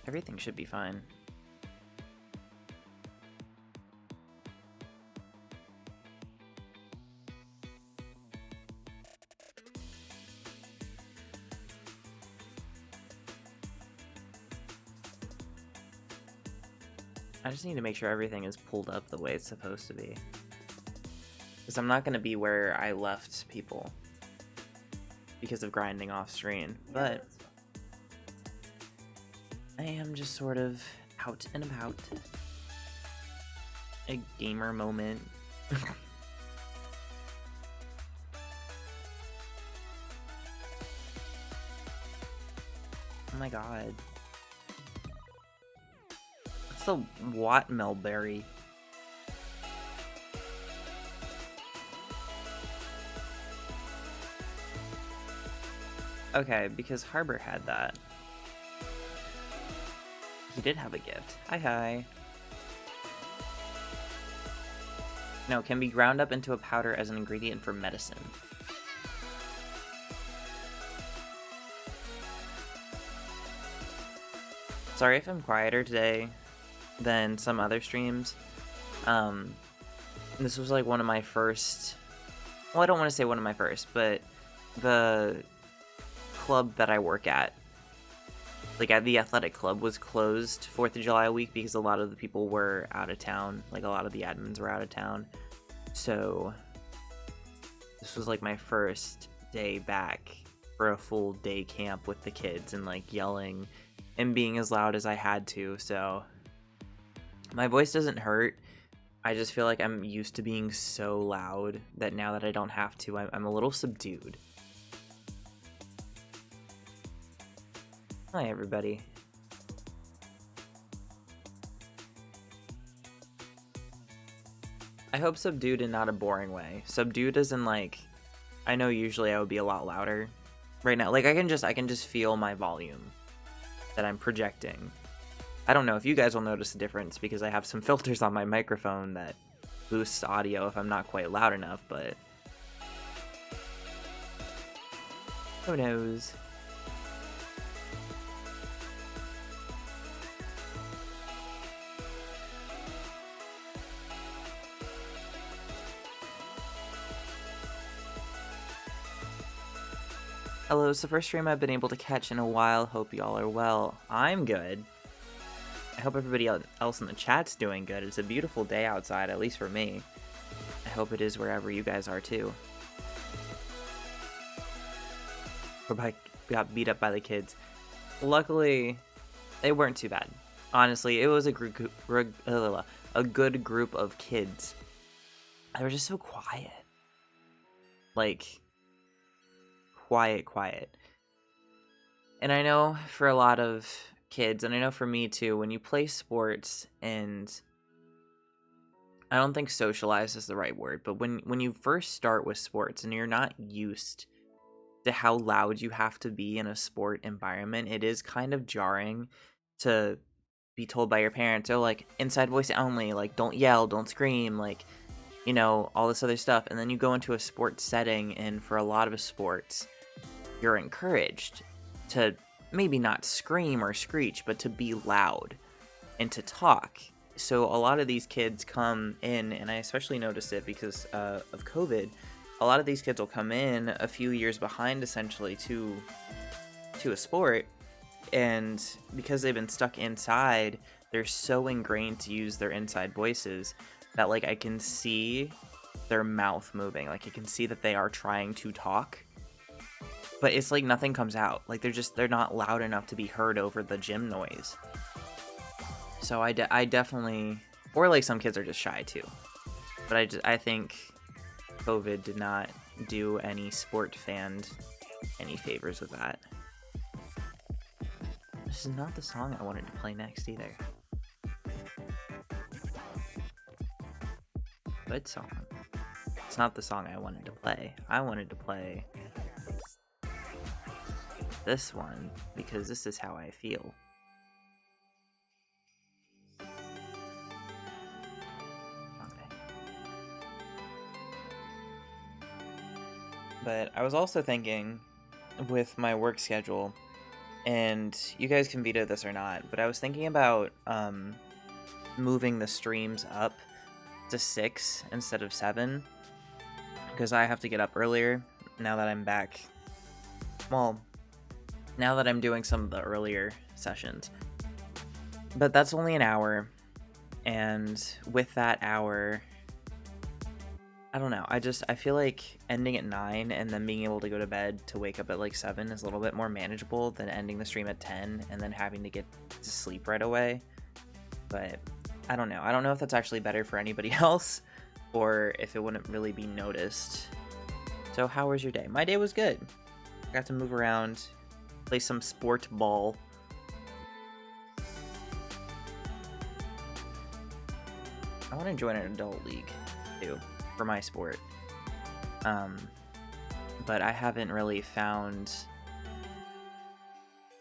Everything should be fine. I just need to make sure everything is pulled up the way it's supposed to be. Because I'm not going to be where I left people because of grinding off screen. But I am just sort of out and about. A gamer moment. Oh my god. What's the Wattmelberry? Okay, because Harbor had that. He did have a gift. Hi. No, can be ground up into a powder as an ingredient for medicine. Sorry if I'm quieter today than some other streams. This was like one of my first... Well, I don't want to say one of my first, but the club that I work at, like at the athletic club, was closed 4th of July week because a lot of the people were out of town. Like a lot of the admins were out of town. So this was like my first day back for a full day camp with the kids and like yelling and being as loud as I had to. So my voice doesn't hurt. I just feel like I'm used to being so loud that now that I don't have to, I'm a little subdued. Hi, everybody. I hope subdued in not a boring way. Subdued as in like, I know usually I would be a lot louder right now. Like I can just feel my volume that I'm projecting. I don't know if you guys will notice a difference because I have some filters on my microphone that boosts audio if I'm not quite loud enough, but who knows? Hello, it's the first stream I've been able to catch in a while. Hope y'all are well. I'm good. I hope everybody else in the chat's doing good. It's a beautiful day outside, at least for me. I hope it is wherever you guys are too. Got beat up by the kids. Luckily, they weren't too bad. Honestly, it was a good group of kids. They were just so quiet. Like, quiet. And I know for a lot of kids, and I know for me too, when you play sports, and I don't think socialize is the right word, but when you first start with sports and you're not used to how loud you have to be in a sport environment, it is kind of jarring to be told by your parents, oh, like, inside voice only, like, don't yell, don't scream, like, you know, all this other stuff. And then you go into a sports setting, and for a lot of sports, you're encouraged to maybe not scream or screech, but to be loud and to talk. So a lot of these kids come in, and I especially noticed it because of COVID, a lot of these kids will come in a few years behind essentially to a sport, and because they've been stuck inside, they're so ingrained to use their inside voices that like I can see their mouth moving, like I can see that they are trying to talk, but it's like nothing comes out. Like they're not loud enough to be heard over the gym noise. So I definitely, or like some kids are just shy too. But I think COVID did not do any sport fan any favors with that. This is not the song I wanted to play next either. Good song. It's not the song I wanted to play. I wanted to play this one because this is how I feel. Okay. But I was also thinking with my work schedule and you guys can veto this or not, but I was thinking about moving the streams up to 6 instead of 7, because I have to get up earlier now that I'm back. Well, now that I'm doing some of the earlier sessions. But that's only an hour, and with that hour, I don't know, I feel like ending at 9 and then being able to go to bed to wake up at like 7 is a little bit more manageable than ending the stream at 10 and then having to get to sleep right away. But I don't know if that's actually better for anybody else, or if it wouldn't really be noticed. So how was your day? My day was good. I got to move around, play some sport ball. I want to join an adult league too for my sport, but I haven't really found.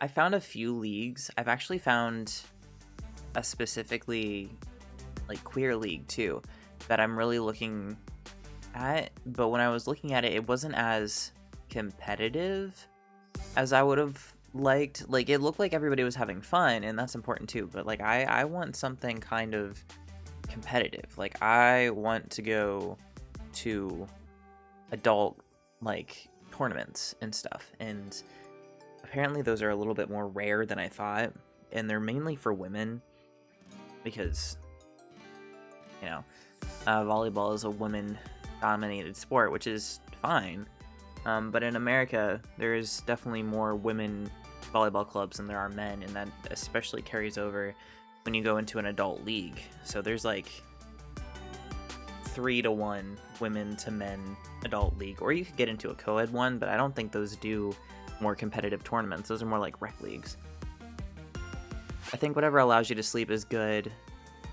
I found a few leagues. I've actually found a specifically like queer league too that I'm really looking at, but when I was looking at it, it wasn't as competitive as I would have liked. Like, it looked like everybody was having fun, and that's important too, but like I want something kind of competitive. Like, I want to go to adult like tournaments and stuff, and apparently those are a little bit more rare than I thought, and they're mainly for women because, you know, volleyball is a women dominated sport, which is fine, but in America there's definitely more women volleyball clubs than there are men, and that especially carries over when you go into an adult league. So there's like 3-to-1 women to men adult league, or you could get into a co-ed one, but I don't think those do more competitive tournaments. Those are more like rec leagues. I think whatever allows you to sleep is good.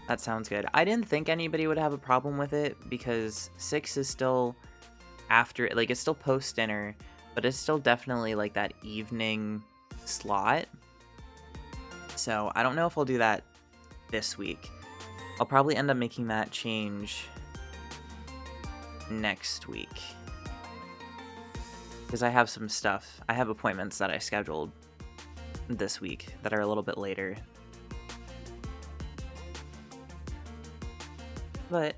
That sounds good. I didn't think anybody would have a problem with it because 6 is still after, like, it's still post dinner, but it's still definitely like that evening slot. So I don't know if I'll do that this week. I'll probably end up making that change next week, because I have some stuff. I have appointments that I scheduled this week that are a little bit later. But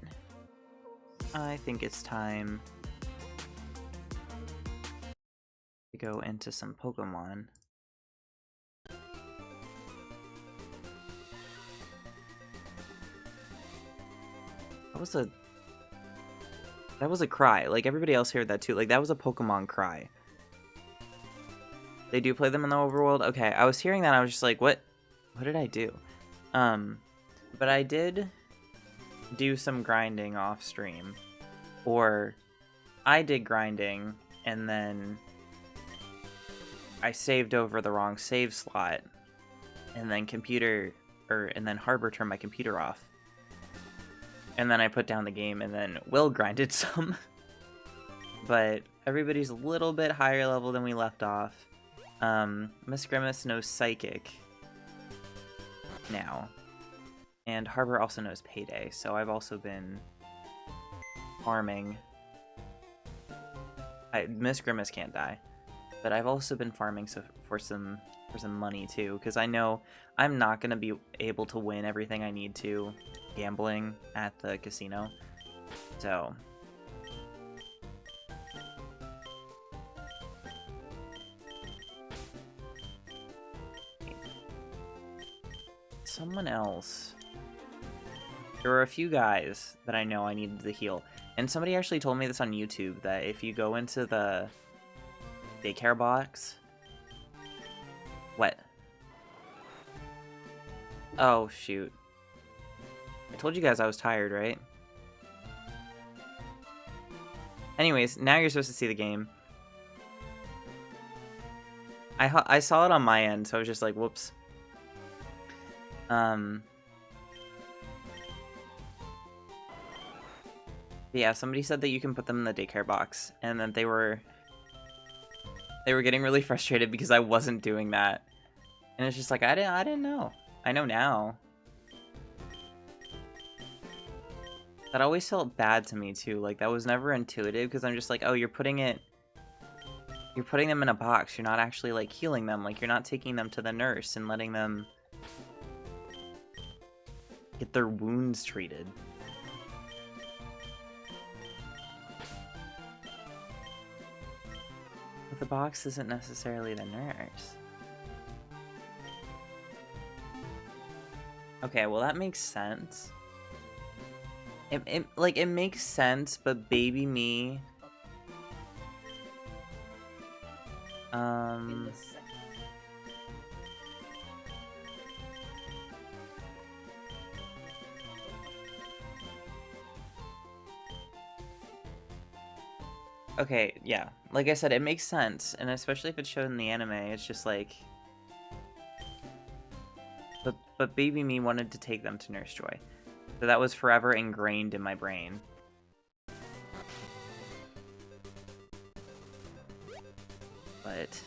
I think it's time to go into some Pokemon. That was a cry. Like, everybody else heard that too. Like, that was a Pokemon cry. They do play them in the overworld? Okay, I was hearing that, I was just like, what did I do? But I did do some grinding off stream. Or I did grinding, and then I saved over the wrong save slot, and then Harbor turned my computer off. And then I put down the game, and then Will grinded some. But everybody's a little bit higher level than we left off. Miss Grimace knows Psychic now. And Harbor also knows Payday, so I've also been farming. Miss Grimace can't die. But I've also been farming for some money too, because I know I'm not going to be able to win everything I need to gambling at the casino. So someone else. There were a few guys that I know I needed to heal, and somebody actually told me this on YouTube, that if you go into the daycare box. What? Oh, shoot. I told you guys I was tired, right? Anyways, now you're supposed to see the game. I saw it on my end, so I was just like, whoops. Yeah, somebody said that you can put them in the daycare box, and that they were getting really frustrated because I wasn't doing that. And it's just like, I didn't know. I know now. That always felt bad to me too. Like, that was never intuitive, because I'm just like, oh, you're putting it You're putting them in a box. You're not actually, like, healing them. Like, you're not taking them to the nurse and letting them get their wounds treated. But the box isn't necessarily the nurse. Okay, well, that makes sense. It makes sense, but baby me... Okay, yeah. Like I said, it makes sense, and especially if it's shown in the anime, it's just like... But baby me wanted to take them to Nurse Joy. So that was forever ingrained in my brain. But...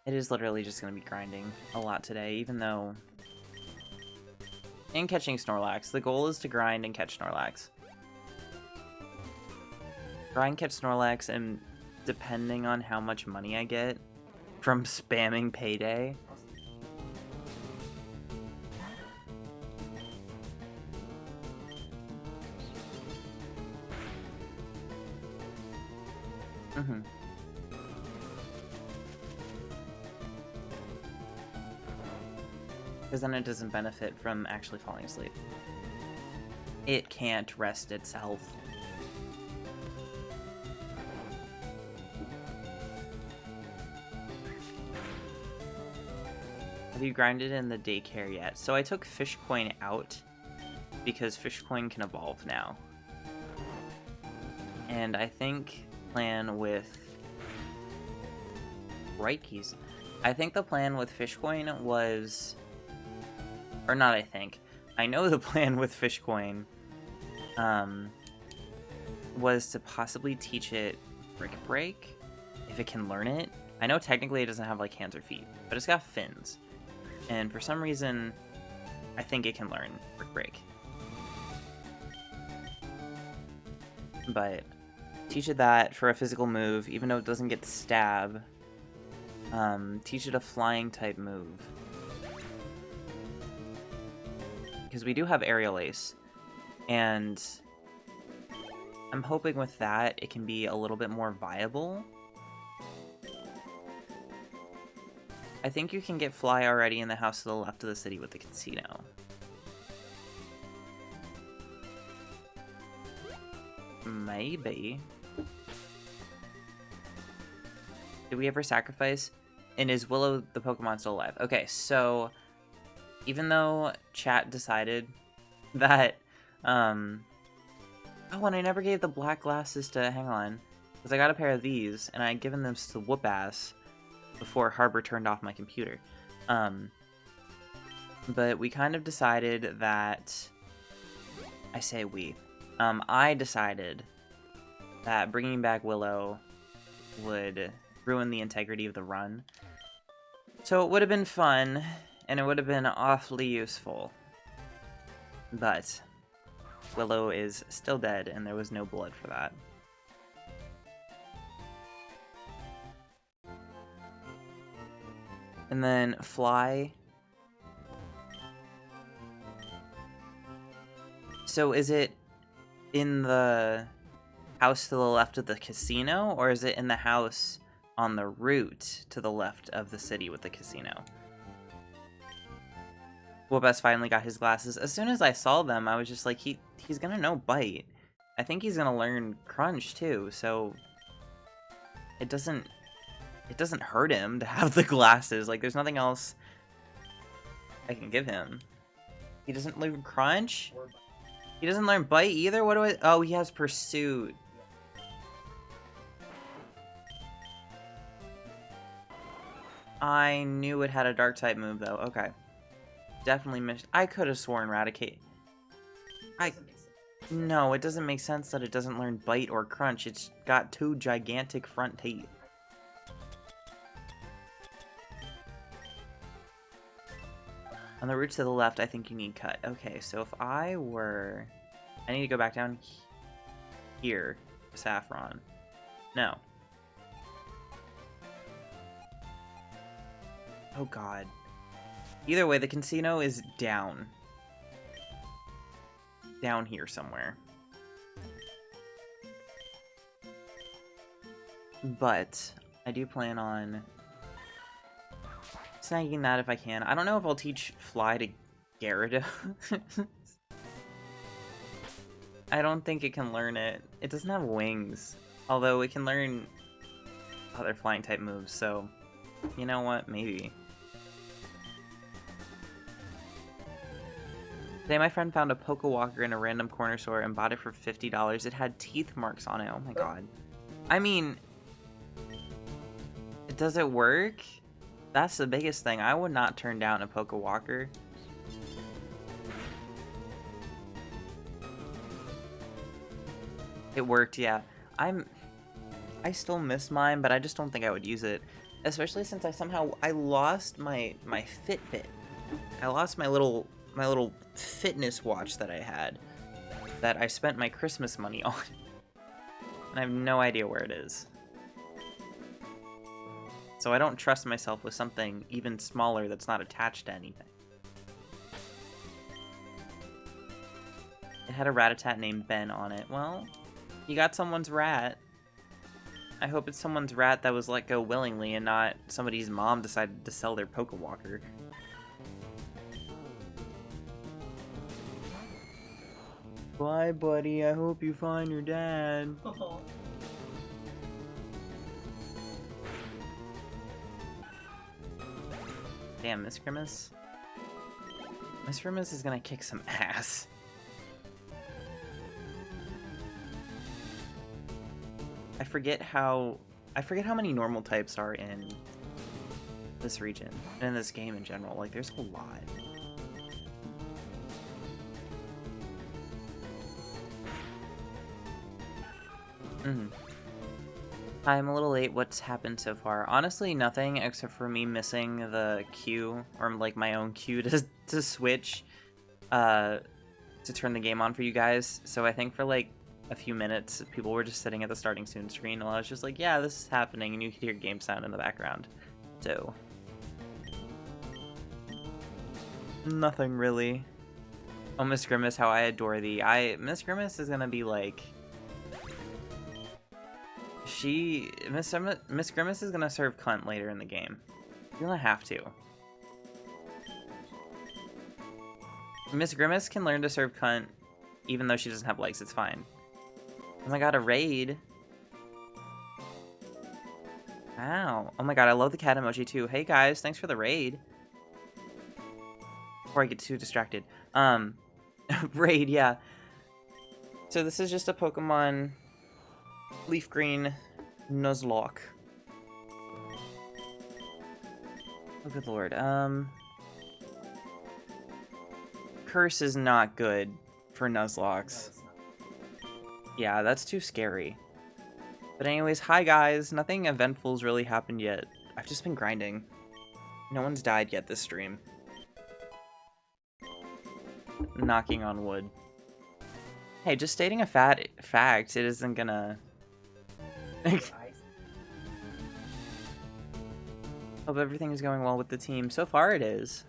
it is literally just going to be grinding a lot today, even though... and catching Snorlax. The goal is to grind and catch Snorlax. Grind, catch Snorlax, and depending on how much money I get from spamming Payday... Because then it doesn't benefit from actually falling asleep. It can't rest itself. Have you grinded in the daycare yet? So I took Fish Coin out because Fish Coin can evolve now. And I think plan with right keys. I think the plan with Fish Coin was... or not I think. I know the plan with Fish Coin was to possibly teach it Brick Break, if it can learn it. I know technically it doesn't have like hands or feet, but it's got fins. And for some reason, I think it can learn Brick Break. But teach it that for a physical move, even though it doesn't get stab. Teach it a flying type move. Because we do have Aerial Ace, and I'm hoping with that it can be a little bit more viable. I think you can get Fly already in the house to the left of the city with the casino. Maybe. Did we ever sacrifice? And is Willow the Pokemon still alive? Okay, so... even though chat decided that, oh, and I never gave the black glasses to, hang on, because I got a pair of these, and I had given them to Whoop-Ass before Harbor turned off my computer. But we kind of decided that, I say we, I decided that bringing back Willow would ruin the integrity of the run. So it would have been fun, and it would have been awfully useful. But Willow is still dead, and there was no blood for that. And then Fly. So is it in the house to the left of the casino, or is it in the house on the route to the left of the city with the casino? Whoop-Ass finally got his glasses. As soon as I saw them, I was just like, he's gonna know Bite. I think he's gonna learn Crunch too, so it doesn't hurt him to have the glasses. Like, there's nothing else I can give him. He doesn't learn Crunch? He doesn't learn Bite either? What do I... oh, he has Pursuit. I knew it had a dark type move though. Okay. Definitely missed. I could have sworn Raticate. No, it doesn't make sense that it doesn't learn Bite or Crunch. It's got two gigantic front teeth. On the route to the left, I think you need cut. Okay, so if I were... I need to go back down here to Saffron. No. Oh god. Either way, the casino is down. Down here somewhere. But I do plan on snagging that if I can. I don't know if I'll teach Fly to Gyarados. I don't think it can learn it. It doesn't have wings. Although it can learn other flying type moves, so you know what? Maybe. Today my friend found a Pokewalker in a random corner store and bought it for $50. It had teeth marks on it. Oh my god. I mean, does it work? That's the biggest thing. I would not turn down a Pokewalker. It worked, yeah. I still miss mine, but I just don't think I would use it. Especially since I lost my Fitbit. I lost my little fitness watch that I had. That I spent my Christmas money on. And I have no idea where it is. So I don't trust myself with something even smaller that's not attached to anything. It had a Rattata named Ben on it. Well, you got someone's rat. I hope it's someone's rat that was let go willingly and not somebody's mom decided to sell their Pokewalker. Bye, buddy. I hope you find your dad. Damn, Miss Grimace. Miss Grimace is gonna kick some ass. I forget how many normal types are in this region and in this game in general. Like, there's a lot. Hi, I'm a little late. What's happened so far? Honestly, nothing except for me missing the queue, or like my own queue to switch, to turn the game on for you guys. So I think for like a few minutes, people were just sitting at the starting soon screen, and I was just like, yeah, this is happening, and you could hear game sound in the background. So nothing really. Oh, Miss Grimace, how I adore thee. Miss Grimace is gonna be like... Miss Grimace is gonna serve cunt later in the game. You're gonna have to. Miss Grimace can learn to serve cunt even though she doesn't have legs, it's fine. Oh my god, a raid. Wow. Oh my god, I love the cat emoji too. Hey guys, thanks for the raid. Before I get too distracted. Raid, yeah. So this is just a Pokemon leafgreen nuzlocke. Oh good lord. Curse is not good for nuzlocks. Yeah, that's too scary. But anyways, hi guys. Nothing eventful's really happened yet. I've just been grinding. No one's died yet this stream. Knocking on wood. Hey, just stating a fact, it isn't gonna... Hope everything is going well with the team. So far it is.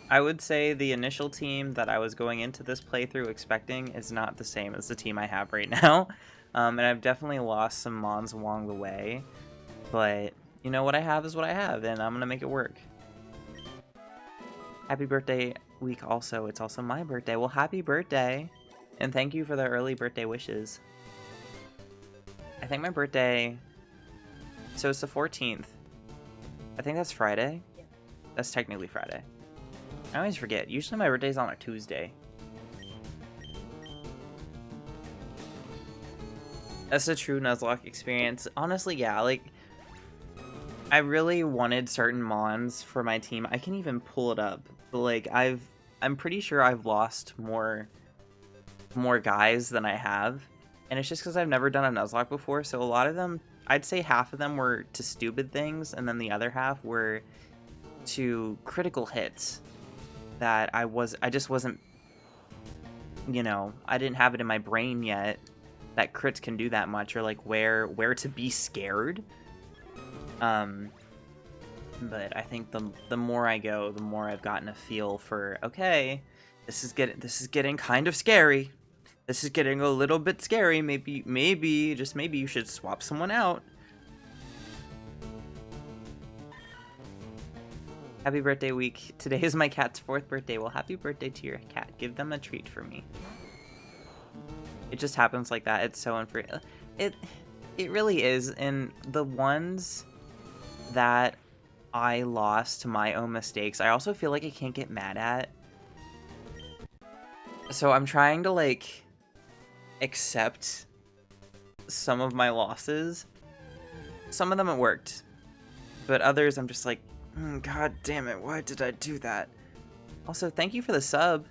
I would say the initial team that I was going into this playthrough expecting is not the same as the team I have right now. And I've definitely lost some mons along the way. But, you know, what I have is what I have, and I'm gonna make it work. Happy birthday week also. It's also my birthday. Well, happy birthday! And thank you for the early birthday wishes. I think my birthday... So it's the 14th. I think that's Friday? Yeah. That's technically Friday. I always forget. Usually my birthday's on a Tuesday. That's a true Nuzlocke experience. Honestly, yeah, like... I really wanted certain mons for my team. I can even pull it up. But, like, I'm pretty sure I've lost more guys than I have. And it's just because I've never done a Nuzlocke before, so a lot of them... I'd say half of them were to stupid things, and then the other half were to critical hits that I just wasn't, you know, I didn't have it in my brain yet that crits can do that much, or like where to be scared. But I think the more I go, the more I've gotten a feel for, okay, this is getting kind of scary. This is getting a little bit scary. Maybe, just maybe you should swap someone out. Happy birthday week. Today is my cat's 4th birthday. Well, happy birthday to your cat. Give them a treat for me. It just happens like that. It's so unfair. It really is. And the ones that I lost to my own mistakes, I also feel like I can't get mad at. So I'm trying to, like, accept some of my losses. Some of them it worked. But others I'm just like, God damn it, why did I do that? Also, thank you for the sub.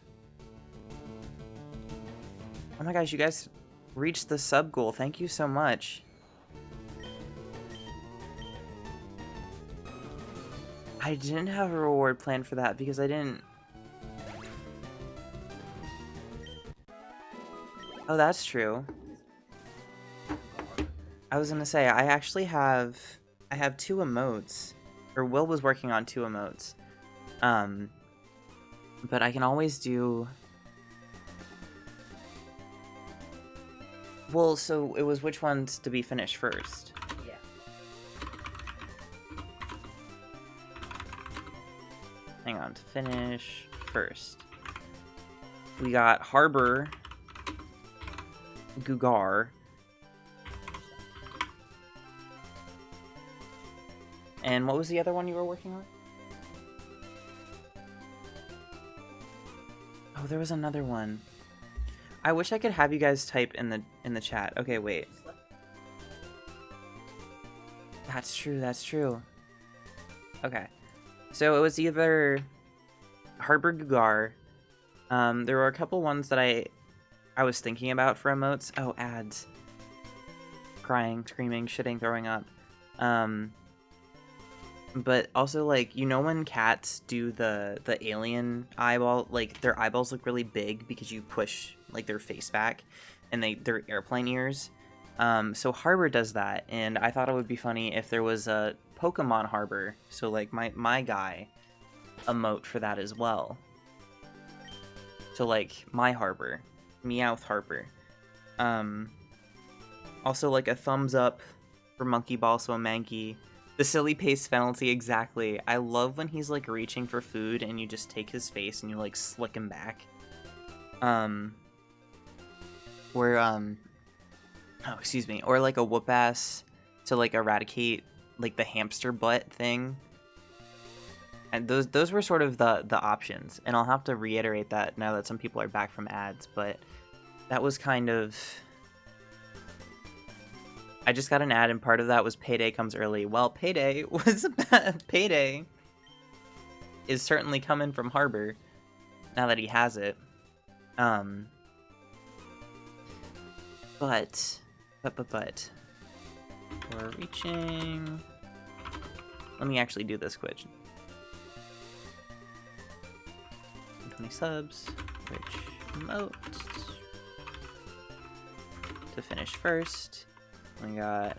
Oh my gosh, you guys reached the sub goal. Thank you so much. I didn't have a reward plan for that because I didn't... Oh, that's true. I was gonna say, I actually have... I have 2 emotes. Or Will was working on 2 emotes. But I can always do... Well, so it was which ones to be finished first? Yeah. Hang on, to finish first. We got Harbor, Gugar, and what was the other one you were working on? Oh, there was another one. I wish I could have you guys type in the chat. Okay, wait. That's true, that's true. Okay. So it was either Harbor Gugar. There were a couple ones that I was thinking about for emotes. Oh, ads. Crying, screaming, shitting, throwing up. But also, like, you know when cats do the alien eyeball, like, their eyeballs look really big because you push, like, their face back, and they're airplane ears? So Harbor does that, and I thought it would be funny if there was a Pokemon Harbor, so, like, my guy emote for that as well. So, like, my Harbor. Meowth Harbor. Also, like, a thumbs up for Monkey Ball, so a Mankey. The silly pace penalty, exactly. I love when he's, like, reaching for food and you just take his face and you, like, slick him back. Oh, excuse me. Or, like, a whoop-ass to, like, eradicate, like, the hamster butt thing. And those were sort of the options. And I'll have to reiterate that now that some people are back from ads, but that was kind of... I just got an ad, and part of that was payday comes early. Well, payday is certainly coming from Harbor, now that he has it. But, we're reaching... Let me actually do this quick. 20 subs, which emotes to finish first. We got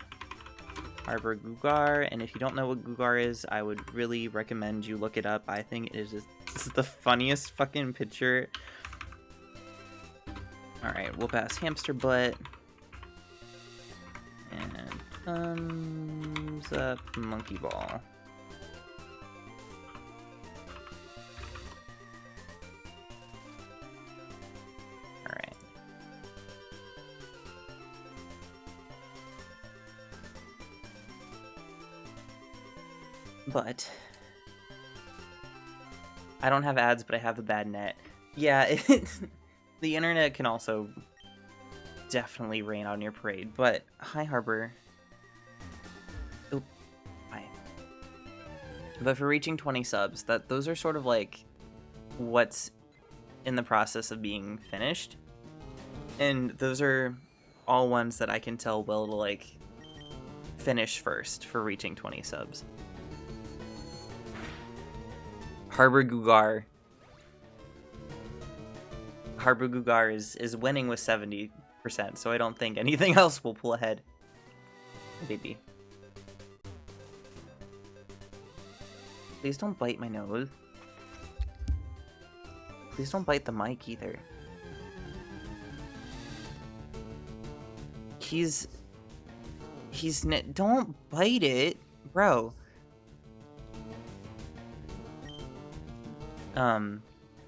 Harbor Gugar, and if you don't know what Gugar is, I would really recommend you look it up. I think it is just, this is the funniest fucking picture. Alright, we'll pass Hamster Butt. And thumbs up Monkey Ball. Alright. But I don't have ads, but I have a bad net. Yeah, the internet can also definitely rain on your parade. But hi, Harbor. Oop, hi. But for reaching 20 subs, those are sort of like what's in the process of being finished, and those are all ones that I can tell Will to like finish first for reaching 20 subs. Harbor Gugar. Harbor Gugar is winning with 70%, so I don't think anything else will pull ahead. Baby. Please don't bite my nose. Please don't bite the mic either. Don't bite it, bro.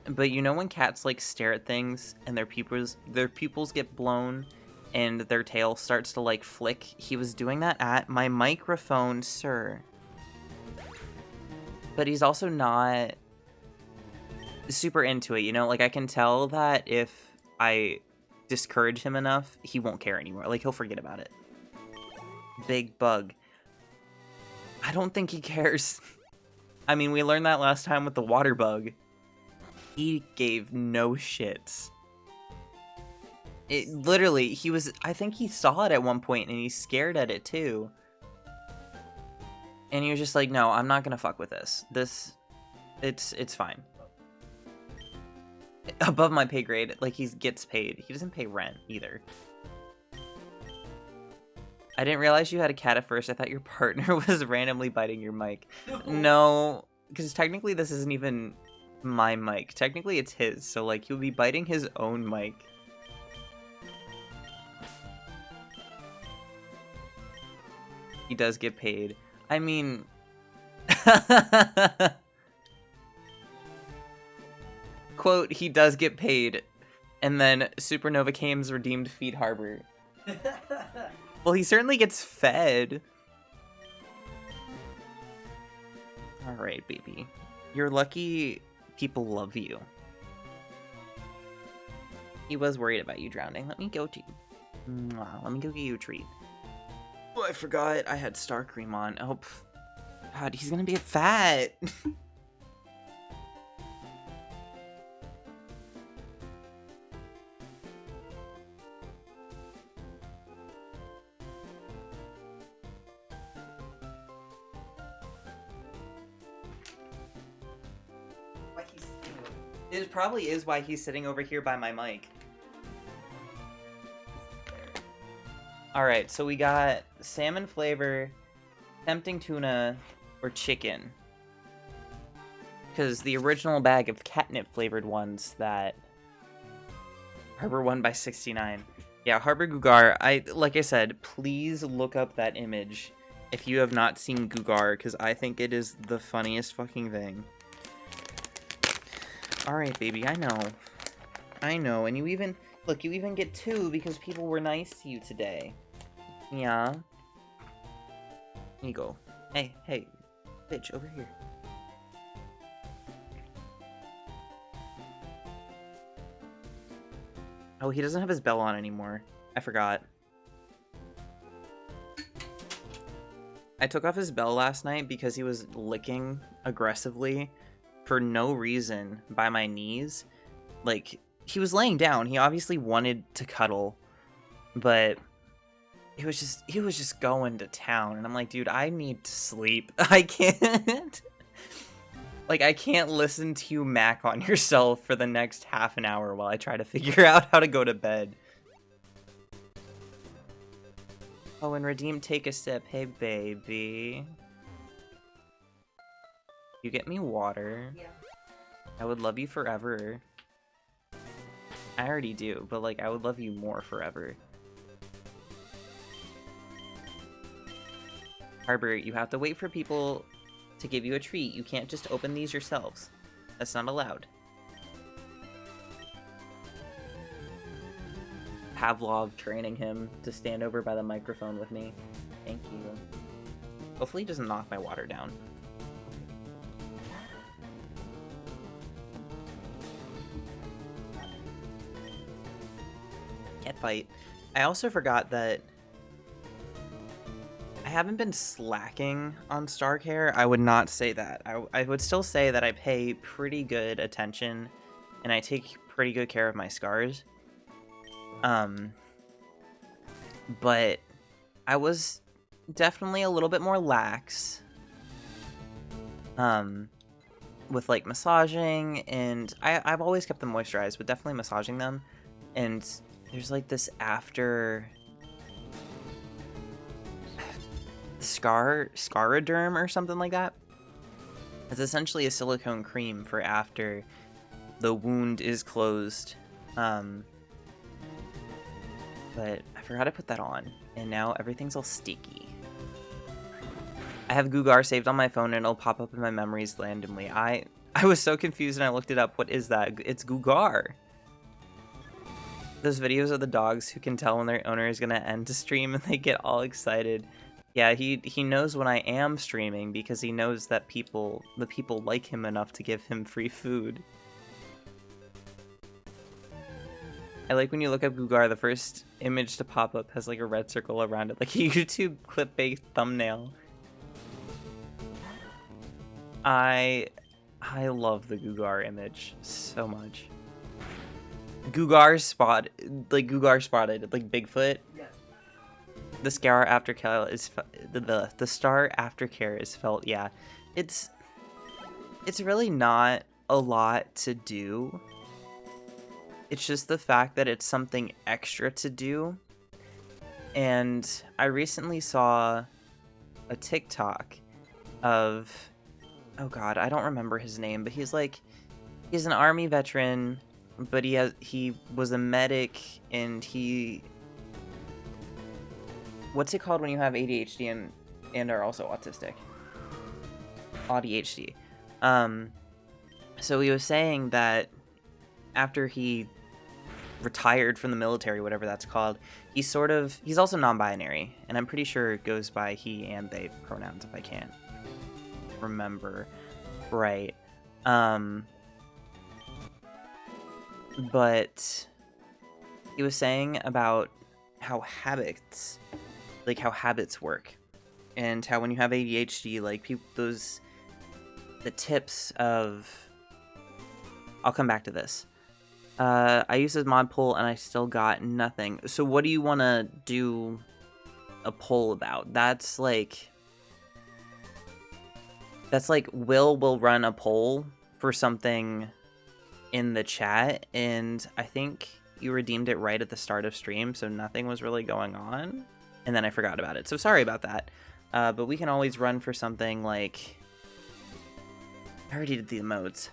But you know when cats like stare at things and their pupils get blown and their tail starts to like flick? He was doing that at my microphone, sir. But he's also not super into it, you know? Like I can tell that if I discourage him enough, he won't care anymore. Like he'll forget about it. Big bug. I don't think he cares. I mean, we learned that last time with the water bug. He gave no shits. It literally, I think he saw it at one point and he's scared at it too. And he was just like, no, I'm not gonna fuck with this. It's fine. Above my pay grade, like he gets paid. He doesn't pay rent either. I didn't realize you had a cat at first. I thought your partner was randomly biting your mic. No, because technically this isn't even my mic. Technically it's his, so like he'll be biting his own mic. He does get paid. I mean... Quote, he does get paid. And then Supernova Came's redeemed Feed Harbor. Well, he certainly gets fed. Alright, baby. You're lucky people love you. He was worried about you drowning. Let me go to you. Mwah. Let me go get you a treat. Oh, I forgot I had star cream on. Oh, God, he's gonna be fat. It probably is why he's sitting over here by my mic. Alright, so we got salmon flavor, tempting tuna, or chicken. Because the original bag of catnip flavored ones that Harbor won by 69. Yeah, Harbor Gugar, like I said, please look up that image if you have not seen Gugar, because I think it is the funniest fucking thing. Alright, baby, I know. I know, and you even get 2 because people were nice to you today. Yeah. Here you go. Hey, bitch, over here. Oh, he doesn't have his bell on anymore. I forgot. I took off his bell last night because he was licking aggressively for no reason by my knees. Like, he was laying down. He obviously wanted to cuddle, but he was just going to town. And I'm like, dude, I need to sleep. I can't. Like, I can't listen to you mac on yourself for the next half an hour while I try to figure out how to go to bed. Oh, and Redeem, take a sip. Hey, baby. You get me water. Yeah. I would love you forever. I already do, but like, I would love you more forever. Harbor, you have to wait for people to give you a treat. You can't just open these yourselves. That's not allowed. Pavlov training him to stand over by the microphone with me. Thank you. Hopefully he doesn't knock my water down. Cat fight. I also forgot that I haven't been slacking on star care. I would not say that. I would still say that I pay pretty good attention and I take pretty good care of my scars. But I was definitely a little bit more lax. with like massaging, and I've always kept them moisturized, but definitely massaging them. And there's like this after Scaraderm or something like that. It's essentially a silicone cream for after the wound is closed. But I forgot to put that on, and now everything's all sticky. I have Gugar saved on my phone, and it'll pop up in my memories randomly. I was so confused, and I looked it up. What is that? It's Gugar. Those videos of the dogs who can tell when their owner is gonna end the stream, and they get all excited. Yeah, he knows when I am streaming because he knows that the people like him enough to give him free food. I like when you look up Gugar, the first image to pop up has like a red circle around it, like a YouTube clip-based thumbnail. I love the Gugar image so much. Gugar spotted, like Bigfoot. Yes. The scar aftercare is the star aftercare is felt. Yeah, it's really not a lot to do. It's just the fact that it's something extra to do. And I recently saw a TikTok of, oh god, I don't remember his name, but he's an army veteran, but he was a medic, and what's it called when you have ADHD and are also autistic? ADHD. So he was saying that after he retired from the military, whatever that's called, he's also non-binary, and I'm pretty sure it goes by he and they pronouns if I can't remember right. But he was saying about how habits work, and how when you have ADHD, like the tips of, I'll come back to this. I used this mod poll and I still got nothing. So what do you want to do a poll about? That's like Will run a poll for something in the chat, and I think you redeemed it right at the start of stream, so nothing was really going on, and then I forgot about it. So sorry about that. But we can always run for something like, I already did the emotes.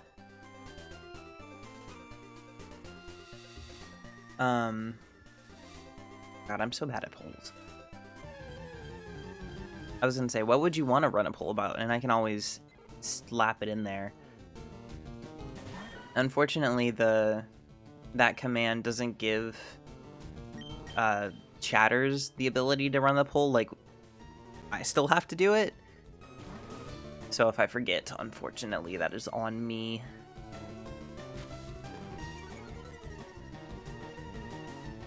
God, I'm so bad at polls. I was gonna say, what would you want to run a poll about? And I can always slap it in there. Unfortunately, that command doesn't give chatters the ability to run the poll. Like, I still have to do it. So if I forget, unfortunately, that is on me.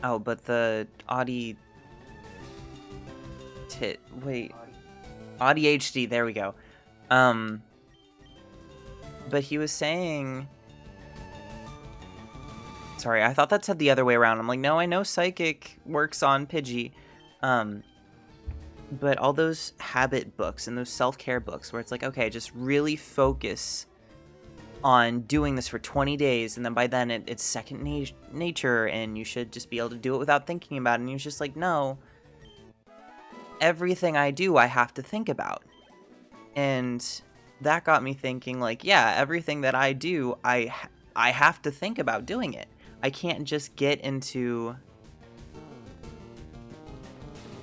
Oh, but the ADHD, there we go. But he was saying, sorry, I thought that said the other way around. I'm like, no, I know psychic works on Pidgey. But all those habit books and those self-care books where it's like, okay, just really focus on doing this for 20 days, and then by then it's second nature, and you should just be able to do it without thinking about it. And he was just like, no, everything I do I have to think about. And that got me thinking, like, yeah, everything that I do I have to think about doing it. I can't just get into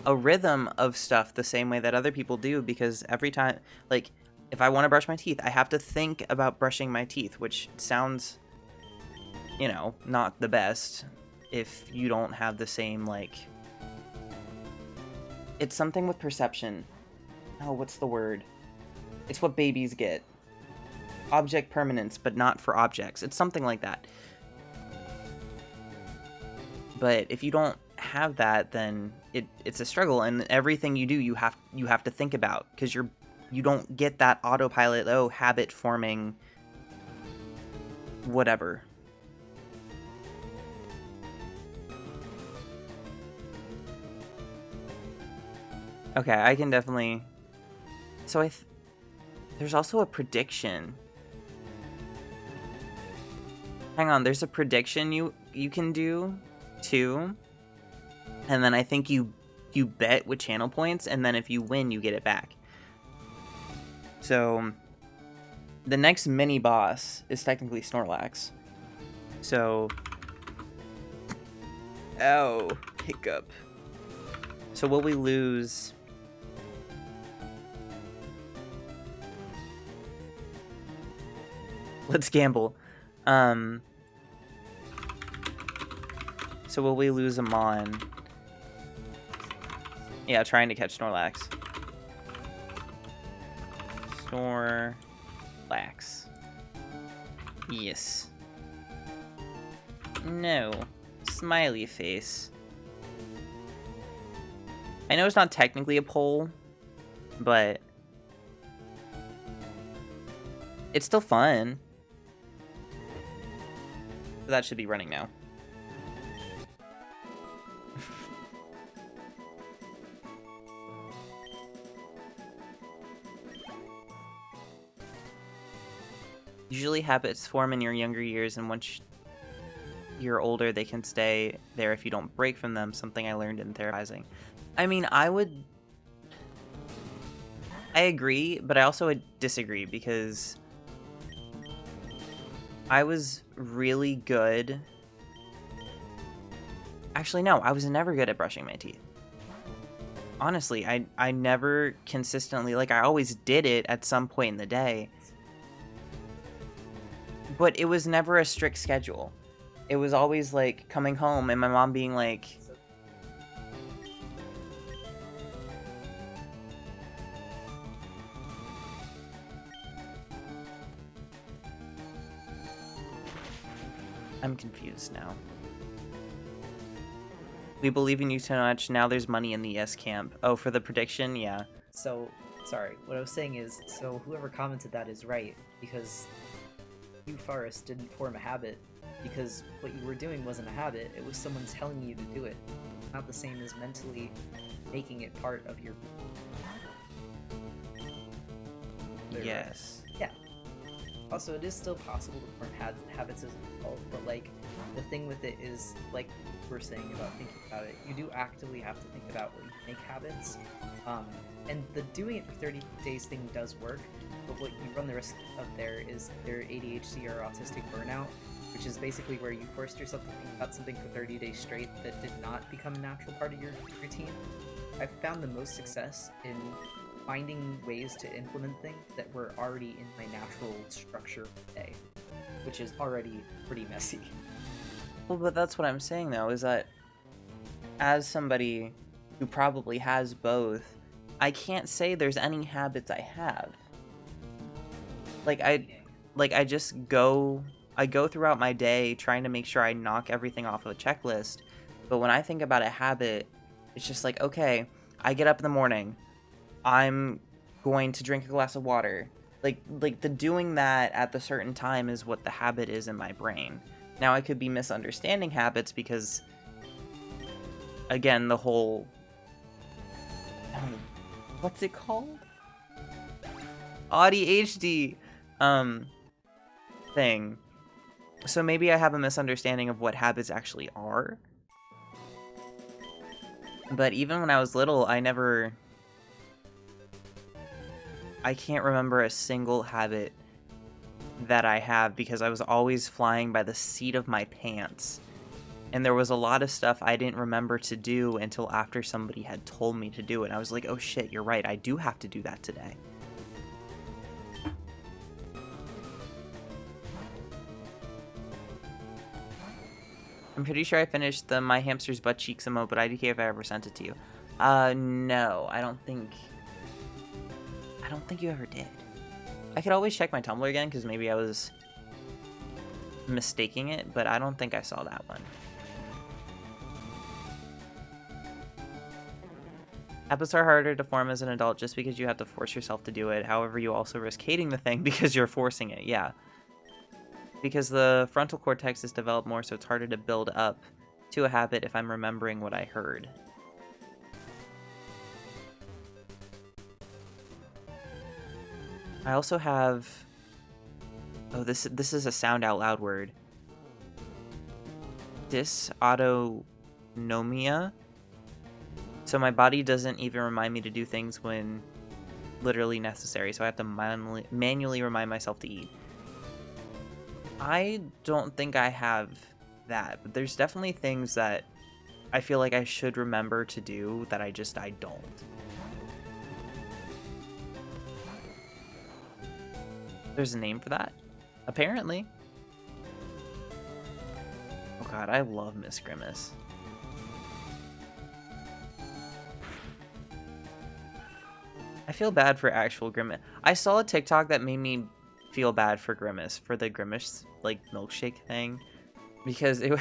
a rhythm of stuff the same way that other people do, because every time, like, if I want to brush my teeth, I have to think about brushing my teeth, which sounds, you know, not the best if you don't have the same, like, it's something with perception. Oh, what's the word? It's what babies get. Object permanence, but not for objects. It's something like that. But if you don't have that, then it's a struggle, and everything you do, you have to think about, because you don't get that autopilot, habit forming, whatever. Okay, I can definitely. So there's also a prediction Hang on, there's a prediction you can do too. And then I think you bet with channel points, and then if you win, you get it back. So the next mini boss is technically Snorlax. So, oh, hiccup. So will we lose? Let's gamble. So will we lose Amon? Yeah, trying to catch Snorlax. Snorlax. Yes. No. Smiley face. I know it's not technically a poll, but it's still fun. So that should be running now. Usually habits form in your younger years, and once you're older, they can stay there if you don't break from them, something I learned in therapizing. I mean, I agree, but I also would disagree, because I was really good. Actually, no, I was never good at brushing my teeth. Honestly, I never consistently, like, I always did it at some point in the day. But it was never a strict schedule. It was always, like, coming home and my mom being like, I'm confused now. We believe in you so much, now there's money in the yes camp. Oh, for the prediction? Yeah. So, sorry, what I was saying is, so whoever commented that is right, because you, Forrest, didn't form a habit, because what you were doing wasn't a habit, it was someone telling you to do it. Not the same as mentally making it part of your... Yes. Yeah. Also, it is still possible to form habits as an adult, but, like, the thing with it is, like we're saying about thinking about it, you do actively have to think about what you make habits, and the doing it for 30 days thing does work, but what you run the risk of there is either ADHD or autistic burnout, which is basically where you forced yourself to think about something for 30 days straight that did not become a natural part of your routine. I've found the most success in finding ways to implement things that were already in my natural structure of the day, which is already pretty messy. Well, but that's what I'm saying, though, is that as somebody who probably has both, I can't say there's any habits I have. I just go throughout my day trying to make sure I knock everything off of a checklist, but when I think about a habit, it's just like, okay, I get up in the morning, I'm going to drink a glass of water. Like the doing that at the certain time is what the habit is in my brain. Now, I could be misunderstanding habits because, again, the whole... what's it called? ADHD thing. So maybe I have a misunderstanding of what habits actually are. But even when I was little, I can't remember a single habit that I have, because I was always flying by the seat of my pants. And there was a lot of stuff I didn't remember to do until after somebody had told me to do it. I was like, oh shit, you're right, I do have to do that today. I'm pretty sure I finished the My Hamster's Butt Cheeks emote, but IDK if I ever sent it to you. No, I don't think you ever did. I could always check my Tumblr again, because maybe I was mistaking it, but I don't think I saw that one. Habits are harder to form as an adult just because you have to force yourself to do it. However, you also risk hating the thing because you're forcing it. Yeah. Because the frontal cortex is developed more, so it's harder to build up to a habit if I'm remembering what I heard. I also have... oh, this is a sound out loud word. dysautonomia. So my body doesn't even remind me to do things when literally necessary. So I have to manually remind myself to eat. I don't think I have that, but there's definitely things that I feel like I should remember to do that I don't. There's a name for that? Apparently. Oh god, I love Miss Grimace. I feel bad for actual Grimace. I saw a TikTok that made me feel bad for Grimace, for the Grimace, like, milkshake thing. Because it...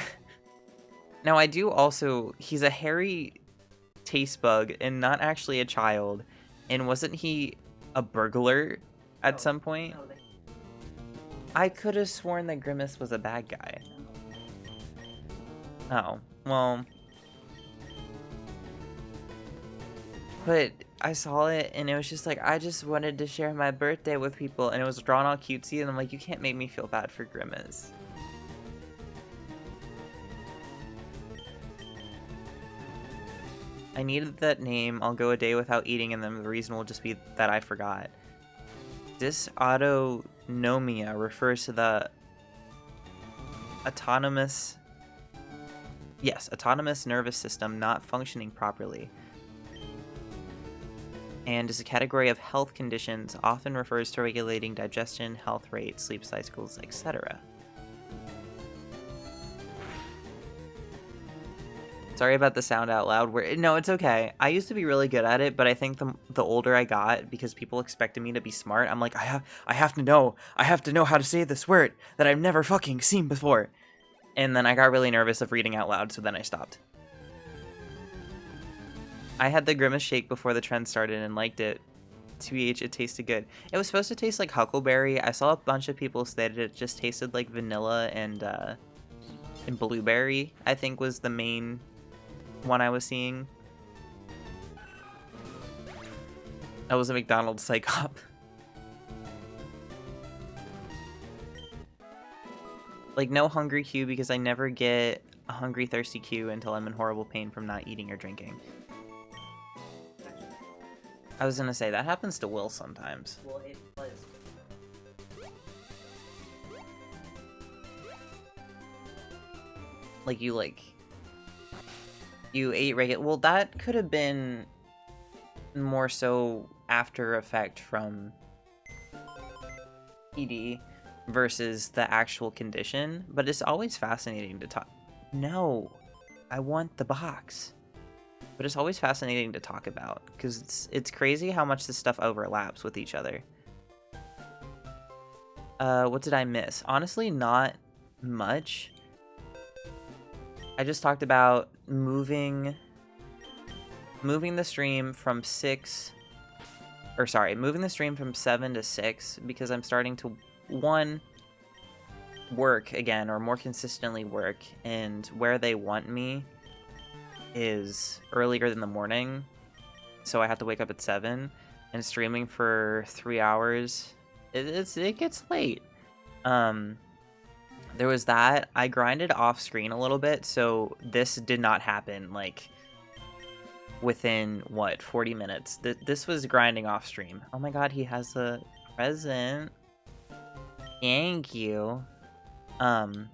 Now, I do also... He's a hairy taste bug and not actually a child. And wasn't he a burglar at some point? No, I could have sworn that Grimace was a bad guy. Oh, well... But I saw it and it was just like, I just wanted to share my birthday with people, and it was drawn all cutesy, and I'm like, you can't make me feel bad for Grimace. I needed that name. I'll go a day without eating, and then the reason will just be that I forgot. Dysautonomia refers to the autonomous nervous system not functioning properly, and is a category of health conditions, often refers to regulating digestion, health rate, sleep cycles, etc. Sorry about the sound out loud. No, it's okay. I used to be really good at it, but I think the older I got, because people expected me to be smart, I'm like, I have to know how to say this word that I've never fucking seen before. And then I got really nervous of reading out loud, so then I stopped. I had the Grimace shake before the trend started and liked it. TBH, it tasted good. It was supposed to taste like huckleberry. I saw a bunch of people say that it just tasted like vanilla and blueberry, I think, was the main one I was seeing. That was a McDonald's psychop. Like, no hungry Q, because I never get a hungry, thirsty Q until I'm in horrible pain from not eating or drinking. I was gonna say, that happens to Will sometimes. well, it was. Like, you ate regular... Well, that could have been more so after effect from ED versus the actual condition, but it's always fascinating to talk... No, I want the box. But it's always fascinating to talk about, because it's crazy how much this stuff overlaps with each other. What did I miss? Honestly, not much. I just talked about moving the stream from 7 to 6, because I'm starting to, one, work again, or more consistently work, and where they want me is earlier in the morning, so I have to wake up at 7, and streaming for 3 hours, it gets late. There was that. I grinded off screen a little bit, so this did not happen like within what, 40 minutes. This was grinding off stream. Oh my god, he has a present. Thank you. And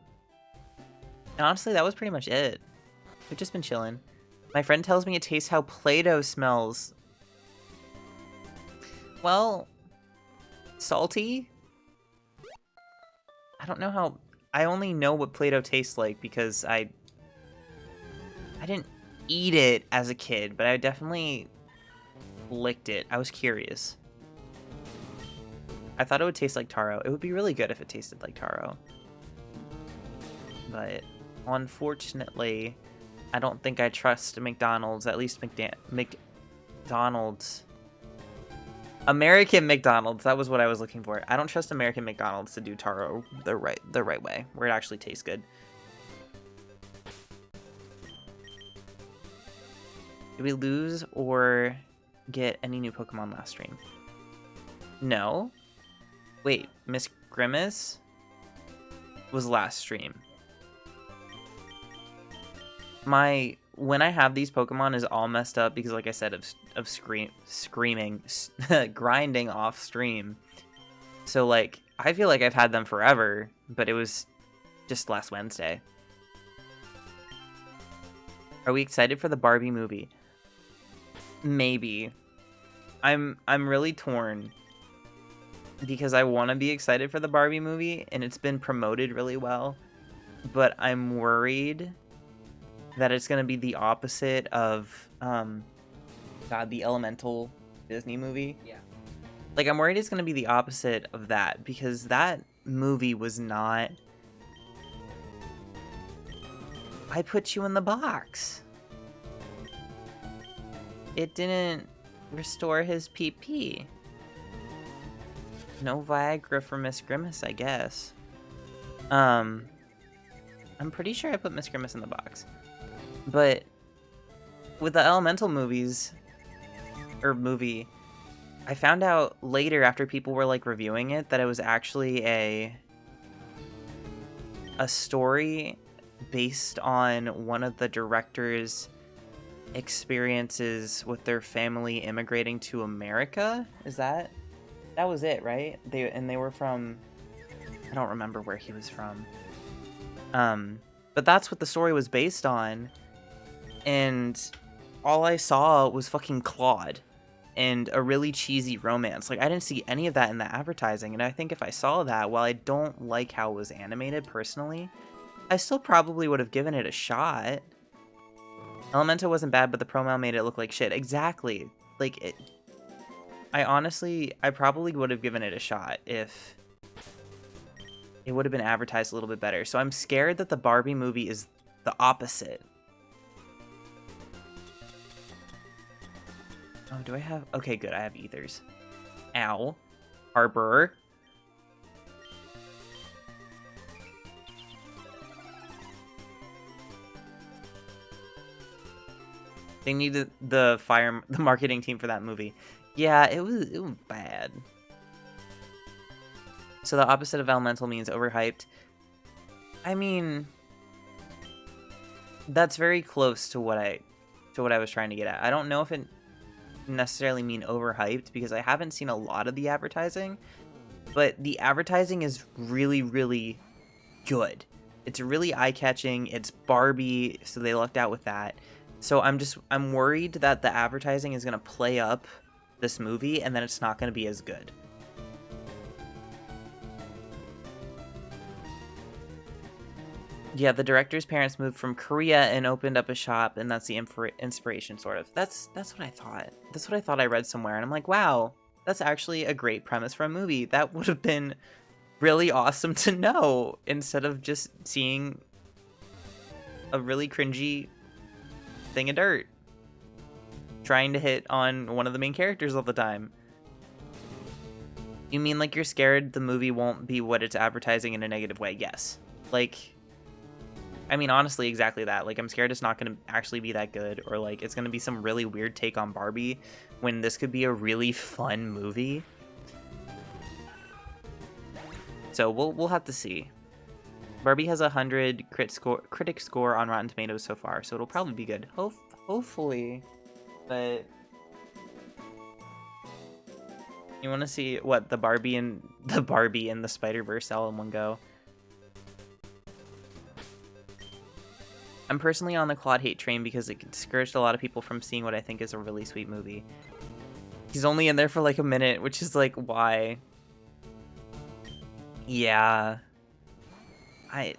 honestly, that was pretty much it. We've just been chilling. My friend tells me it tastes how Play-Doh smells. Well, salty? I don't know how... I only know what Play-Doh tastes like because I didn't eat it as a kid, but I definitely licked it. I was curious. I thought it would taste like taro. It would be really good if it tasted like taro. But unfortunately, I don't think I trust McDonald's, at least McDonald's. American McDonald's, that was what I was looking for. I don't trust American McDonald's to do taro the right way, where it actually tastes good. Did we lose or get any new Pokemon last stream? No. Wait, Miss Grimace was last stream. when I have these Pokemon is all messed up because, like I said, of screaming, grinding off stream. So like I feel like I've had them forever, but it was just last Wednesday. Are we excited for the Barbie movie? Maybe. I'm really torn because I want to be excited for the Barbie movie and it's been promoted really well, but I'm worried that it's going to be the opposite of the Elemental Disney movie. Yeah. Like, I'm worried it's going to be the opposite of that because that movie was not I put you in the box. It didn't restore his PP. No Viagra for Miss Grimace, I guess. I'm pretty sure I put Miss Grimace in the box. But with the Elemental movie, I found out later after people were like reviewing it that it was actually a story based on one of the director's experiences with their family immigrating to America. That was it, right? They were from, I don't remember where he was from. But that's what the story was based on. And all I saw was fucking Claude and a really cheesy romance. Like, I didn't see any of that in the advertising. And I think if I saw that, while I don't like how it was animated personally, I still probably would have given it a shot. Elemento wasn't bad, but the promo made it look like shit. Exactly. Like, I probably would have given it a shot if it would have been advertised a little bit better. So I'm scared that the Barbie movie is the opposite. Oh, do I have... Okay, good. I have ethers. Ow. Harbor. They needed the marketing team for that movie. Yeah, it was bad. So the opposite of elemental means overhyped. I mean, that's very close to what I was trying to get at. I don't know if it necessarily mean overhyped because I haven't seen a lot of the advertising, but the advertising is really, really good. It's really eye-catching. It's Barbie, so they lucked out with that. So I'm worried that the advertising is going to play up this movie and then it's not going to be as good. Yeah, the director's parents moved from Korea and opened up a shop, and that's the inspiration, sort of. That's what I thought. That's what I thought I read somewhere, and I'm like, wow, that's actually a great premise for a movie. That would have been really awesome to know, instead of just seeing a really cringy thing of dirt trying to hit on one of the main characters all the time. You mean like you're scared the movie won't be what it's advertising in a negative way? Yes. Like, I mean, honestly, exactly that. Like, I'm scared it's not going to actually be that good, or like it's going to be some really weird take on Barbie when this could be a really fun movie. So we'll have to see. Barbie has 100 critic score on Rotten Tomatoes so far, so it'll probably be good. Hopefully. But you want to see what the Barbie and the Spider-Verse all in one go. I'm personally on the Claude hate train because it discouraged a lot of people from seeing what I think is a really sweet movie. He's only in there for like a minute, which is like, why? Yeah. I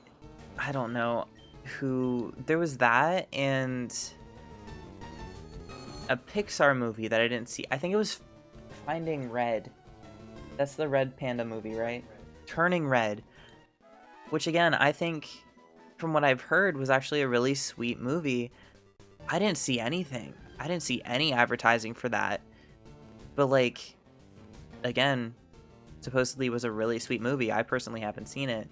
don't know who... There was that and a Pixar movie that I didn't see. I think it was Finding Red. That's the Red Panda movie, right? Turning Red. Which again, I think, from what I've heard, was actually a really sweet movie. I didn't see anything. I didn't see any advertising for that. But like, again, supposedly was a really sweet movie. I personally haven't seen it.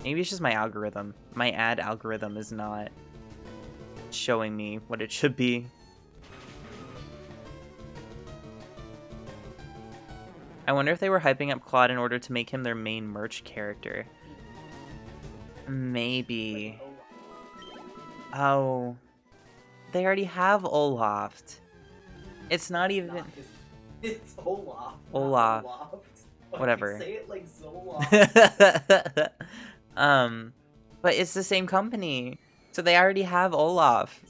Maybe it's just my algorithm. My ad algorithm is not showing me what it should be. I wonder if they were hyping up Claude in order to make him their main merch character. Maybe. Oh, they already have Olaf. It's not even It's Olaf, Olaf. not Olaf. Whatever. Say it like Zoloft. But it's the same company, so they already have Olaf.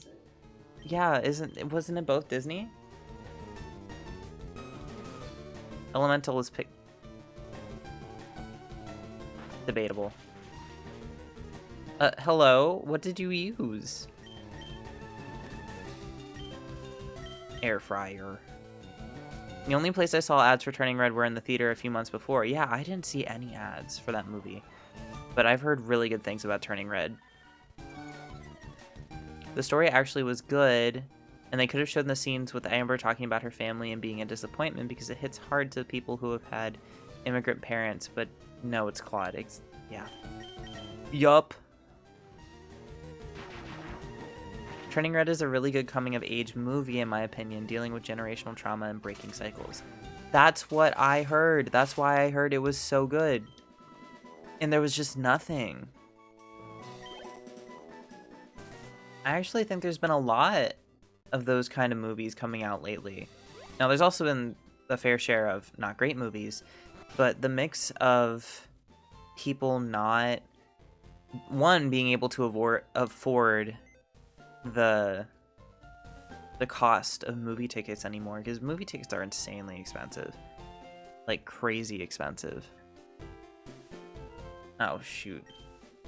Yeah, wasn't it both Disney? Elemental is debatable. Hello? What did you use? Air fryer. The only place I saw ads for Turning Red were in the theater a few months before. Yeah, I didn't see any ads for that movie. But I've heard really good things about Turning Red. The story actually was good, and they could have shown the scenes with Amber talking about her family and being a disappointment because it hits hard to people who have had immigrant parents, but no, it's Claude. Yeah. Yup. Turning Red is a really good coming-of-age movie, in my opinion, dealing with generational trauma and breaking cycles. That's what I heard. That's why I heard it was so good. And there was just nothing. I actually think there's been a lot of those kind of movies coming out lately. Now, there's also been a fair share of not great movies, but the mix of people not, one, being able to afford the cost of movie tickets anymore, because movie tickets are insanely expensive. Like, crazy expensive. Oh, shoot.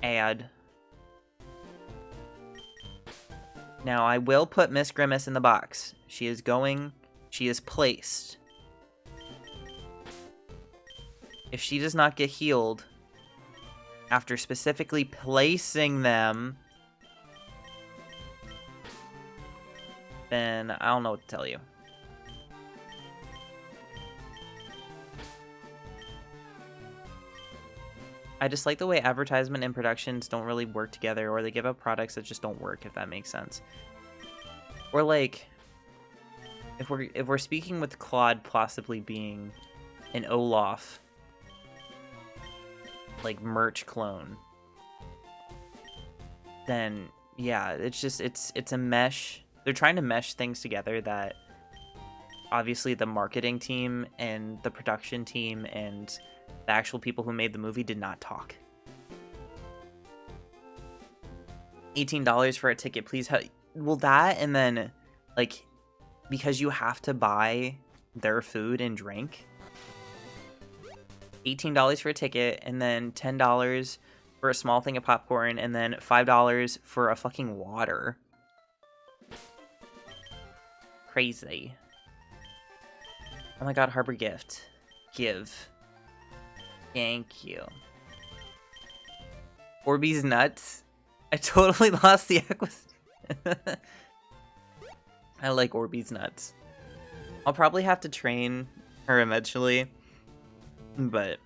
Ad. Now, I will put Miss Grimace in the box. She is placed. If she does not get healed after specifically placing them, then I don't know what to tell you. I just like the way advertisement and productions don't really work together, or they give up products that just don't work, if that makes sense. Or like, if we're speaking with Claude possibly being an Olaf, like, merch clone, then yeah, it's a mesh. They're trying to mesh things together that obviously the marketing team and the production team and the actual people who made the movie did not talk. $18 for a ticket, please. Well, that, and then, like, because you have to buy their food and drink, $18 for a ticket, and then $10 for a small thing of popcorn, and then $5 for a fucking water. Crazy. Oh my god, Harbor Gift. Give. Thank you. Orbeez nuts. I totally lost the acquisition. I like Orbeez nuts. I'll probably have to train her eventually, but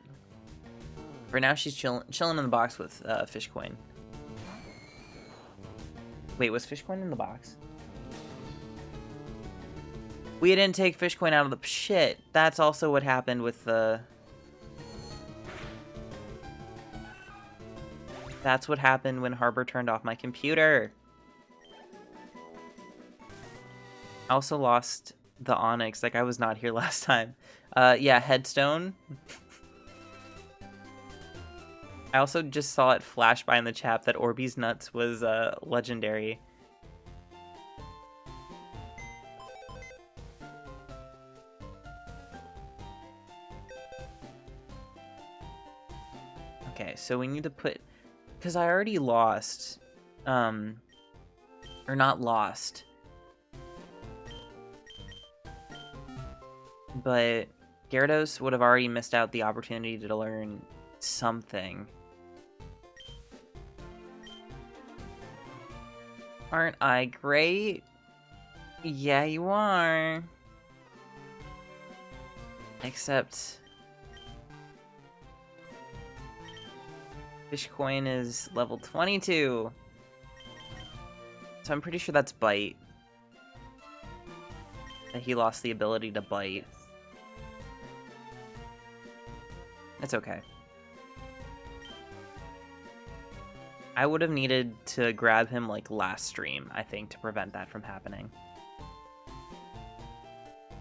for now she's chilling in the box with Fishcoin. Wait, was Fishcoin in the box? We didn't take Fishcoin out of the shit. That's also what happened with the. That's what happened when Harbor turned off my computer. I also lost the Onyx. Like, I was not here last time. Yeah, Headstone. I also just saw it flash by in the chat that Orbeez Nuts was legendary. Okay, so we need to put... Because I already lost... Or not lost. But Gyarados would have already missed out the opportunity to learn something. Aren't I great? Yeah, you are. Except... Fishcoin is level 22. So I'm pretty sure that's Bite. That he lost the ability to bite. It's okay. I would have needed to grab him like last stream, I think, to prevent that from happening.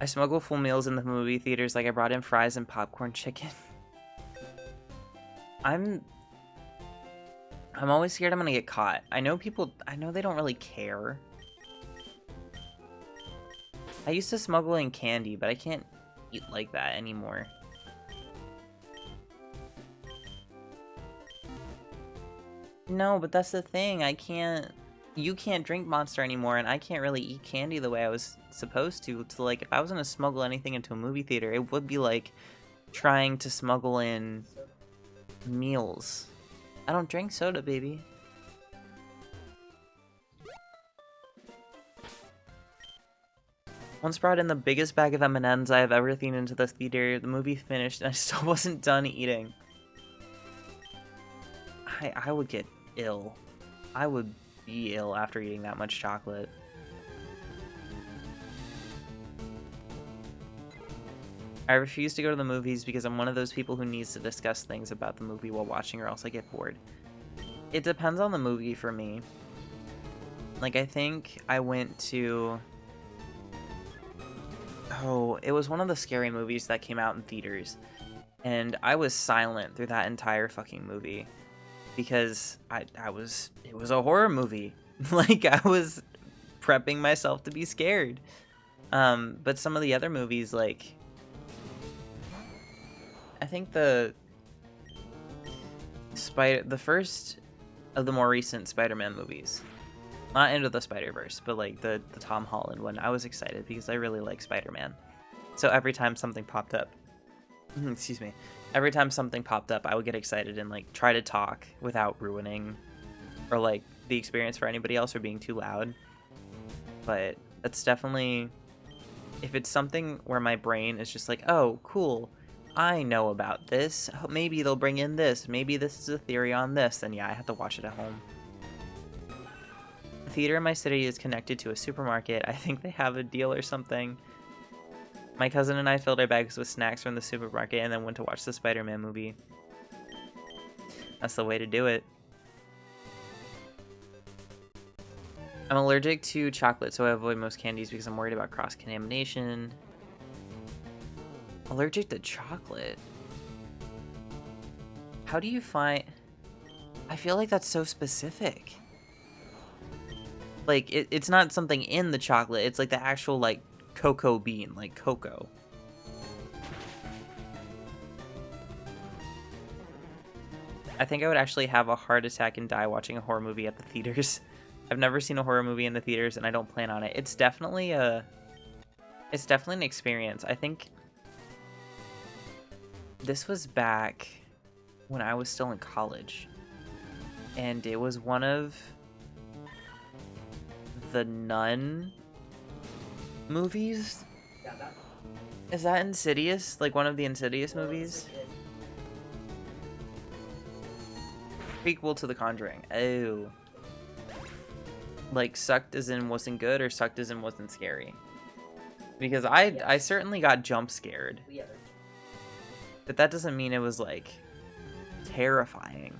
I smuggle full meals in the movie theaters, like I brought in fries and popcorn chicken. I'm always scared I'm gonna get caught. I know they don't really care. I used to smuggle in candy, but I can't eat like that anymore. No, but that's the thing. You can't drink Monster anymore, and I can't really eat candy the way I was supposed to. Like, if I was gonna smuggle anything into a movie theater, it would be like trying to smuggle in meals. I don't drink soda, baby. Once brought in the biggest bag of M&Ms I have ever seen into the theater. The movie finished, and I still wasn't done eating. I would get ill. I would be ill after eating that much chocolate. I refuse to go to the movies because I'm one of those people who needs to discuss things about the movie while watching or else I get bored. It depends on the movie for me. Like, I think I went to... Oh, it was one of the scary movies that came out in theaters. And I was silent through that entire fucking movie. Because it was a horror movie. Like, I was prepping myself to be scared. But some of the other movies, like... I think the first of the more recent Spider-Man movies, not Into the Spider-Verse, but like the Tom Holland one, I was excited because I really like Spider-Man. So every time something popped up, excuse me, every time something popped up, I would get excited and like try to talk without ruining or like the experience for anybody else or being too loud. But that's definitely, if it's something where my brain is just like, oh, cool, I know about this, maybe they'll bring in this, maybe this is a theory on this, then yeah, I have to watch it at home. The theater in my city is connected to a supermarket. I think they have a deal or something. My cousin and I filled our bags with snacks from the supermarket and then went to watch the Spider-Man movie. That's the way to do it. I'm allergic to chocolate, so I avoid most candies because I'm worried about cross-contamination. Allergic to chocolate? How do you find... I feel like that's so specific. Like, it's not something in the chocolate, it's like the actual, like, cocoa bean, like cocoa. I think I would actually have a heart attack and die watching a horror movie at the theaters. I've never seen a horror movie in the theaters, and I don't plan on it. It's definitely an experience. I think this was back when I was still in college, and it was one of the Nun movies. Yeah, Is that Insidious? Like one of the Insidious movies? Prequel to The Conjuring. Oh. Like sucked as in wasn't good or sucked as in wasn't scary? Because I certainly got jump scared. Yeah. But that doesn't mean it was like terrifying.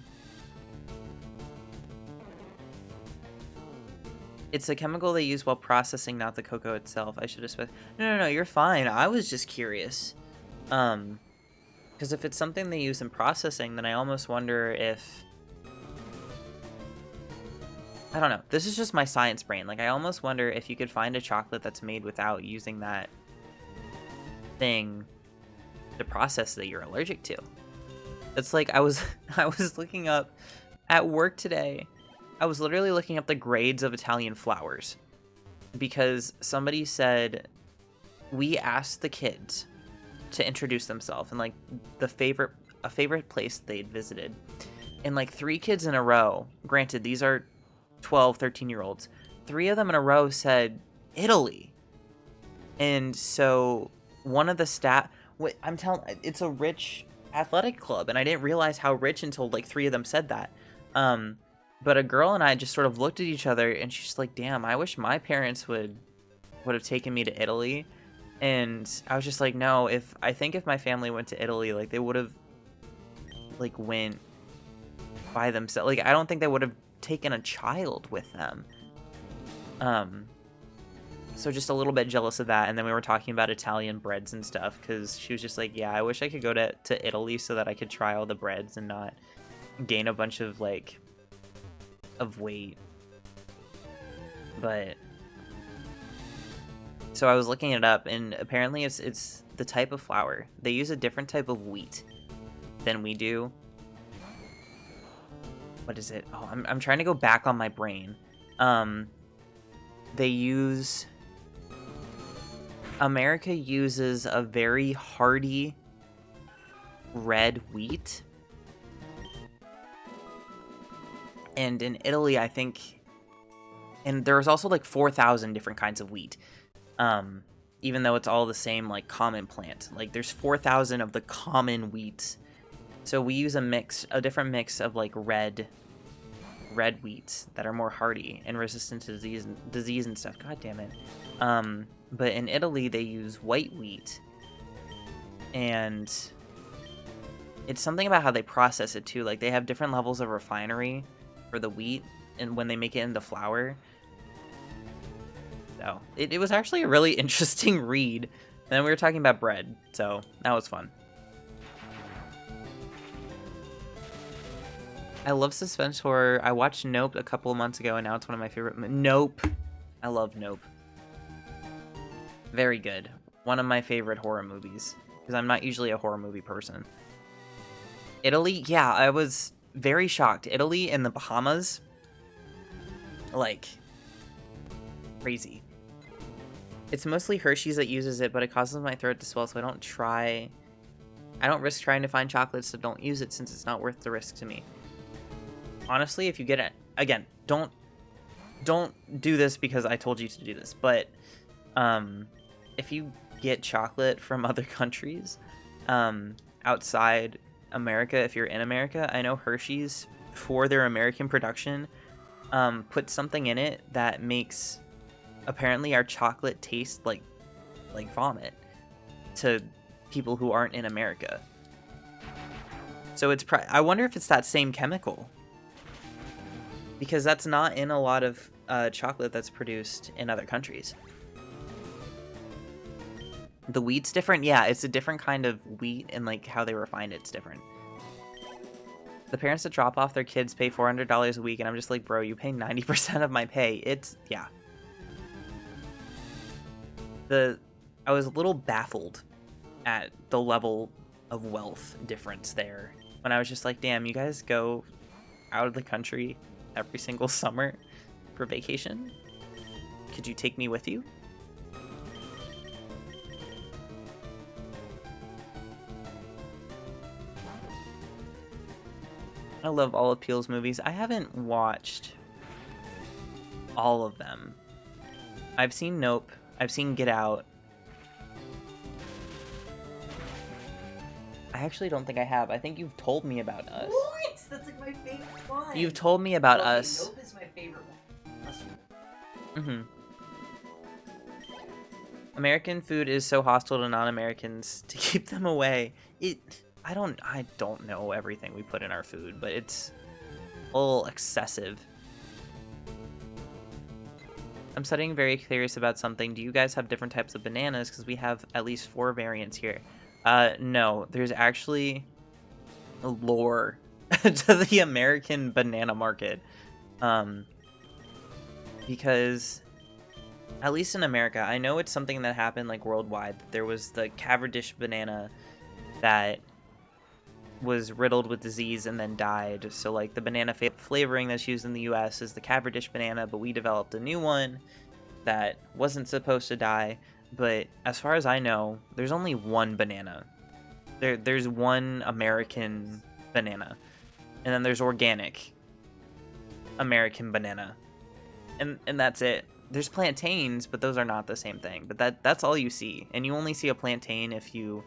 It's a chemical they use while processing, not the cocoa itself. I should have specified. No, you're fine. I was just curious. Because if it's something they use in processing, then I almost wonder if... I don't know. This is just my science brain. Like, I almost wonder if you could find a chocolate that's made without using that thing to process that you're allergic to. It's like I was looking up at work today. I was literally looking up the grades of Italian flowers because somebody said we asked the kids to introduce themselves and like a favorite place they'd visited. And like 3 kids in a row, granted these are 12, 13-year-olds, 3 of them in a row said Italy. And so one of the it's a rich athletic club, and I didn't realize how rich until like 3 of them said that. But a girl and I just sort of looked at each other, and she's like, damn, I wish my parents would have taken me to Italy. And I was just like, no, I think if my family went to Italy, like they would have like went by themselves. Like, I don't think they would have taken a child with them. So just a little bit jealous of that. And then we were talking about Italian breads and stuff, because she was just like, yeah, I wish I could go to Italy so that I could try all the breads and not gain a bunch of, like, of weight. But so I was looking it up, and apparently it's the type of flour. They use a different type of wheat than we do. What is it? Oh, I'm trying to go back on my brain. They use... America uses a very hardy red wheat. And in Italy, I think... And there's also like 4,000 different kinds of wheat. Even though it's all the same, like, common plant. Like, there's 4,000 of the common wheats. So we use a different mix of, like, red wheats that are more hardy and resistant to disease and stuff. God damn it. But in Italy, they use white wheat. And it's something about how they process it, too. Like, they have different levels of refinery for the wheat and when they make it into flour. So it was actually a really interesting read. And then we were talking about bread, so that was fun. I love suspense horror. I watched Nope a couple of months ago, and now it's one of my favorite. Nope. I love Nope. Very good. One of my favorite horror movies, because I'm not usually a horror movie person. Italy, yeah, I was very shocked. Italy and the Bahamas, like, crazy. It's mostly Hershey's that uses it, but it causes my throat to swell, so I don't risk trying to find chocolates, so don't use it since it's not worth the risk to me. Honestly, if you get it, again, don't do this because I told you to do this, but if you get chocolate from other countries outside America, if you're in America, I know Hershey's, for their American production, put something in it that makes apparently our chocolate taste like vomit to people who aren't in America. So it's I wonder if it's that same chemical, because that's not in a lot of chocolate that's produced in other countries. The wheat's different? Yeah, it's a different kind of wheat, and like how they refine it's different. The parents that drop off their kids pay $400 a week, and I'm just like, bro, you pay 90% of my pay. It's, yeah. I was a little baffled at the level of wealth difference there, when I was just like, damn, you guys go out of the country every single summer for vacation? Could you take me with you? I love all of Peele's movies. I haven't watched all of them. I've seen Nope. I've seen Get Out. I actually don't think I have. I think you've told me about Us. What? That's like my favorite one. You've told me about Okay, Us. Nope is my favorite one. Mm-hmm. American food is so hostile to non-Americans to keep them away. I don't know everything we put in our food, but it's a little excessive. I'm studying very curious about something. Do you guys have different types of bananas? Because we have at least 4 variants here. No, there's actually lore to the American banana market. Because, at least in America, I know it's something that happened like worldwide. There was the Cavendish banana that was riddled with disease and then died. So like the banana flavoring that's used in the US is the Cavendish banana, but we developed a new one that wasn't supposed to die. But as far as I know, there's only one banana. There's one American banana, and then there's organic American banana, and that's it. There's plantains, but those are not the same thing. But that's all you see, and you only see a plantain if you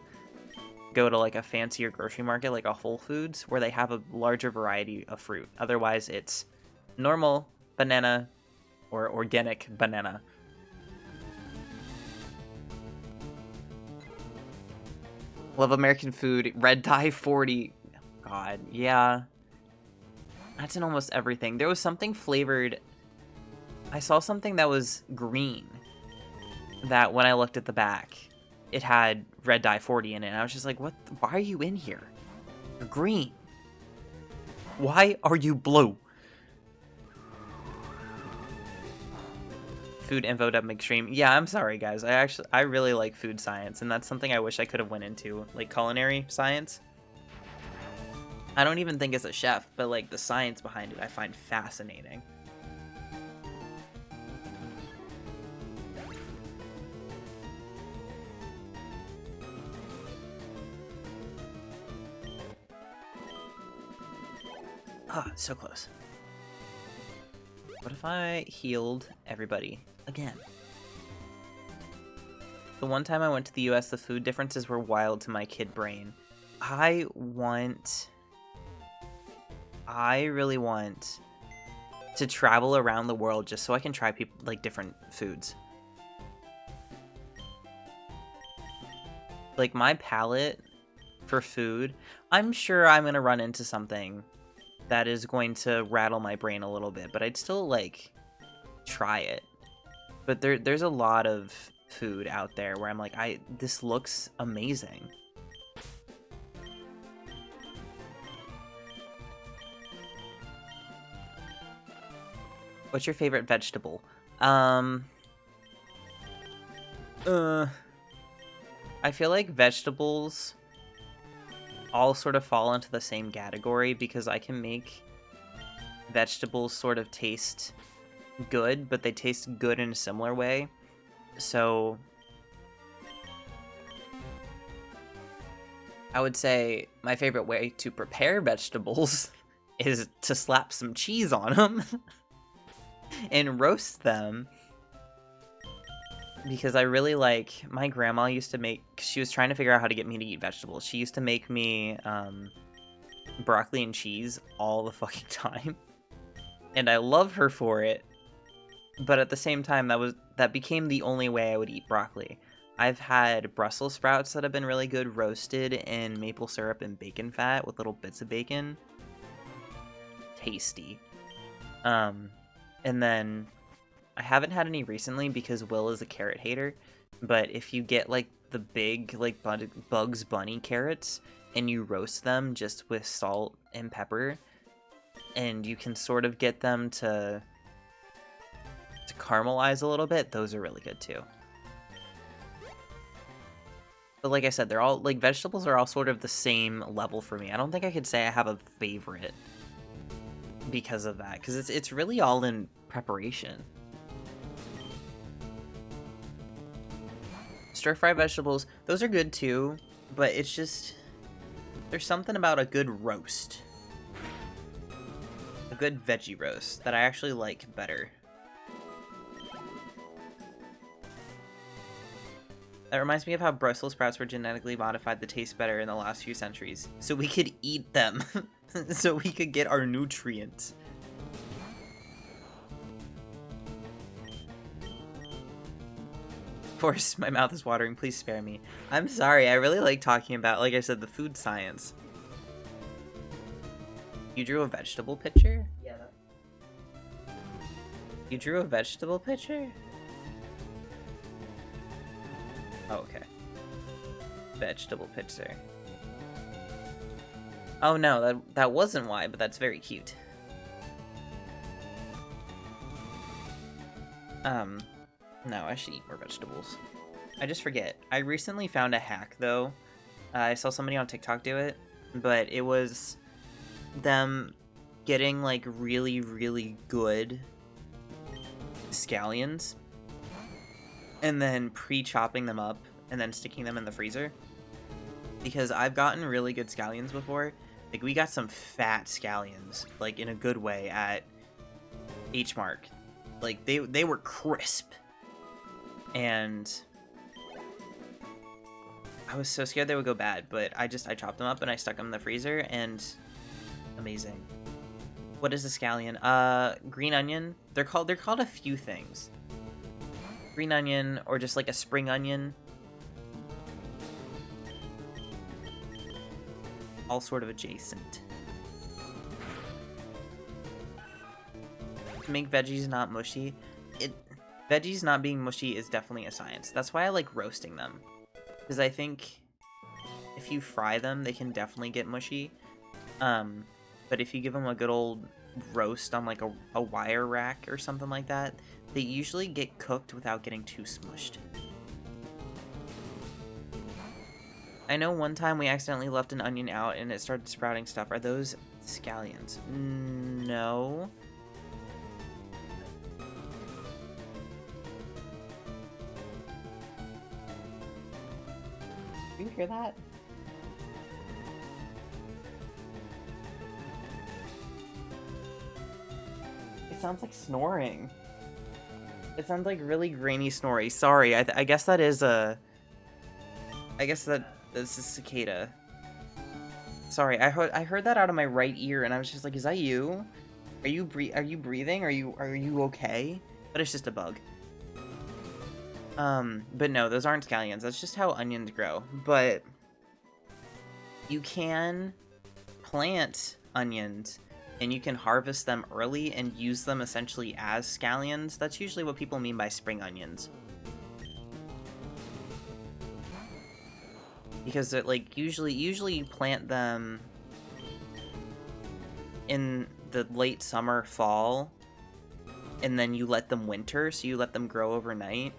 go to like a fancier grocery market like a Whole Foods, where they have a larger variety of fruit. Otherwise, it's normal banana or organic banana. Love American food. Red dye 40. God, yeah. That's in almost everything. There was something flavored. I saw something that was green that when I looked at the back, it had red dye 40 in it. And I was just like, what? Why are you in here? You're green. Why are you blue? Food info extreme. Yeah, I'm sorry guys. I really like food science, and that's something I wish I could have went into, like culinary science. I don't even think as a chef, but like the science behind it I find fascinating. Ah, so close. What if I healed everybody again? The one time I went to the US, the food differences were wild to my kid brain. I really want to travel around the world just so I can try people like different foods. Like my palate for food, I'm sure I'm gonna run into something that is going to rattle my brain a little bit, but I'd still like try it. But there's a lot of food out there where I'm like, this looks amazing. What's your favorite vegetable? I feel like vegetables all sort of fall into the same category because I can make vegetables sort of taste good, but they taste good in a similar way. So I would say my favorite way to prepare vegetables is to slap some cheese on them and roast them. Because I really like, my grandma used to make, she was trying to figure out how to get me to eat vegetables. She used to make me broccoli and cheese all the fucking time. And I love her for it. But at the same time, that became the only way I would eat broccoli. I've had Brussels sprouts that have been really good roasted in maple syrup and bacon fat with little bits of bacon. Tasty. And then I haven't had any recently because Will is a carrot hater, but if you get like the big like Bugs Bunny carrots and you roast them just with salt and pepper, and you can sort of get them to caramelize a little bit, those are really good too. But like I said, they're all like, vegetables are all sort of the same level for me. I don't think I could say I have a favorite because of that, because it's really all in preparation. Stir-fry vegetables, those are good too, but it's just, there's something about a good roast. A good veggie roast that I actually like better. That reminds me of how Brussels sprouts were genetically modified to taste better in the last few centuries, so we could eat them, so we could get our nutrients. Of course, my mouth is watering, please spare me. I'm sorry, I really like talking about, like I said, the food science. You drew a vegetable picture? Yeah, You drew a vegetable picture? Oh, okay. Vegetable picture. Oh no, that wasn't why, but that's very cute. No, I should eat more vegetables. I just forget. I recently found a hack, though. I saw somebody on TikTok do it, but it was them getting, like, really, really good scallions and then pre-chopping them up and then sticking them in the freezer. Because I've gotten really good scallions before. Like, we got some fat scallions, like, in a good way at H Mark. Like, they were crisp. And I was so scared they would go bad, but I chopped them up and I stuck them in the freezer, and amazing. What is a scallion? Green onion. They're called a few things. Green onion, or just like a spring onion. All sort of adjacent. to make veggies not mushy, veggies not being mushy is definitely a science. That's why I like roasting them, because I think if you fry them, they can definitely get mushy. But if you give them a good old roast on like a wire rack or something like that, they usually get cooked without getting too smushed. I know one time we accidentally left an onion out and it started sprouting stuff. Are those scallions? No. Do you hear that? It sounds like snoring. It sounds like really grainy snoring. Sorry, I guess that is a... I guess that's a cicada. Sorry, I heard that out of my right ear, and I was just like, "Is that you? Are you breathing? Are you okay?" But it's just a bug. But no, those aren't scallions. That's just how onions grow. But you can plant onions, and you can harvest them early and use them essentially as scallions. That's usually what people mean by spring onions. Because it, like, usually you plant them in the late summer, fall, and then you let them winter, so you let them grow overnight,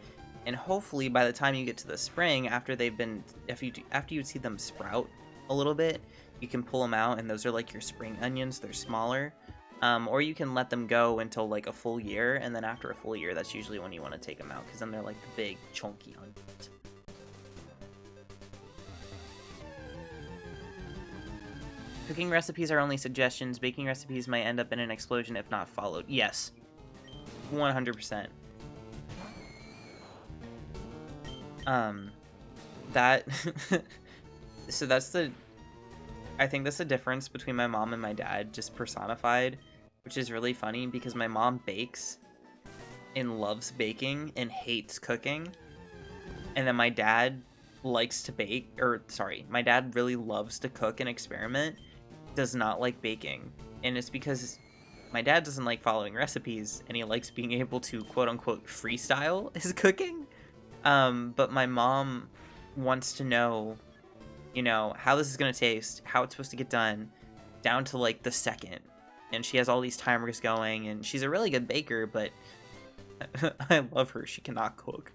and hopefully by the time you get to the spring, after you see them sprout a little bit, you can pull them out, and those are like your spring onions. They're smaller, or you can let them go until like a full year, and then after a full year, that's usually when you want to take them out, because then they're like the big chunky onions. Cooking recipes are only suggestions. Baking recipes might end up in an explosion if not followed. Yes. 100%. That... So that's the... I think that's the difference between my mom and my dad, just personified, which is really funny because my mom bakes and loves baking and hates cooking. And then my dad likes to bake, or sorry, my dad really loves to cook and experiment, does not like baking. And it's because my dad doesn't like following recipes and he likes being able to quote unquote freestyle his cooking. But my mom wants to know, you know, how this is gonna taste, how it's supposed to get done, down to like the second. And she has all these timers going, and she's a really good baker, but I love her. She cannot cook.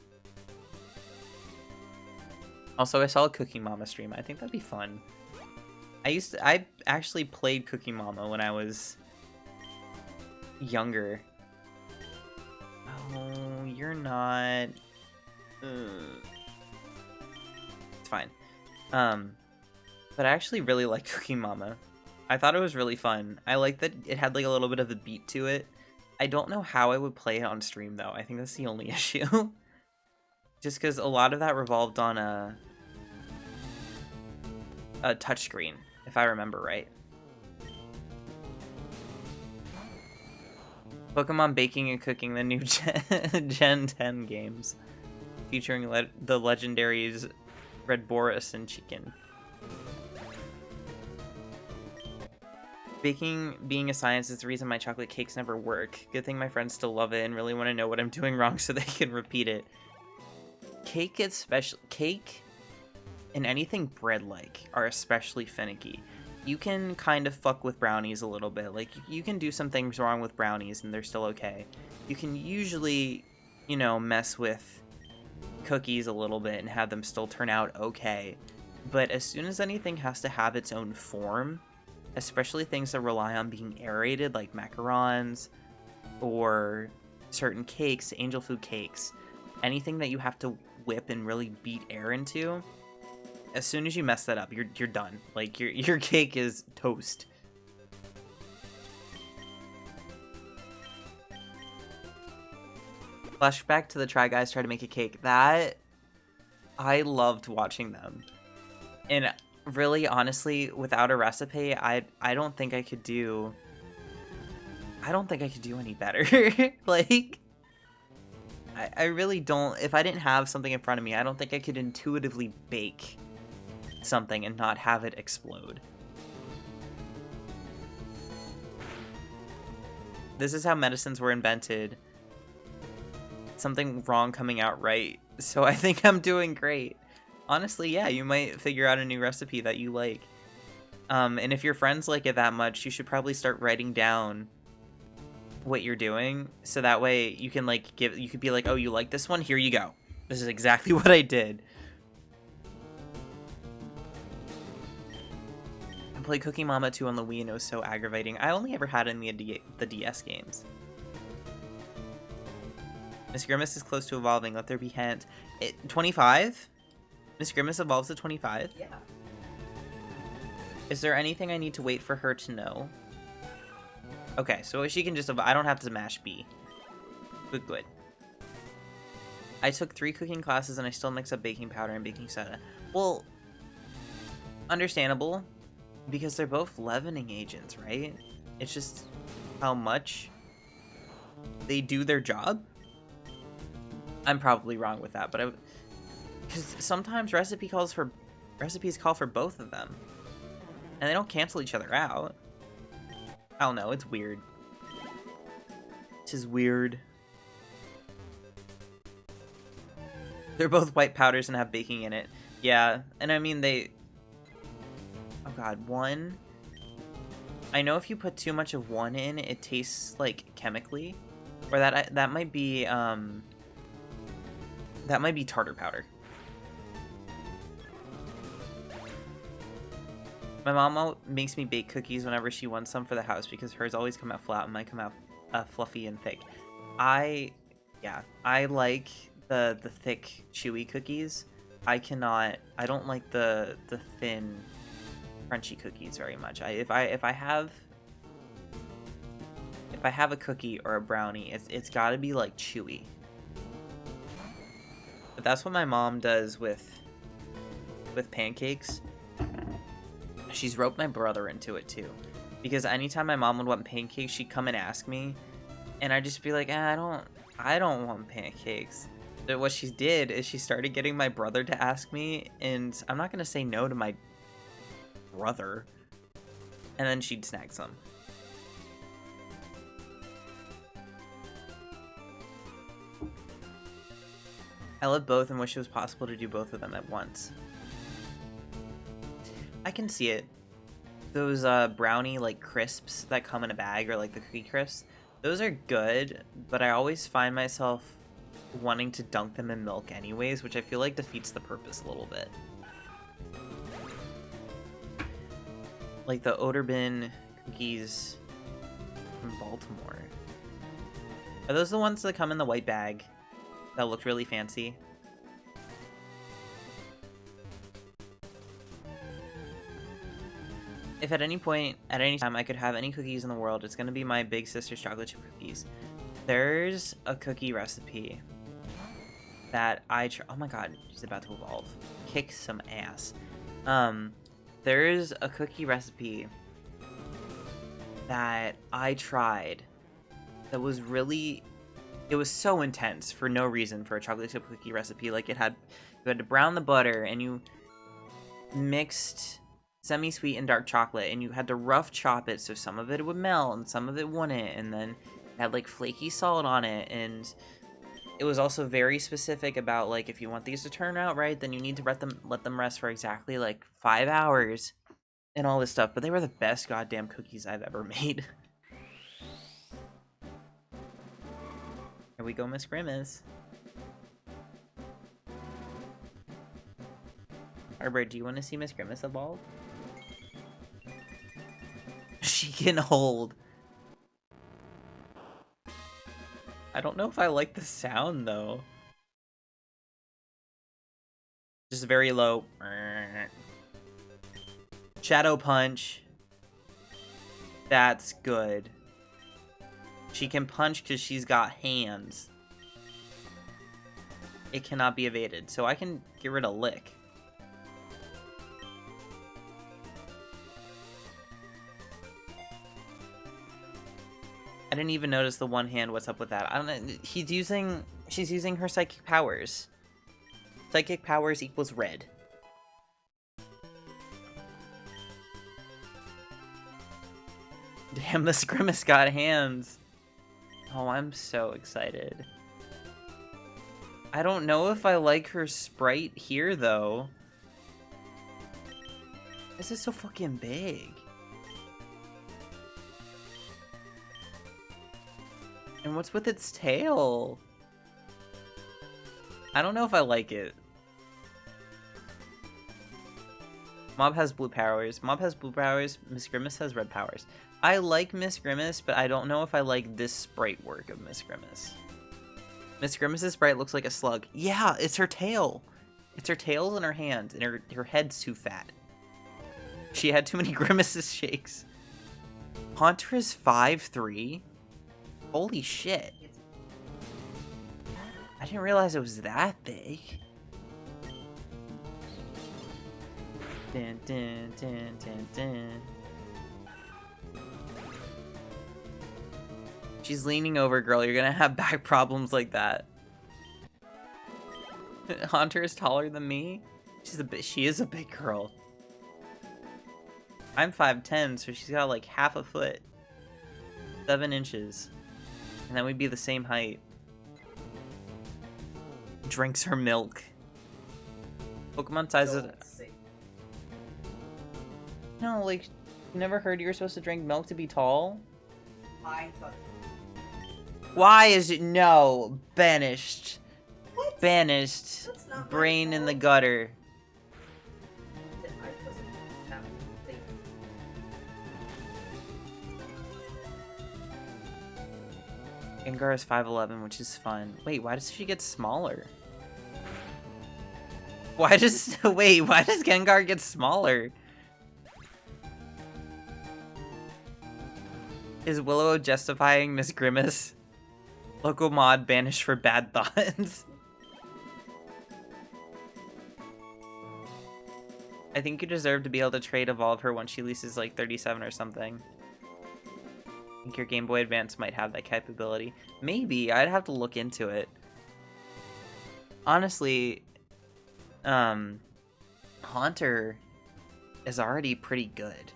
Also, I saw a Cooking Mama stream. I think that'd be fun. I actually played Cooking Mama when I was younger. Oh, you're not. It's fine. But I actually really like Cooking Mama. I thought it was really fun. I like that it had like a little bit of a beat to it. I don't know how I would play it on stream though. I think that's the only issue. Just because a lot of that revolved on a touchscreen, if I remember right. Pokemon Baking and Cooking, the new Gen 10 games, featuring the legendaries Red Boris and Chicken. Baking being a science is the reason my chocolate cakes never work. Good thing my friends still love it and really want to know what I'm doing wrong so they can repeat it. Cake and anything bread-like are especially finicky. You can kind of fuck with brownies a little bit. Like, you can do some things wrong with brownies and they're still okay. You can usually, you know, mess with cookies a little bit and have them still turn out okay. But as soon as anything has to have its own form, especially things that rely on being aerated, like macarons or certain cakes, angel food cakes, anything that you have to whip and really beat air into, as soon as you mess that up, you're done. Like, your cake is toast. Flashback to the Try Guys try to make a cake. That, I loved watching them. And really, honestly, without a recipe, I don't think I could do... I don't think I could do any better. Like, I really don't... If I didn't have something in front of me, I don't think I could intuitively bake something and not have it explode. This is how medicines were invented. Something wrong coming out right. So I think I'm doing great. Honestly, yeah, you might figure out a new recipe that you like. And if your friends like it that much, you should probably start writing down what you're doing, so that way you can like you could be like, oh, you like this one? Here you go. This is exactly what I did. I played Cookie Mama 2 on the Wii and it was so aggravating. I only ever had it in the DS games. Miss Grimace is close to evolving. Let there be hint. 25? Miss Grimace evolves to 25? Yeah. Is there anything I need to wait for her to know? Okay, so she can just... I don't have to mash B. Good. I took 3 cooking classes and I still mix up baking powder and baking soda. Well, understandable, because they're both leavening agents, right? It's just how much they do their job. I'm probably wrong with that, but because sometimes recipes call for both of them, and they don't cancel each other out. I don't know, it's weird. This is weird. They're both white powders and have baking in it. Yeah, and I mean oh god, one. I know if you put too much of one in, it tastes like chemically, or that might be tartar powder. My mom makes me bake cookies whenever she wants some for the house because hers always come out flat and mine come out fluffy and thick. I like the thick, chewy cookies. I don't like the thin, crunchy cookies very much. If I have a cookie or a brownie, it's got to be like chewy. But that's what my mom does with pancakes. She's roped my brother into it too, because anytime my mom would want pancakes, she'd come and ask me, and I'd just be like, I don't want pancakes. But what she did is she started getting my brother to ask me, and I'm not gonna say no to my brother. And then she'd snag some. I love both and wish it was possible to do both of them at once. I can see it. Those brownie like crisps that come in a bag, or like the cookie crisps, those are good, but I always find myself wanting to dunk them in milk anyways, which I feel like defeats the purpose a little bit. Like the Oderbin cookies from Baltimore. Are those the ones that come in the white bag that look really fancy? If at any point, at any time, I could have any cookies in the world, it's gonna be my big sister's chocolate chip cookies. There's a cookie recipe that oh my god, she's about to evolve. Kick some ass. There's a cookie recipe that I tried that was really... It was so intense for no reason for a chocolate chip cookie recipe. Like you had to brown the butter, and you mixed semi-sweet and dark chocolate, and you had to rough chop it so some of it would melt and some of it wouldn't, and then it had like flaky salt on it. And it was also very specific about like, if you want these to turn out right, then you need to let them rest for exactly like 5 hours and all this stuff. But they were the best goddamn cookies I've ever made. Here we go, Miss Grimace. Arbor, do you want to see Miss Grimace evolve? She can hold. I don't know if I like the sound, though. Just very low. Shadow Punch. That's good. She can punch because she's got hands. It cannot be evaded, so I can get rid of Lick. I didn't even notice the one hand. What's up with that? I don't know. She's using her psychic powers. Psychic powers equals red. Damn, this Grimace got hands. Oh, I'm so excited. I don't know if I like her sprite here, though. This is so fucking big. And what's with its tail? I don't know if I like it. Mob has blue powers. Mob has blue powers. Miss Grimace has red powers. I like Miss Grimace, but I don't know if I like this sprite work of Miss Grimace. Miss Grimace's sprite looks like a slug. Yeah, it's her tail. It's her tails and her hands, and her head's too fat. She had too many Grimace's shakes. Haunter is 5'3". Holy shit. I didn't realize it was that big. Dun, dun, dun, dun, dun. She's leaning over, girl. You're gonna have back problems like that. Haunter is taller than me. She is a big girl. I'm 5'10", so she's got like half a foot. 7 inches. And then we'd be the same height. Drinks her milk. Pokemon sizes. No, like, you never heard you were supposed to drink milk to be tall? I thought. Why is it no? Banished. What? Banished. That's not Brain my in the fault. gutter. I wasn't that thing. Gengar is 5'11", which is fun. Wait, why does she get smaller? Why does Gengar get smaller? Is Willow justifying Miss Grimace? Local mod banished for bad thoughts. I think you deserve to be able to trade evolve her once she leases like 37 or something. I think your Game Boy Advance might have that capability. Maybe. I'd have to look into it. Honestly, Haunter is already pretty good.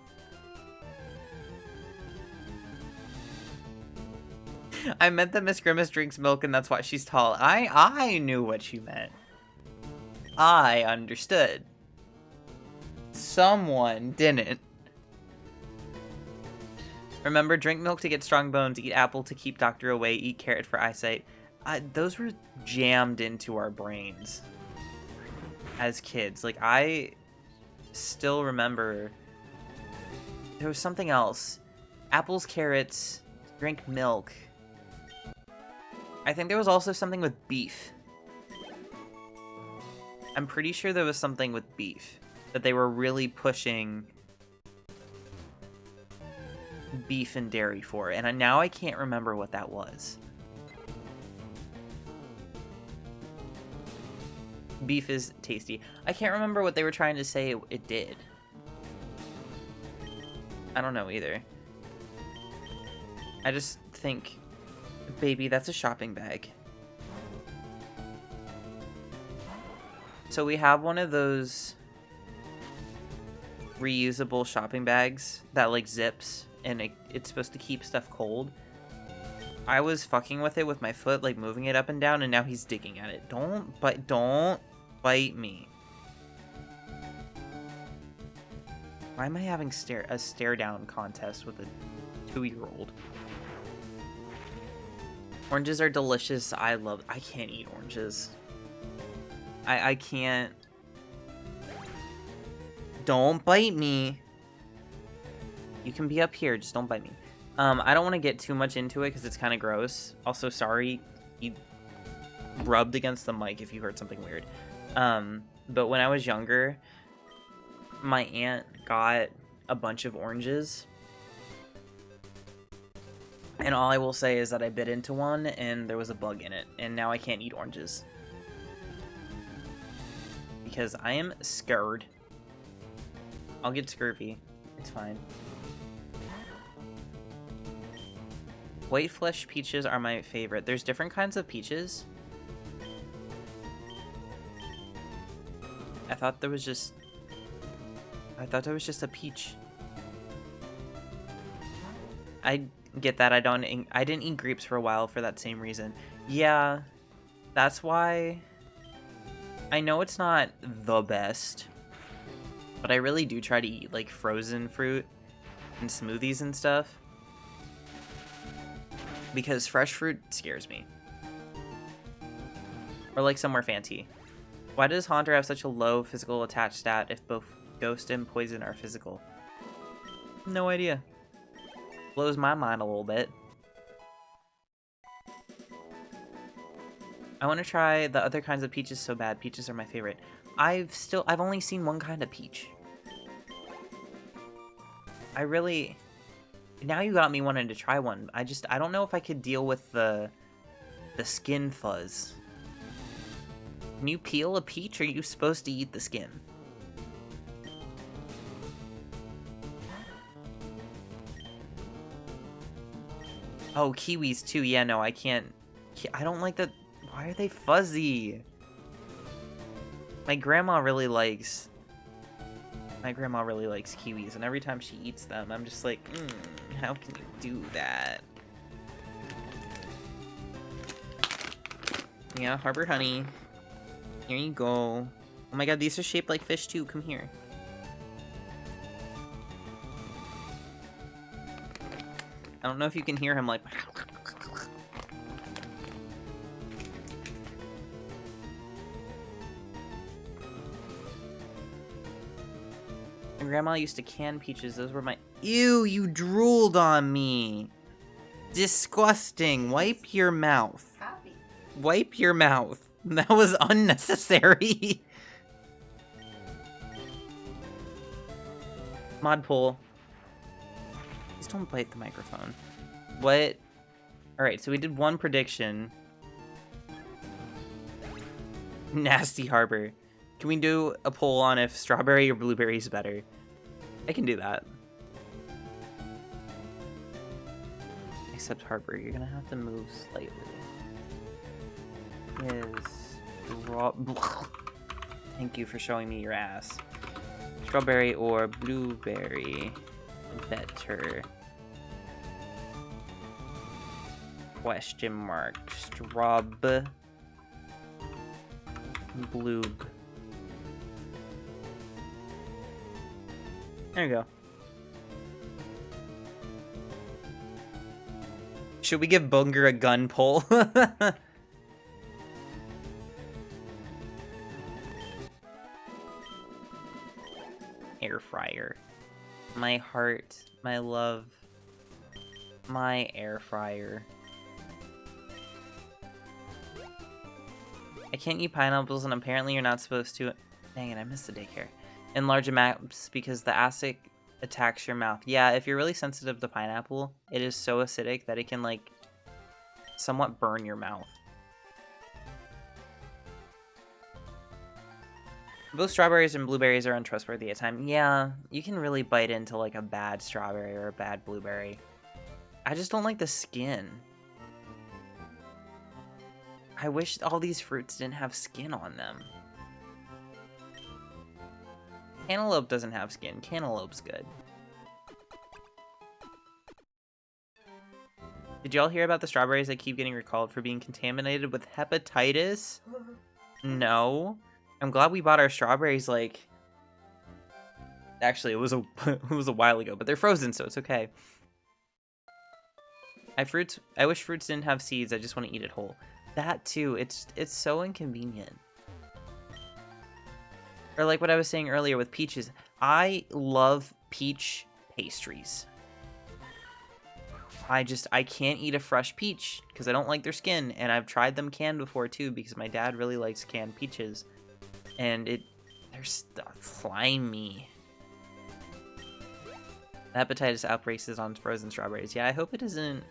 I meant that Miss Grimace drinks milk and that's why she's tall. I knew what you meant. I understood. Someone didn't. Remember, drink milk to get strong bones, eat apple to keep doctor away, eat carrot for eyesight. Those were jammed into our brains as kids. Like, I still remember there was something else. Apples, carrots, drink milk. I think there was also something with beef. I'm pretty sure there was something with beef. That they were really pushing beef and dairy for. And now I can't remember what that was. Beef is tasty. I can't remember what they were trying to say it did. I don't know either. I just think, baby, that's a shopping bag. So we have one of those reusable shopping bags that like zips and it's supposed to keep stuff cold. I was fucking with it with my foot, like moving it up and down, and now he's digging at it. Don't bite me. Why am I having a stare down contest with a 2-year-old? Oranges are delicious. I can't eat oranges. I can't. Don't bite me. You can be up here, just don't bite me. I don't want to get too much into it because it's kind of gross. Also, sorry, you rubbed against the mic if you heard something weird. But when I was younger, my aunt got a bunch of oranges. And all I will say is that I bit into one and there was a bug in it. And now I can't eat oranges. Because I am scared. I'll get scurvy. It's fine. White flesh peaches are my favorite. There's different kinds of peaches. I thought there was just a peach. get that. I didn't eat grapes for a while for that same reason. Yeah, that's why. I know it's not the best, but I really do try to eat like frozen fruit and smoothies and stuff, because fresh fruit scares me. Or like somewhere fancy. Why does Haunter have such a low physical attach stat if both ghost and poison are physical? No idea. Blows my mind a little bit. I want to try the other kinds of peaches so bad. Peaches are my favorite. I've only seen one kind of peach. Now you got me wanting to try one. I don't know if I could deal with the skin fuzz. When you peel a peach, are you supposed to eat the skin? Oh, kiwis too. Yeah, no, I can't. I don't like the... Why are they fuzzy? My grandma really likes kiwis, and every time she eats them, I'm just like, how can you do that? Yeah, Harbor Honey. Here you go. Oh my god, these are shaped like fish too. Come here. I don't know if you can hear him like... My grandma used to can peaches. Those were my... Ew, you drooled on me. Disgusting. Wipe your mouth. Happy. Wipe your mouth. That was unnecessary. Mod pool. Please don't bite the microphone. What? Alright, so we did one prediction. Nasty Harbor. Can we do a poll on if strawberry or blueberry is better? I can do that. Except Harbor, you're gonna have to move slightly. Thank you for showing me your ass. Strawberry or blueberry better? Question mark. Bloob. There you go. Should we give Bunger a gun pull? Air fryer. My heart, my love, my air fryer. I can't eat pineapples, and apparently you're not supposed to. Dang it, I missed the daycare. In large amounts because the acid attacks your mouth. Yeah, if you're really sensitive to pineapple, it is so acidic that it can, like, somewhat burn your mouth. Both strawberries and blueberries are untrustworthy at times. Yeah, you can really bite into, like, a bad strawberry or a bad blueberry. I just don't like the skin. I wish all these fruits didn't have skin on them. Cantaloupe doesn't have skin. Cantaloupe's good. Did y'all hear about the strawberries that keep getting recalled for being contaminated with hepatitis? No. I'm glad we bought our strawberries, like... Actually, it was a while ago, but they're frozen, so it's okay. I wish fruits didn't have seeds. I just want to eat it whole. That too. It's so inconvenient. Or like what I was saying earlier with peaches. I love peach pastries. I can't eat a fresh peach because I don't like their skin, and I've tried them canned before too because my dad really likes canned peaches, and they're slimy. Hepatitis outbreaks is on frozen strawberries. Yeah, I hope it isn't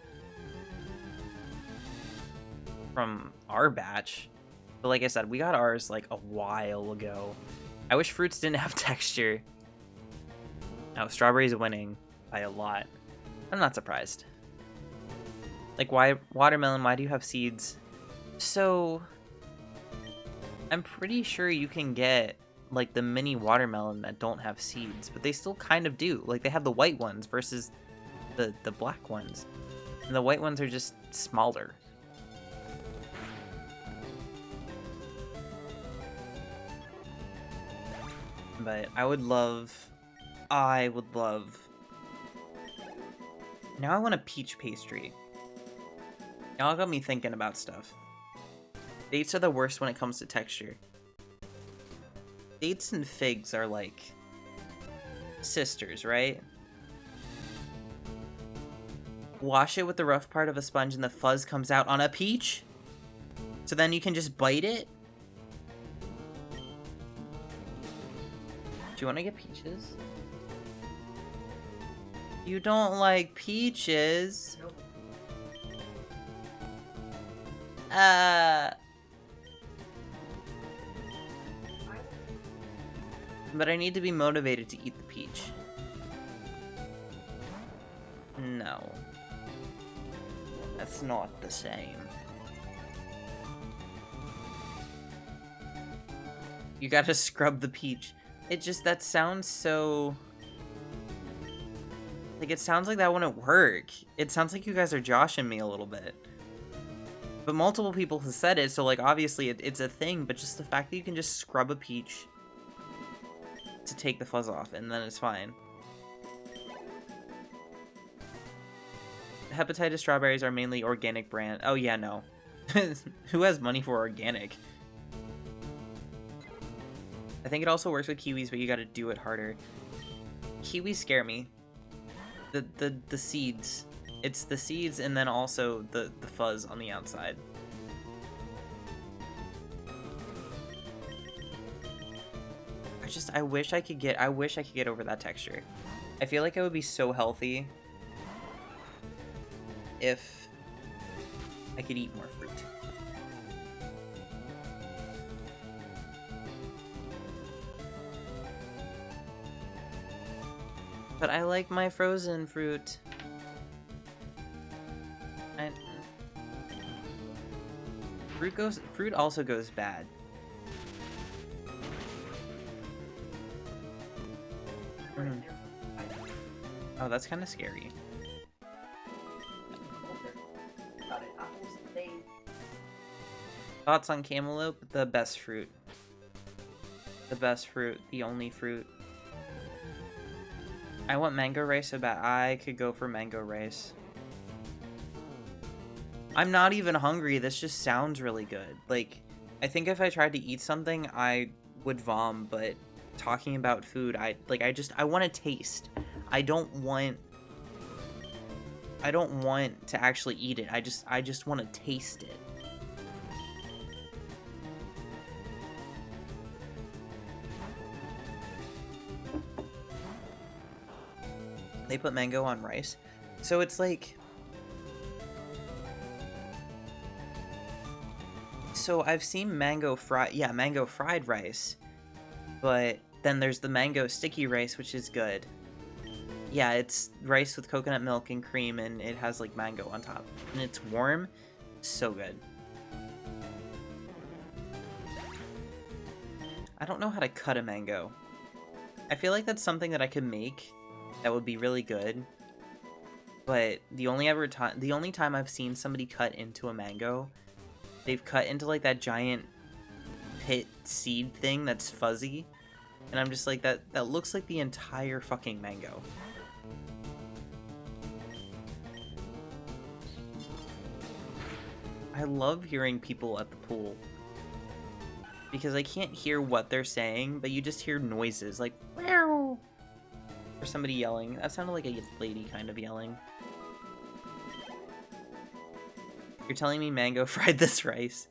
from our batch, but like I said, we got ours like a while ago. I wish fruits didn't have texture. Now, strawberries winning by a lot. I'm not surprised. Like, why watermelon? Why do you have seeds? So, I'm pretty sure you can get like the mini watermelon that don't have seeds, but they still kind of do. Like, they have the white ones versus the black ones. And the white ones are just smaller. But I would love... Now I want a peach pastry. Now it got me thinking about stuff. Dates are the worst when it comes to texture. Dates and figs are like sisters, right? Wash it with the rough part of a sponge and the fuzz comes out on a peach? So then you can just bite it? Do you want to get peaches? You don't like peaches? Nope. But I need to be motivated to eat the peach. No. That's not the same. You gotta scrub the peach. It just, that sounds so... Like, it sounds like that wouldn't work. It sounds like you guys are joshing me a little bit. But multiple people have said it, so, like, obviously it's a thing, but just the fact that you can just scrub a peach to take the fuzz off, and then it's fine. Hepatitis strawberries are mainly organic brand. Oh, yeah, no. Who has money for organic? I think it also works with kiwis, but you gotta do it harder. Kiwis scare me. The seeds. It's the seeds and then also the fuzz on the outside. I wish I could get over that texture. I feel like it would be so healthy if I could eat more fruit. But I like my frozen fruit. Fruit also goes bad. Mm. Oh, that's kind of scary. Thoughts on cantaloupe? The best fruit. The best fruit. The only fruit. I want mango rice so bad. I could go for mango rice. I'm not even hungry. This just sounds really good. Like, I think if I tried to eat something, I would vom, but talking about food, I want to taste. I don't want to actually eat it. I just want to taste it. They put mango on rice. So it's like... So I've seen mango fried rice. But then there's the mango sticky rice, which is good. Yeah, it's rice with coconut milk and cream, and it has like mango on top. And it's warm. So good. I don't know how to cut a mango. I feel like that's something that I could make that would be really good. But the only time I've seen somebody cut into a mango, they've cut into like that giant pit seed thing that's fuzzy. And I'm just like, that looks like the entire fucking mango. I love hearing people at the pool. Because I can't hear what they're saying, but you just hear noises like, meow. Or somebody yelling. That sounded like a lady kind of yelling. You're telling me mango fried this rice.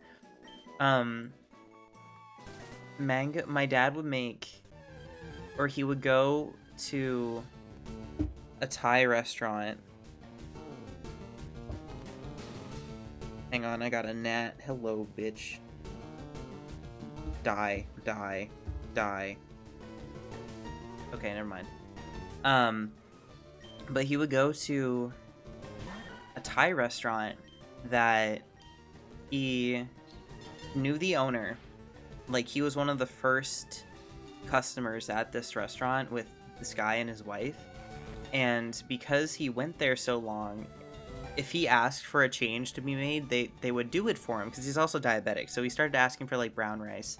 Mango, my dad would make, or he would go to a Thai restaurant. Hang on, I got a gnat. Hello, bitch. Die. Okay, never mind. But he would go to a Thai restaurant that he knew the owner. Like, he was one of the first customers at this restaurant with this guy and his wife. And because he went there so long, if he asked for a change to be made, they would do it for him because he's also diabetic. So he started asking for like brown rice.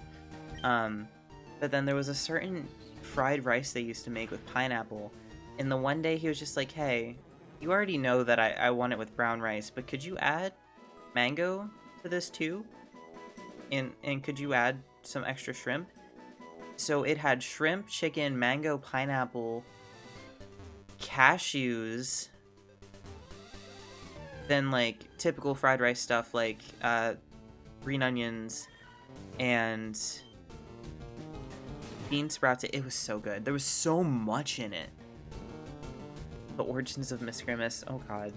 But then there was a certain fried rice they used to make with pineapple, and the one day he was just like, "Hey, you already know that I want it with brown rice, but could you add mango to this too? And could you add some extra shrimp?" So it had shrimp, chicken, mango, pineapple, cashews, then like typical fried rice stuff like green onions and bean sprouts. It was so good. There was so much in it. The origins of Miss Grimace. Oh god.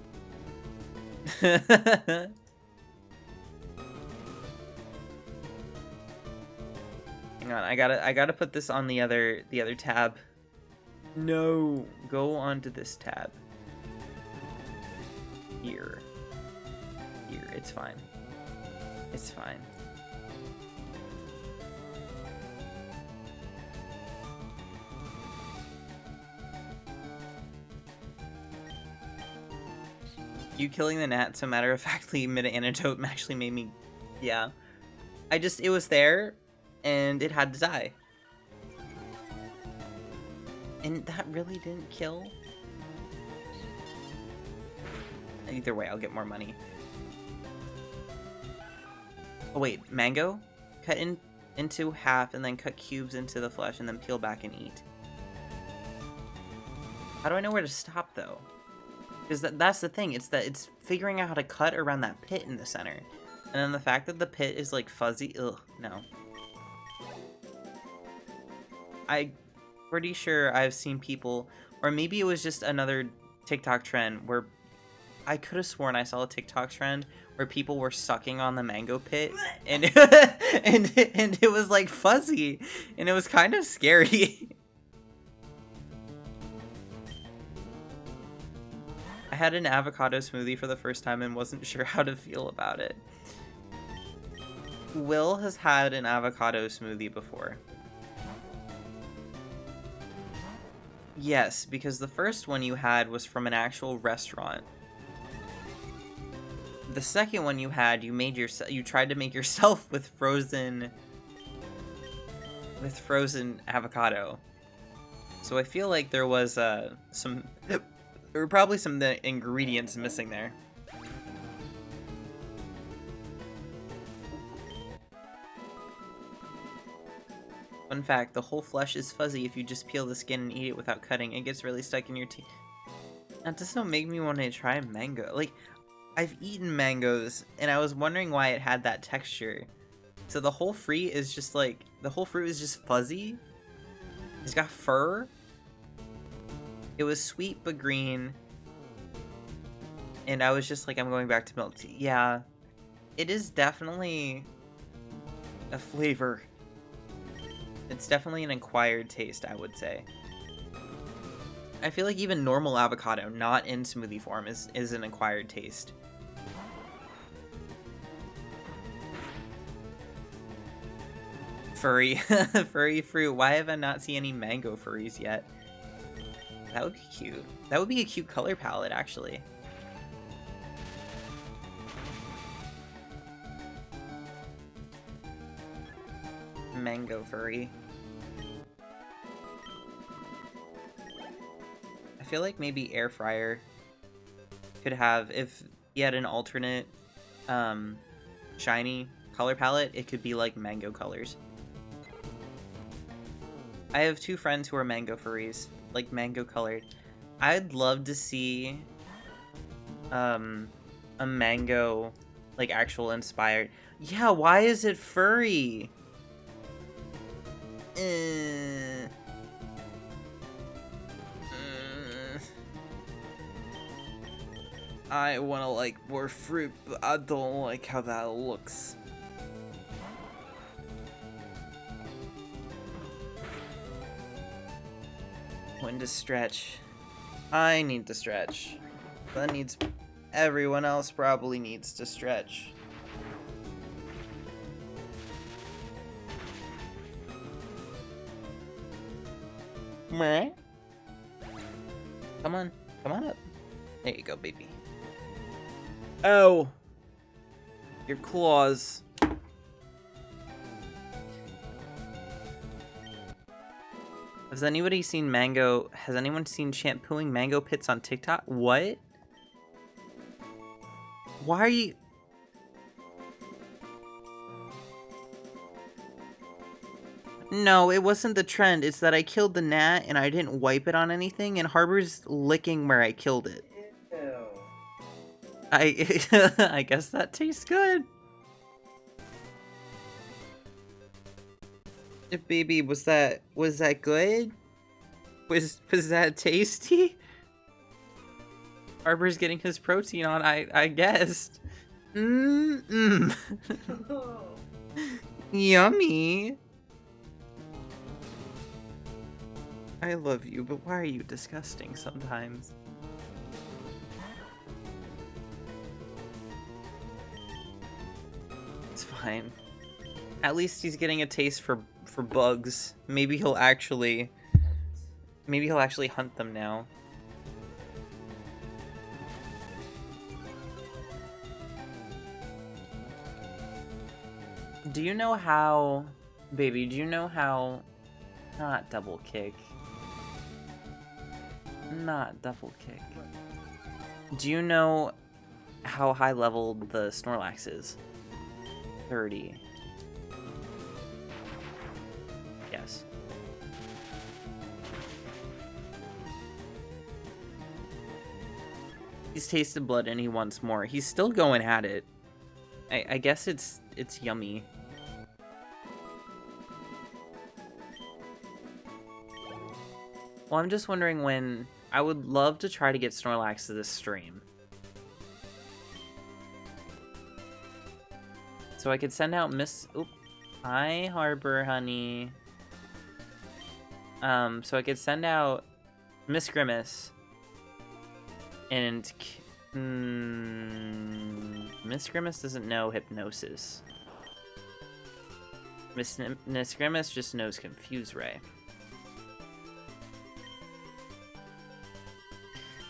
Hang on, I gotta put this on the other tab. No, go onto this tab. Here. It's fine. It's fine. You killing the gnat so matter-of-factly mid-antidote actually made me... Yeah. It was there, and it had to die. And that really didn't kill? Either way, I'll get more money. Oh wait, mango? Cut into half and then cut cubes into the flesh and then peel back and eat. How do I know where to stop though? Because that's the thing, it's figuring out how to cut around that pit in the center. And then the fact that the pit is like fuzzy, ugh, no. I'm pretty sure I've seen people, or maybe it was just another TikTok trend where I could have sworn I saw a TikTok trend where people were sucking on the mango pit and and it was like fuzzy and it was kind of scary. I had an avocado smoothie for the first time and wasn't sure how to feel about it. Will has had an avocado smoothie before. Yes, because the first one you had was from an actual restaurant. The second one you had, you tried to make yourself with frozen avocado. So I feel like there was there were probably some ingredients missing there. Fun fact, the whole flesh is fuzzy if you just peel the skin and eat it without cutting. It gets really stuck in your teeth. That does not make me want to try mango. Like, I've eaten mangoes, and I was wondering why it had that texture. So the whole fruit is just like, the whole fruit is just fuzzy. It's got fur. It was sweet but green. And I was just like, I'm going back to milk tea. Yeah, it is definitely a flavor. It's definitely an acquired taste, I would say. I feel like even normal avocado, not in smoothie form, is an acquired taste. Furry. Furry fruit. Why have I not seen any mango furries yet? That would be cute. That would be a cute color palette, actually. Mango furry. I feel like maybe air fryer could have, if he had an alternate shiny color palette, it could be like mango colors. I have two friends who are mango furries, like mango colored. I'd love to see a mango, like actual inspired. Yeah, why is it furry? I want to like more fruit, but I don't like how that looks. When to stretch? I need to stretch. That needs... Everyone else probably needs to stretch. Meh. Come on. Come on up. There you go, baby. Oh! Your claws. Has anyone seen shampooing mango pits on TikTok? What? Why are you... No, it wasn't the trend. It's that I killed the gnat and I didn't wipe it on anything, and Harbor's licking where I killed it. Ew. I guess that tastes good. Baby, was that good? Was that tasty? Harbor's getting his protein on, I guessed. Mmm. Yummy. I love you, but why are you disgusting sometimes? It's fine. At least he's getting a taste for bugs. Maybe he'll actually hunt them now. Do you know how, baby, not double kick. Not double kick. Do you know how high level the Snorlax is? 30. Yes. He's tasted blood and he wants more. He's still going at it. I guess it's yummy. Well, I'm just wondering when... I would love to try to get Snorlax to this stream. So I could send out Miss... Oop. Hi, Harbor, honey. So I could send out Miss Grimace. And... Miss Grimace doesn't know Hypnosis. Miss Grimace just knows Confuse Ray.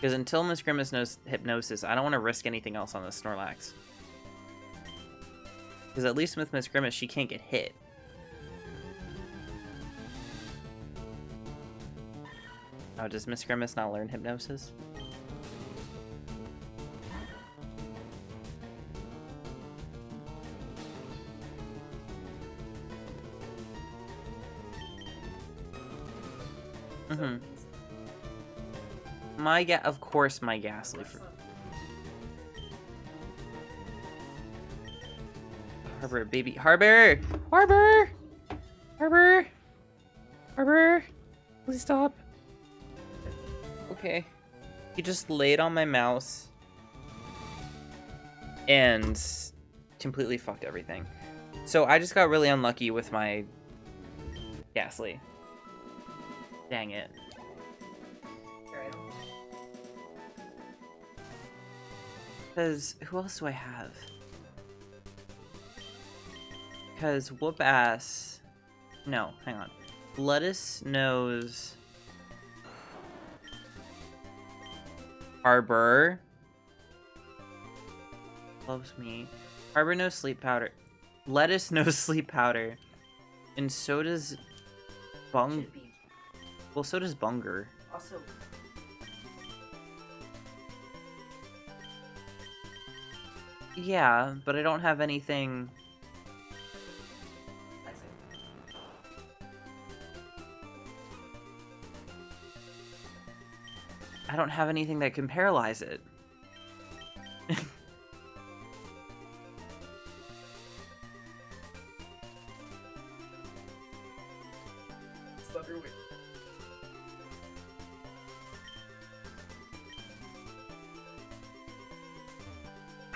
Because until Miss Grimace knows Hypnosis, I don't want to risk anything else on this Snorlax. Because at least with Miss Grimace, she can't get hit. Oh, does Miss Grimace not learn Hypnosis? Mm-hmm. Of course, my Ghastly. Harbor, baby. Harbor! Harbor! Harbor! Harbor! Please stop. Okay. He just laid on my mouse and completely fucked everything. So I just got really unlucky with my Ghastly. Dang it. Because who else do I have? Because Whoop Ass... No, hang on. Lettuce knows... Harbor. Loves me. Harbor knows Sleep Powder. Lettuce knows Sleep Powder. And so does... Well, so does Bunger. Also... Yeah, but I don't have anything... I don't have anything that can paralyze it.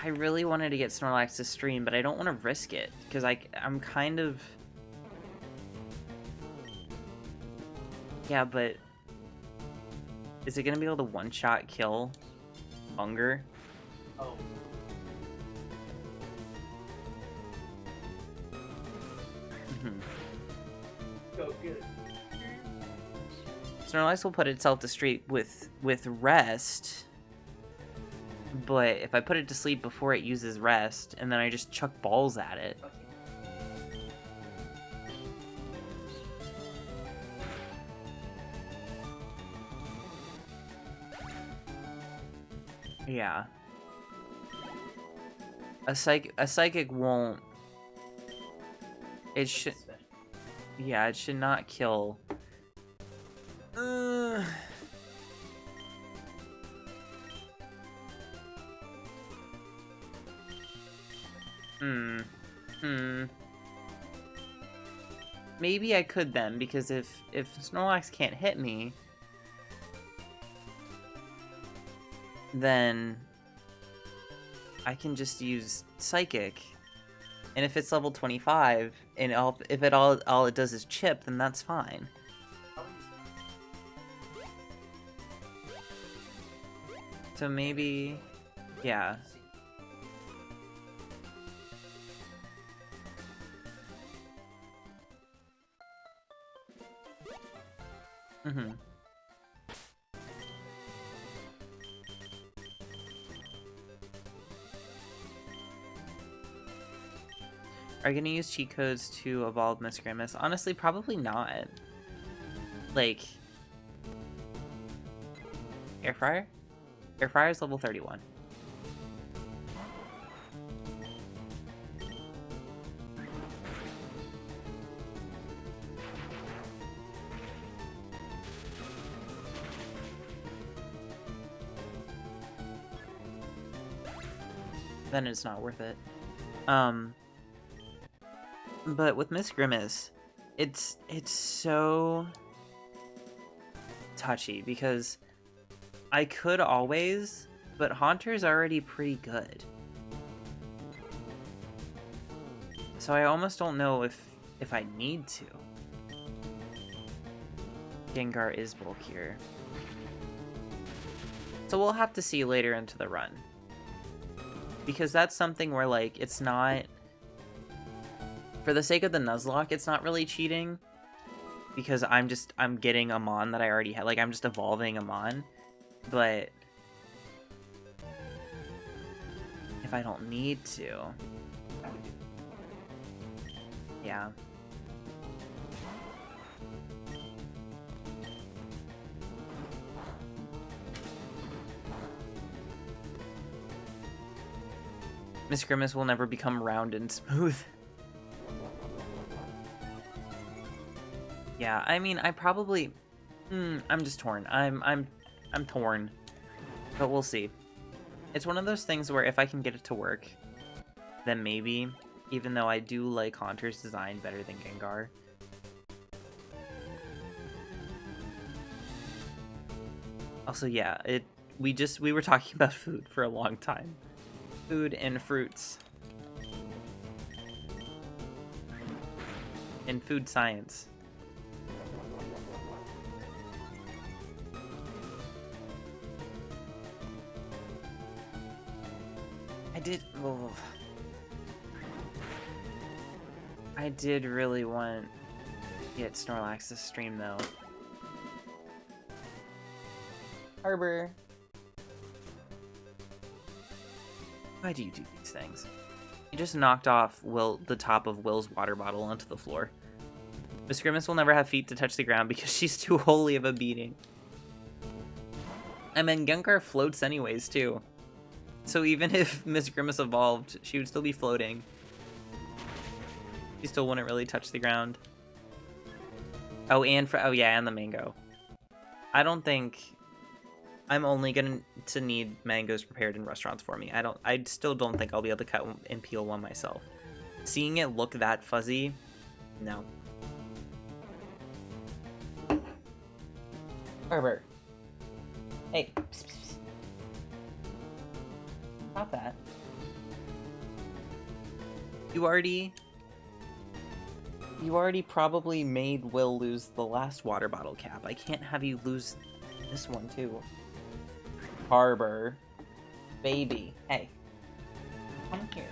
I really wanted to get Snorlax to stream, but I don't want to risk it, because I'm kind of... Yeah, but... Is it going to be able to one-shot kill Bunger? Oh. Go get it. Snorlax will put itself to stream with rest, But if I put it to sleep before it uses rest, and then I just chuck balls at it... Yeah. A psychic won't... It should... Yeah, it should not kill... Maybe I could then, because if Snorlax can't hit me, then I can just use Psychic. And if it's level 25, and if all it does is chip, then that's fine. So maybe, yeah. Are you gonna use cheat codes to evolve Miss Grimace? Honestly, probably not. Like... Air Fryer? Air Fryer is level 31. Then it's not worth it. But with Miss Grimace, it's so touchy because I could always, but Haunter's already pretty good. So I almost don't know if I need to. Gengar is bulkier. So we'll have to see later into the run. Because that's something where, like, it's not... For the sake of the Nuzlocke, it's not really cheating. Because I'm getting a Mon that I already had. Like, I'm just evolving a Mon. But... if I don't need to... Yeah. Miss Grimace will never become round and smooth. Yeah, I mean, I probably... I'm just torn. I'm torn. But we'll see. It's one of those things where if I can get it to work, then maybe, even though I do like Haunter's design better than Gengar. Also, yeah, we were talking about food for a long time. Food and fruits. And food science. I did really want to get Snorlax to stream though. Harbor. Why do you do these things? You just knocked off the top of Will's water bottle onto the floor. Miss Grimace will never have feet to touch the ground because she's too holy of a beating. I mean, Gengar floats anyways, too. So even if Miss Grimace evolved, she would still be floating. She still wouldn't really touch the ground. Oh, and the mango. I don't think... I'm only going to need mangoes prepared in restaurants for me. I still don't think I'll be able to cut and peel one myself. Seeing it look that fuzzy, no. Herbert. Hey. Psst, psst, psst. Stop that. You already probably made Will lose the last water bottle cap. I can't have you lose this one too. Harbor. Baby. Hey. Come here.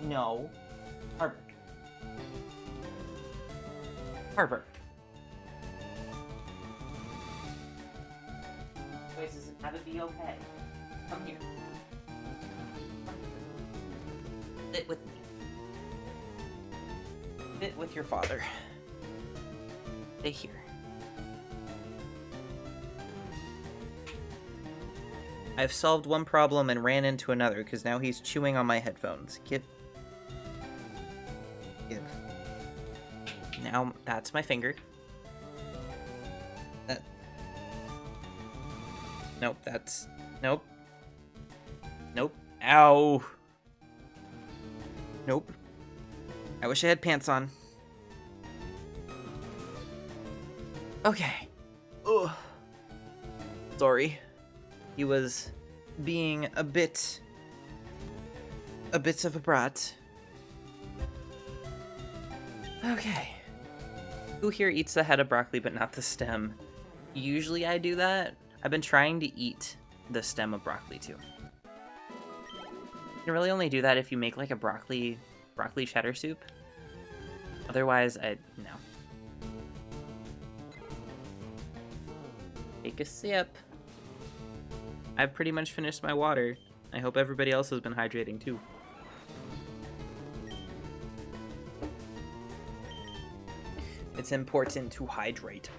No. Harbor. Harbor. noises and have it be okay. Come here. Sit with me. Sit with your father. Stay here. I've solved one problem and ran into another because now he's chewing on my headphones. Give. Now that's my finger. That. Nope, that's. Nope. Nope. Ow. Nope. I wish I had pants on. Okay. Ugh. Sorry. He was being a bit of a brat. Okay. Who here eats the head of broccoli but not the stem? Usually I do that. I've been trying to eat the stem of broccoli too. You can really only do that if you make like a broccoli cheddar soup. Otherwise, no. Take a sip. I've pretty much finished my water. I hope everybody else has been hydrating too. It's important to hydrate.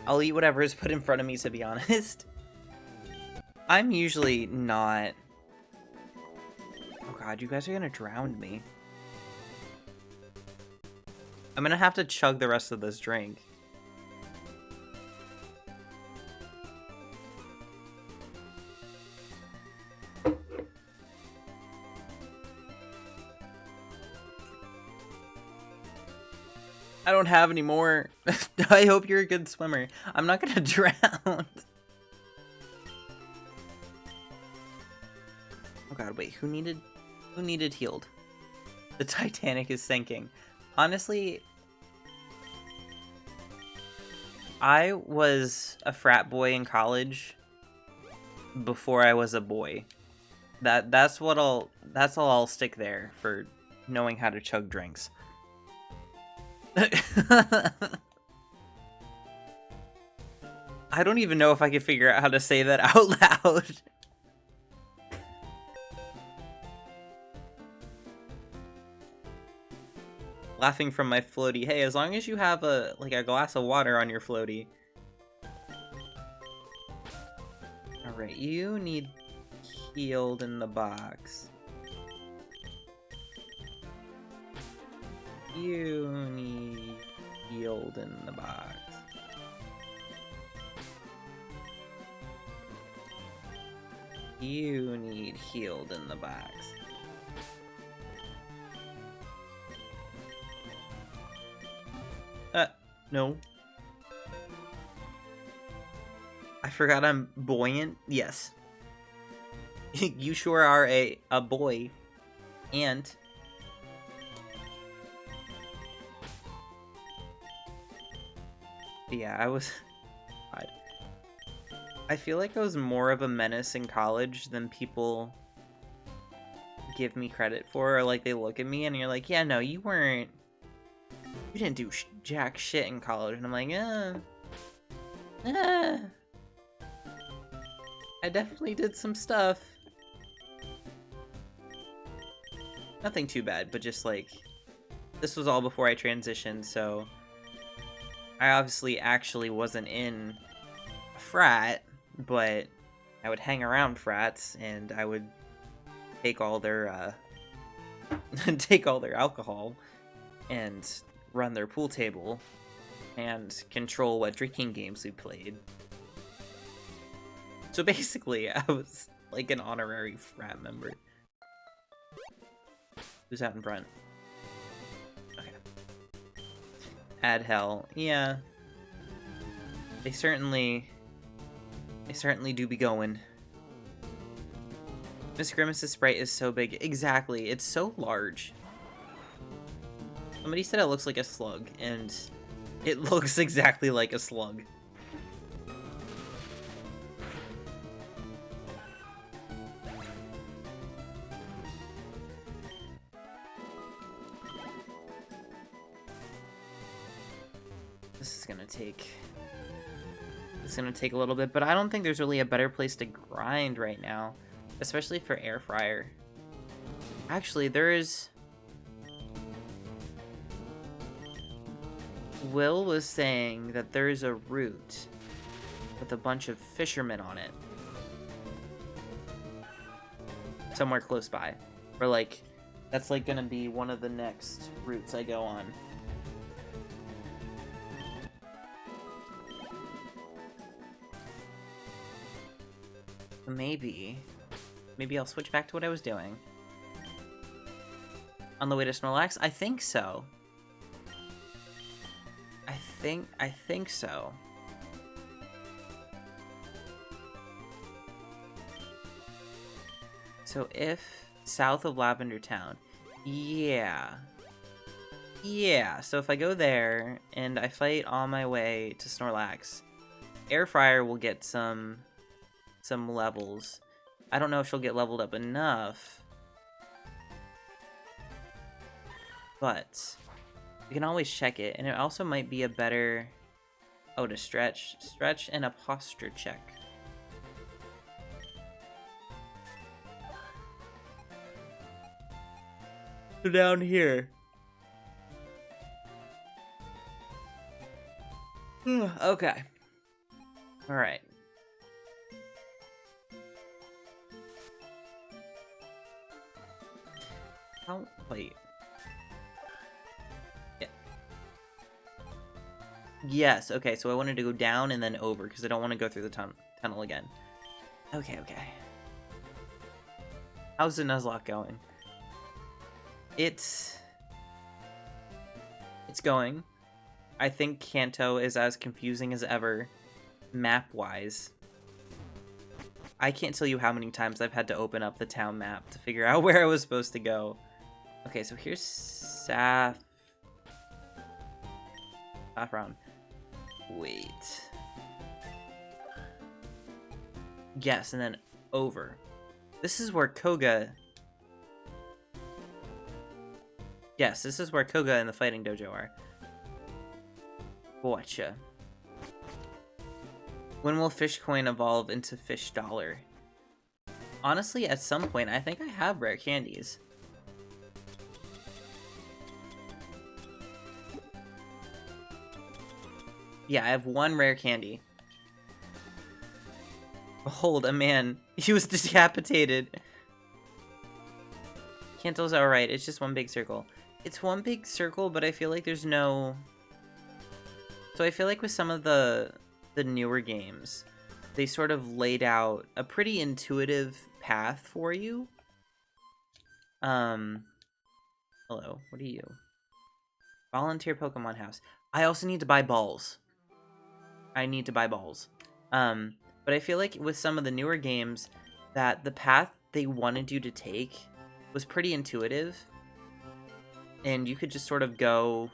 I'll eat whatever is put in front of me, to be honest. I'm usually not... Oh god, you guys are gonna drown me. I'm gonna have to chug the rest of this drink. I don't have any more. I hope you're a good swimmer. I'm not gonna drown. Oh god, wait, who needed healed? The Titanic is sinking. Honestly, I was a frat boy in college before I was a boy. That's all I'll stick there for knowing how to chug drinks. I don't even know if I can figure out how to say that out loud. Laughing from my floaty. Hey, as long as you have a glass of water on your floaty. Alright, you need healed in the box. You need healed in the box. You need healed in the box. No. I forgot I'm buoyant. Yes. You sure are a boy. And... yeah, I feel like I was more of a menace in college than people give me credit for, or like they look at me and you're like, yeah, no, you didn't do jack shit in college. And I'm like, I definitely did some stuff. Nothing too bad, but just like, this was all before I transitioned, so I obviously actually wasn't in a frat, but I would hang around frats and I would take all their alcohol and run their pool table and control what drinking games we played. So basically, I was like an honorary frat member. Who's out in front? Okay. Add hell. Yeah. They certainly do be going. Miss Grimace's sprite is so big. Exactly. It's so large. Somebody said it looks like a slug, and it looks exactly like a slug. it's gonna take a little bit, but I don't think there's really a better place to grind right now, especially for air fryer. Actually, there is. Will was saying that there's a route with a bunch of fishermen on it somewhere close by, or like that's like gonna be one of the next routes I go on. Maybe I'll switch back to what I was doing on the way to Snorlax. I think so. I think so. So if south of Lavender Town, yeah. So if I go there and I fight on my way to Snorlax, Air Fryer will get some levels. I don't know if she'll get leveled up enough, but we can always check it, and it also might be a better... Oh, to stretch and a posture check. So down here. Okay. All right. Wait. Yeah. Yes, okay, so I wanted to go down and then over, because I don't want to go through the tunnel again. Okay. How's the nuzlocke going? It's going. I think Kanto is as confusing as ever, map-wise. I can't tell you how many times I've had to open up the town map to figure out where I was supposed to go. Okay, so here's Saffron. Wait. Yes, and then over. This is where Koga... Yes, this is where Koga and the Fighting Dojo are. Gotcha. When will Fish Coin evolve into Fish Dollar? Honestly, at some point, I think I have rare candies. Yeah, I have one rare candy. Behold, a man. He was decapitated. Kanto's alright, it's just one big circle. It's one big circle, but I feel like there's no... So I feel like with some of the newer games, they sort of laid out a pretty intuitive path for you. Hello, what are you? Volunteer Pokemon House. I also need to buy balls. But I feel like with some of the newer games, that the path they wanted you to take was pretty intuitive. And you could just sort of go...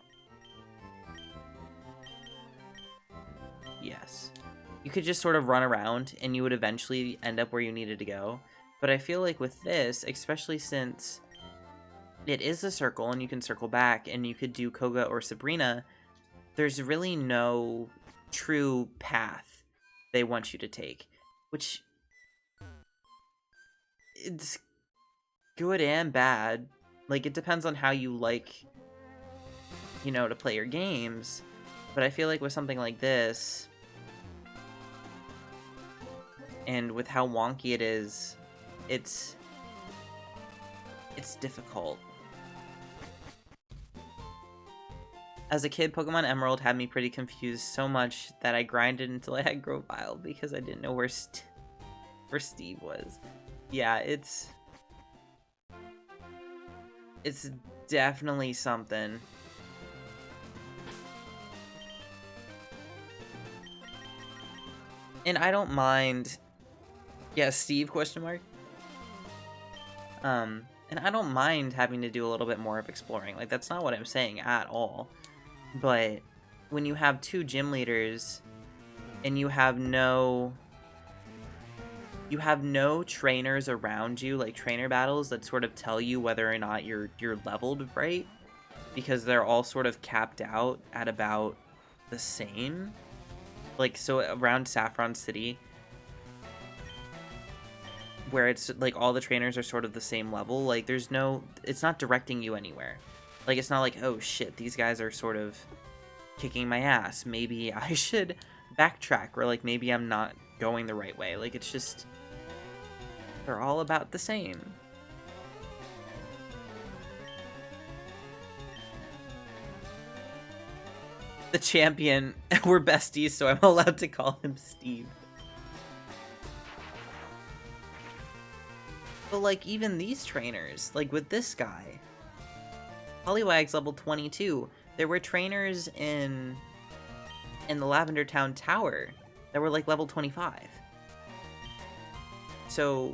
Yes. You could just sort of run around and you would eventually end up where you needed to go. But I feel like with this, especially since it is a circle and you can circle back and you could do Koga or Sabrina, there's really no true path they want you to take. Which... it's good and bad. Like, it depends on how you like, you know, to play your games. But I feel like with something like this... and with how wonky it is, it's difficult. As a kid, Pokemon Emerald had me pretty confused so much that I grinded until I had Grovyle because I didn't know where Steve was. Yeah, it's definitely something. And I don't mind... Yeah, Steve, question mark? And I don't mind having to do a little bit more of exploring. Like, that's not what I'm saying at all. But when you have two gym leaders and you have no trainers around you, like trainer battles that sort of tell you whether or not you're leveled right, because they're all sort of capped out at about the same. Like, so around Saffron City, where it's like all the trainers are sort of the same level, like it's not directing you anywhere. Like, it's not like, oh shit, these guys are sort of kicking my ass, maybe I should backtrack, or like maybe I'm not going the right way. Like, it's just, they're all about the same. The champion, we're besties, so I'm allowed to call him Steve. But like, even these trainers, like with this guy, Poliwag's level 22. There were trainers in the Lavender Town Tower that were like level 25. So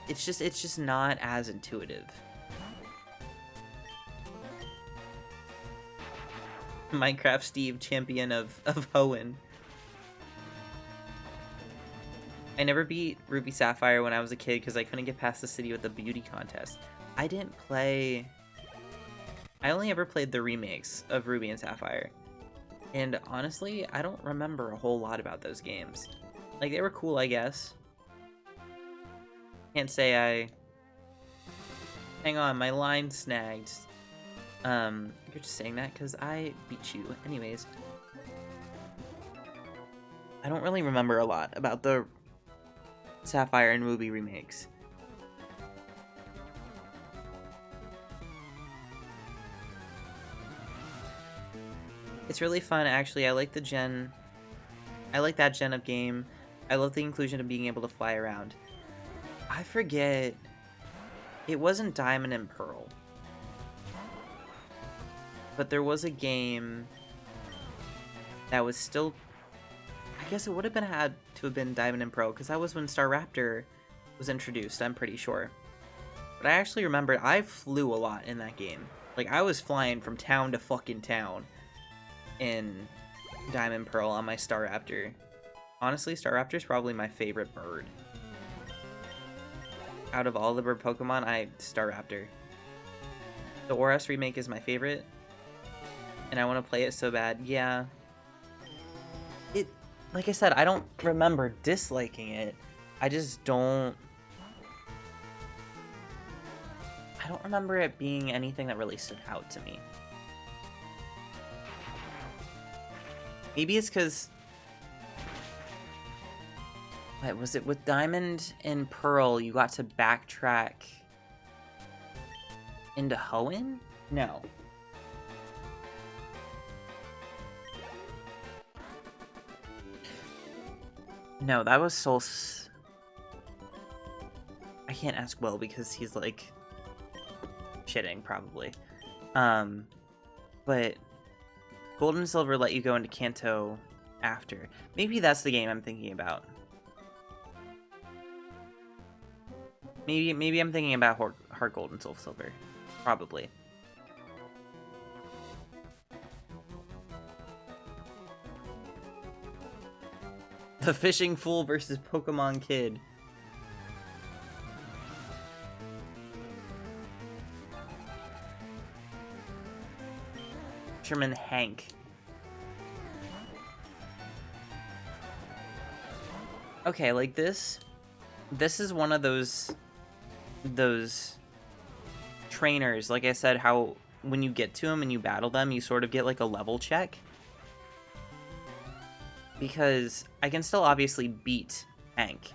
it's just not as intuitive. Minecraft Steve, champion of Hoenn. I never beat Ruby Sapphire when I was a kid because I couldn't get past the city with the beauty contest. I only ever played the remakes of Ruby and Sapphire. And honestly, I don't remember a whole lot about those games. Like, they were cool, I guess. Can't say I... Hang on, my line snagged. You're just saying that because I beat you. Anyways. I don't really remember a lot about the Sapphire and Ruby remakes. It's really fun, actually. I like that gen of game. I love the inclusion of being able to fly around. I forget. It wasn't Diamond and Pearl. But there was a game that was still... I guess it would have had to have been Diamond and Pearl, because that was when Staraptor was introduced, I'm pretty sure. But I actually remembered I flew a lot in that game. Like, I was flying from town to fucking town in Diamond Pearl on my Staraptor. Honestly, Staraptor's probably my favorite bird. Out of all the bird Pokemon, Staraptor. The ORS remake is my favorite. And I want to play it so bad. Yeah. Like I said, I don't remember disliking it. I just don't... I don't remember it being anything that really stood out to me. Maybe it's because... What was it? With Diamond and Pearl, you got to backtrack into Hoenn? No. No, that was Soul... I can't ask Will because he's, like, shitting, probably. But Gold and Silver let you go into Kanto after. Maybe that's the game I'm thinking about. Maybe I'm thinking about Heart Gold and Soul Silver. Probably. The Fishing Fool versus Pokemon Kid. Fisherman Hank. Okay, like this is one of those trainers, like I said, how when you get to them and you battle them, you sort of get like a level check. Because I can still obviously beat Hank.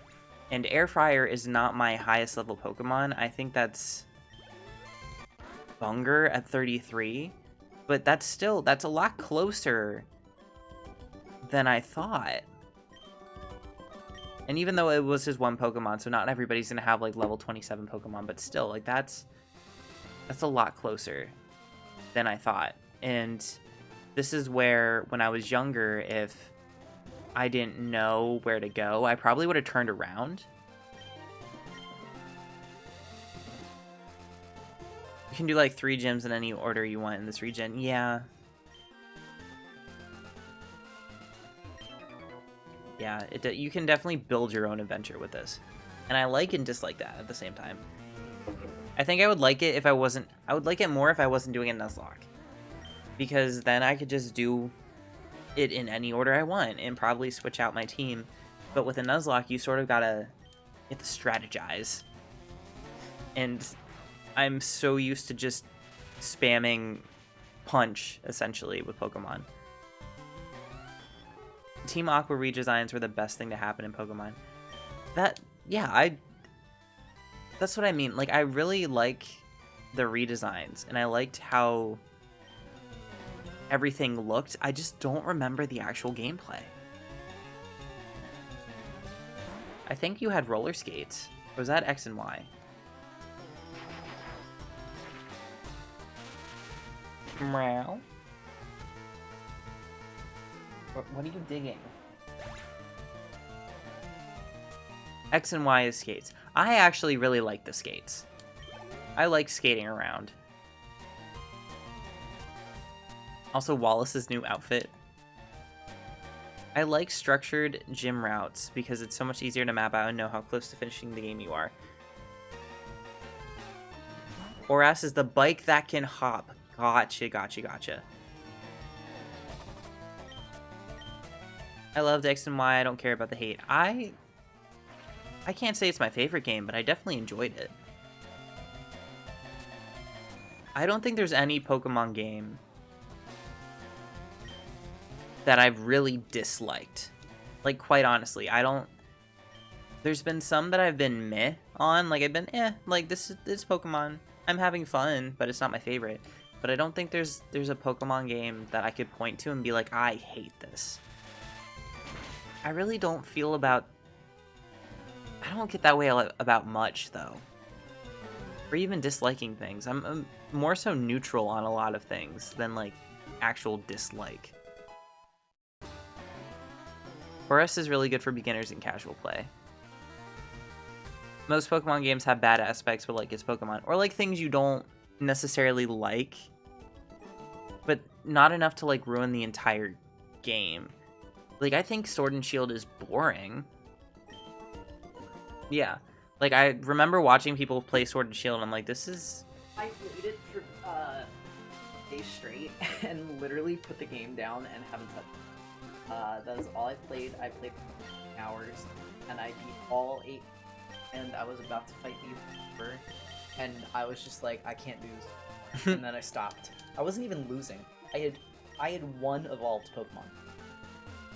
And Air Fryer is not my highest level Pokemon. I think that's Bunger at 33. But that's a lot closer than I thought. And even though it was his one Pokemon, so not everybody's gonna have like level 27 Pokemon, but still, like that's a lot closer than I thought. And this is where, when I was younger, if I didn't know where to go, I probably would have turned around. You can do like 3 gyms in any order you want in this region. Yeah. Yeah, you can definitely build your own adventure with this. And I like and dislike that at the same time. I think I would like it if I would like it more if I wasn't doing a nuzlocke. Because then I could just do it in any order I want and probably switch out my team. But with a Nuzlocke, you sort of you have to strategize. And I'm so used to just spamming punch, essentially, with Pokemon. Team Aqua redesigns were the best thing to happen in Pokemon. That's what I mean. Like, I really like the redesigns, and I liked how everything looked. I just don't remember the actual gameplay. I think you had roller skates. Or was that X and Y? Meow. What are you digging? X and Y is skates. I actually really like the skates. I like skating around. Also, Wallace's new outfit. I like structured gym routes because it's so much easier to map out and know how close to finishing the game you are. Horas is the bike that can hop. Gotcha. I loved X and Y. I don't care about the hate. I can't say it's my favorite game, but I definitely enjoyed it. I don't think there's any Pokemon game that I've really disliked. Like, quite honestly, I don't... There's been some that I've been meh on. Like, I've been, like, this is Pokemon. I'm having fun, but it's not my favorite. But I don't think there's a Pokemon game that I could point to and be like, I hate this. I really don't feel about... I don't get that way about much, though. Or even disliking things. I'm more so neutral on a lot of things than, like, actual dislike. Horas is really good for beginners and casual play. Most Pokemon games have bad aspects, but, like, it's Pokemon. Or, like, things you don't necessarily like, but not enough to, like, ruin the entire game. Like, I think Sword and Shield is boring. Yeah. Like, I remember watching people play Sword and Shield, and I'm like, this is... I played it for days straight and literally put the game down and haven't touched it. That is all I played. I played for hours, and I beat all 8, and I was about to fight the Uber, and I was just like, I can't lose. And then I stopped. I wasn't even losing. I had one evolved Pokemon.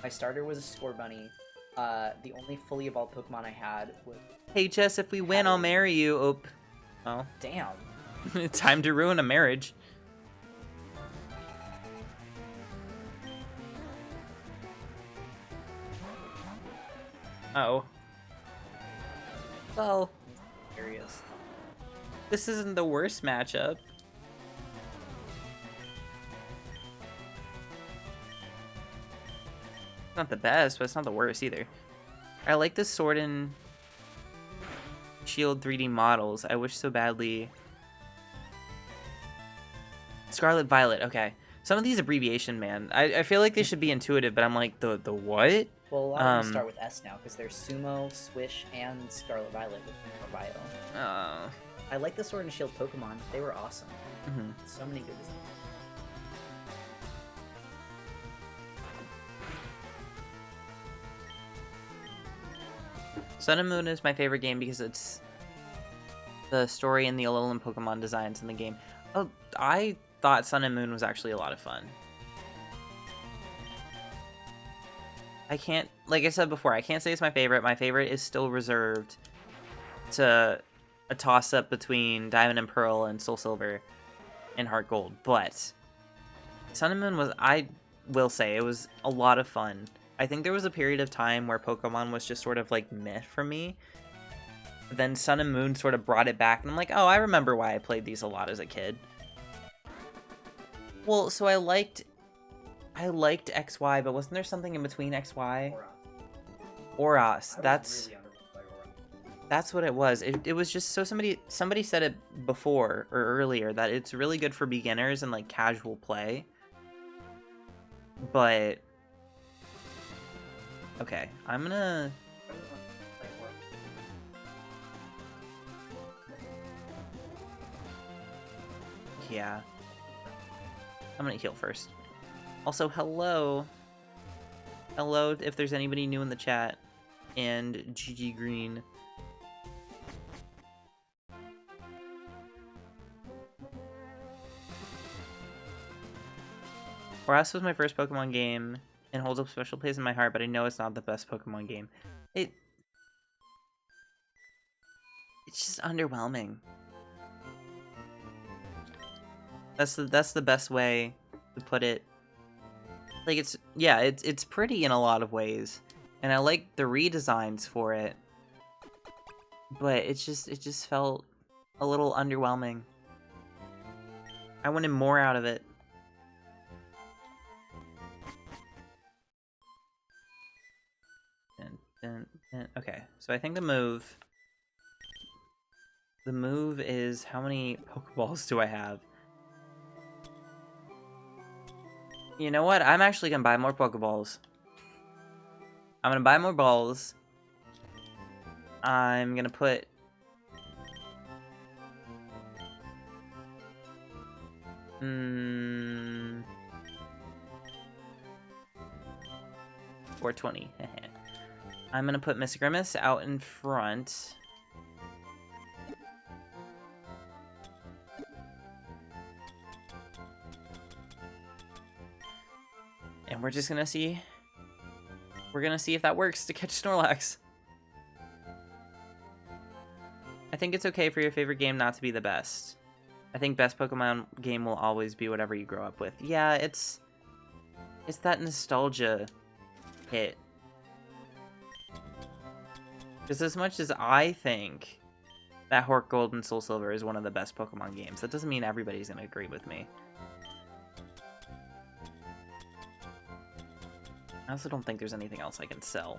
My starter was a Scorbunny. The only fully evolved Pokemon I had was... Hey, Jess, if we win, I'll marry you. Oh. Oh. Damn. Time to ruin a marriage. Uh-oh. Well, Curious. this isn't the worst matchup. Not the best, but it's not the worst either. I like the Sword and Shield 3D models. I wish so badly. Scarlet Violet, okay. Some of these abbreviation, man. I feel like they should be intuitive, but I'm like, the what? Well, a lot of them start with S now, because there's Sumo, Swish, and Scarlet Violet with more bio. Oh. I like the Sword and Shield Pokemon. They were awesome. Mm-hmm. So many good designs. Sun and Moon is my favorite game because it's the story and the Alolan Pokemon designs in the game. Oh, I thought Sun and Moon was actually a lot of fun. I can't, like I said before, I can't say it's my favorite. My favorite is still reserved to a toss-up between Diamond and Pearl and Soul Silver and Heart Gold. But Sun and Moon was, I will say, it was a lot of fun. I think there was a period of time where Pokemon was just sort of like meh for me. Then Sun and Moon sort of brought it back, and I'm like, oh, I remember why I played these a lot as a kid. Well, so I liked XY, but wasn't there something in between XY? Oras. That's what it was. It was just so somebody said it before or earlier that it's really good for beginners and like casual play. But okay, I'm gonna... Yeah. I'm gonna heal first. Also, hello. Hello, if there's anybody new in the chat. And GG Green. Horace was my first Pokemon game and holds up a special place in my heart, but I know it's not the best Pokemon game. It's just underwhelming. That's the best way to put it. Like it's pretty in a lot of ways, and I like the redesigns for it, but it just felt a little underwhelming. I wanted more out of it. Okay, so I think the move is, how many Pokeballs do I have? You know what? I'm actually gonna buy more Pokeballs. I'm gonna buy more balls. I'm gonna put... Hmm... 420. I'm gonna put Miss Grimace out in front. And we're just gonna see... We're gonna see if that works to catch Snorlax. I think it's okay for your favorite game not to be the best. I think best Pokemon game will always be whatever you grow up with. Yeah, it's that nostalgia hit. Because as much as I think that Hork Gold and Soul Silver is one of the best Pokemon games, that doesn't mean everybody's gonna agree with me. I also don't think there's anything else I can sell.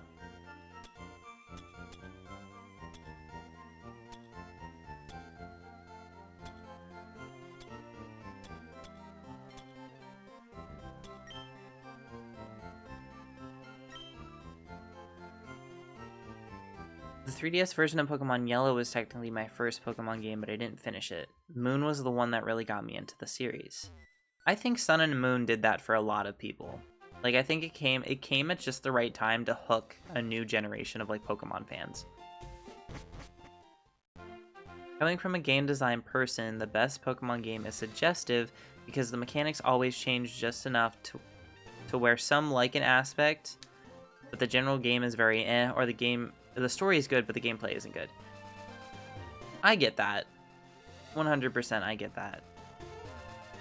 The 3DS version of Pokemon Yellow was technically my first Pokemon game, but I didn't finish it. Moon was the one that really got me into the series. I think Sun and Moon did that for a lot of people. Like, I think it came at just the right time to hook a new generation of, like, Pokemon fans. Coming from a game design person, the best Pokemon game is suggestive because the mechanics always change just enough to where some like an aspect, but the general game is very eh, or the story is good, but the gameplay isn't good. I get that. 100% I get that.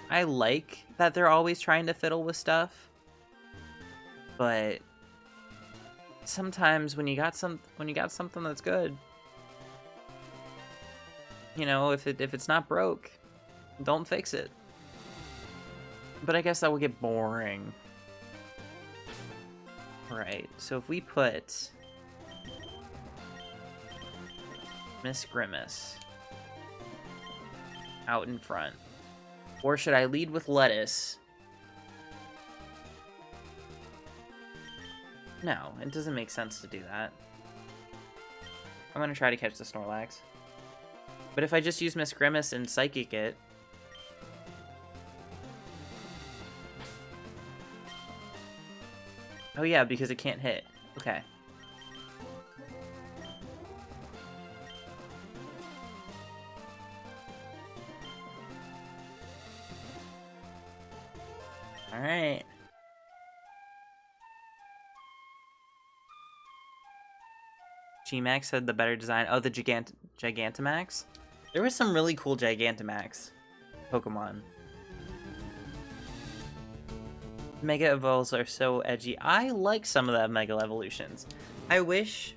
I like that they're always trying to fiddle with stuff. But sometimes when you got something that's good, you know, if it's not broke, don't fix it. But I guess that would get boring. Right, so if we put Miss Grimace out in front, or should I lead with Lettuce? No, it doesn't make sense to do that. I'm gonna try to catch the Snorlax. But if I just use Miss Grimace and Psychic it... Oh yeah, because it can't hit. Okay. Alright. G-Max had the better design. Oh, the Gigantamax? There was some really cool Gigantamax Pokemon. Mega Evolves are so edgy. I like some of the Mega Evolutions. I wish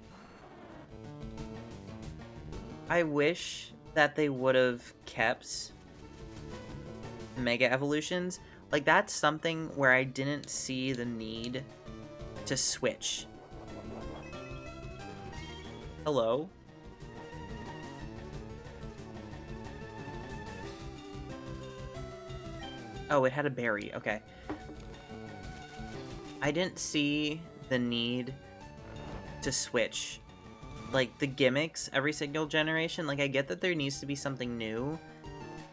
that they would have kept Mega Evolutions. Like, that's something where I didn't see the need to switch. Hello? Oh, it had a berry. Okay. I didn't see the need to switch. Like, the gimmicks every single generation. Like, I get that there needs to be something new,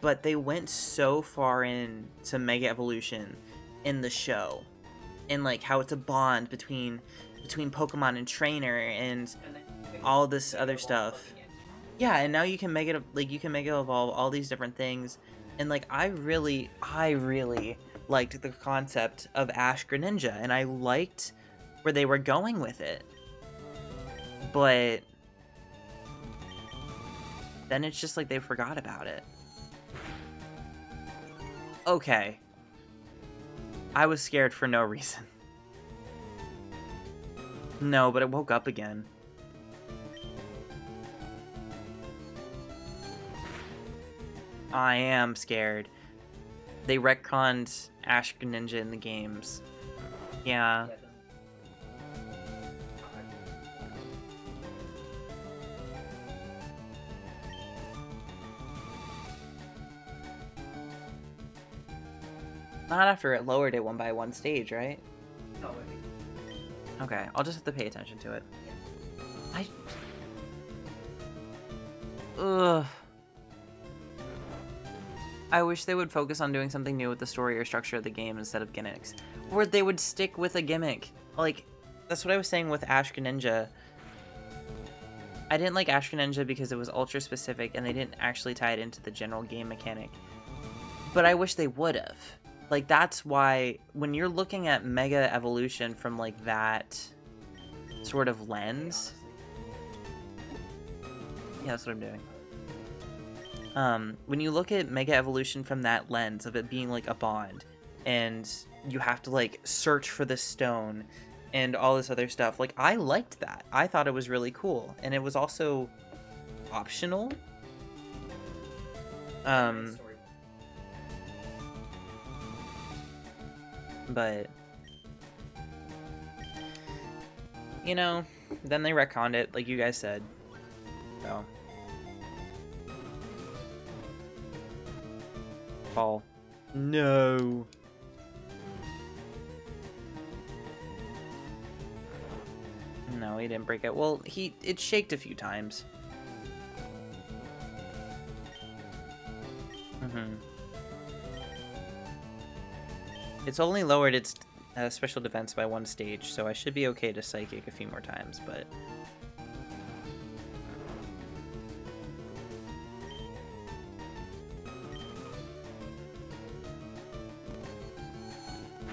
but they went so far in to Mega Evolution in the show. and like how it's a bond between Pokemon and trainer and all this other stuff. Yeah, and now you can make it like you can make it evolve all these different things, and like I really liked the concept of Ash Greninja, and I liked where they were going with it, but then it's just like they forgot about it. Okay, I was scared for no reason. No, but it woke up again. I am scared. They retconned Ash Greninja in the games. Yeah. Not after it lowered it one by one stage, right? No, Okay, I'll just have to pay attention to it. Ugh. I wish they would focus on doing something new with the story or structure of the game instead of gimmicks. Or they would stick with a gimmick. Like, that's what I was saying with Ash Greninja. I didn't like Ash Greninja because it was ultra specific and they didn't actually tie it into the general game mechanic. But I wish they would have. Like, that's why when you're looking at Mega Evolution from like that sort of lens. Yeah, that's what I'm doing. When you look at Mega Evolution from that lens of it being like a bond, and you have to like search for the stone and all this other stuff, like I liked that. I thought it was really cool, and it was also optional. But you know, then they retconned it, like you guys said. So. Fall. No. No, he didn't break it. Well, it shaked a few times. It's only lowered its special defense by one stage, so I should be okay to psychic a few more times, but...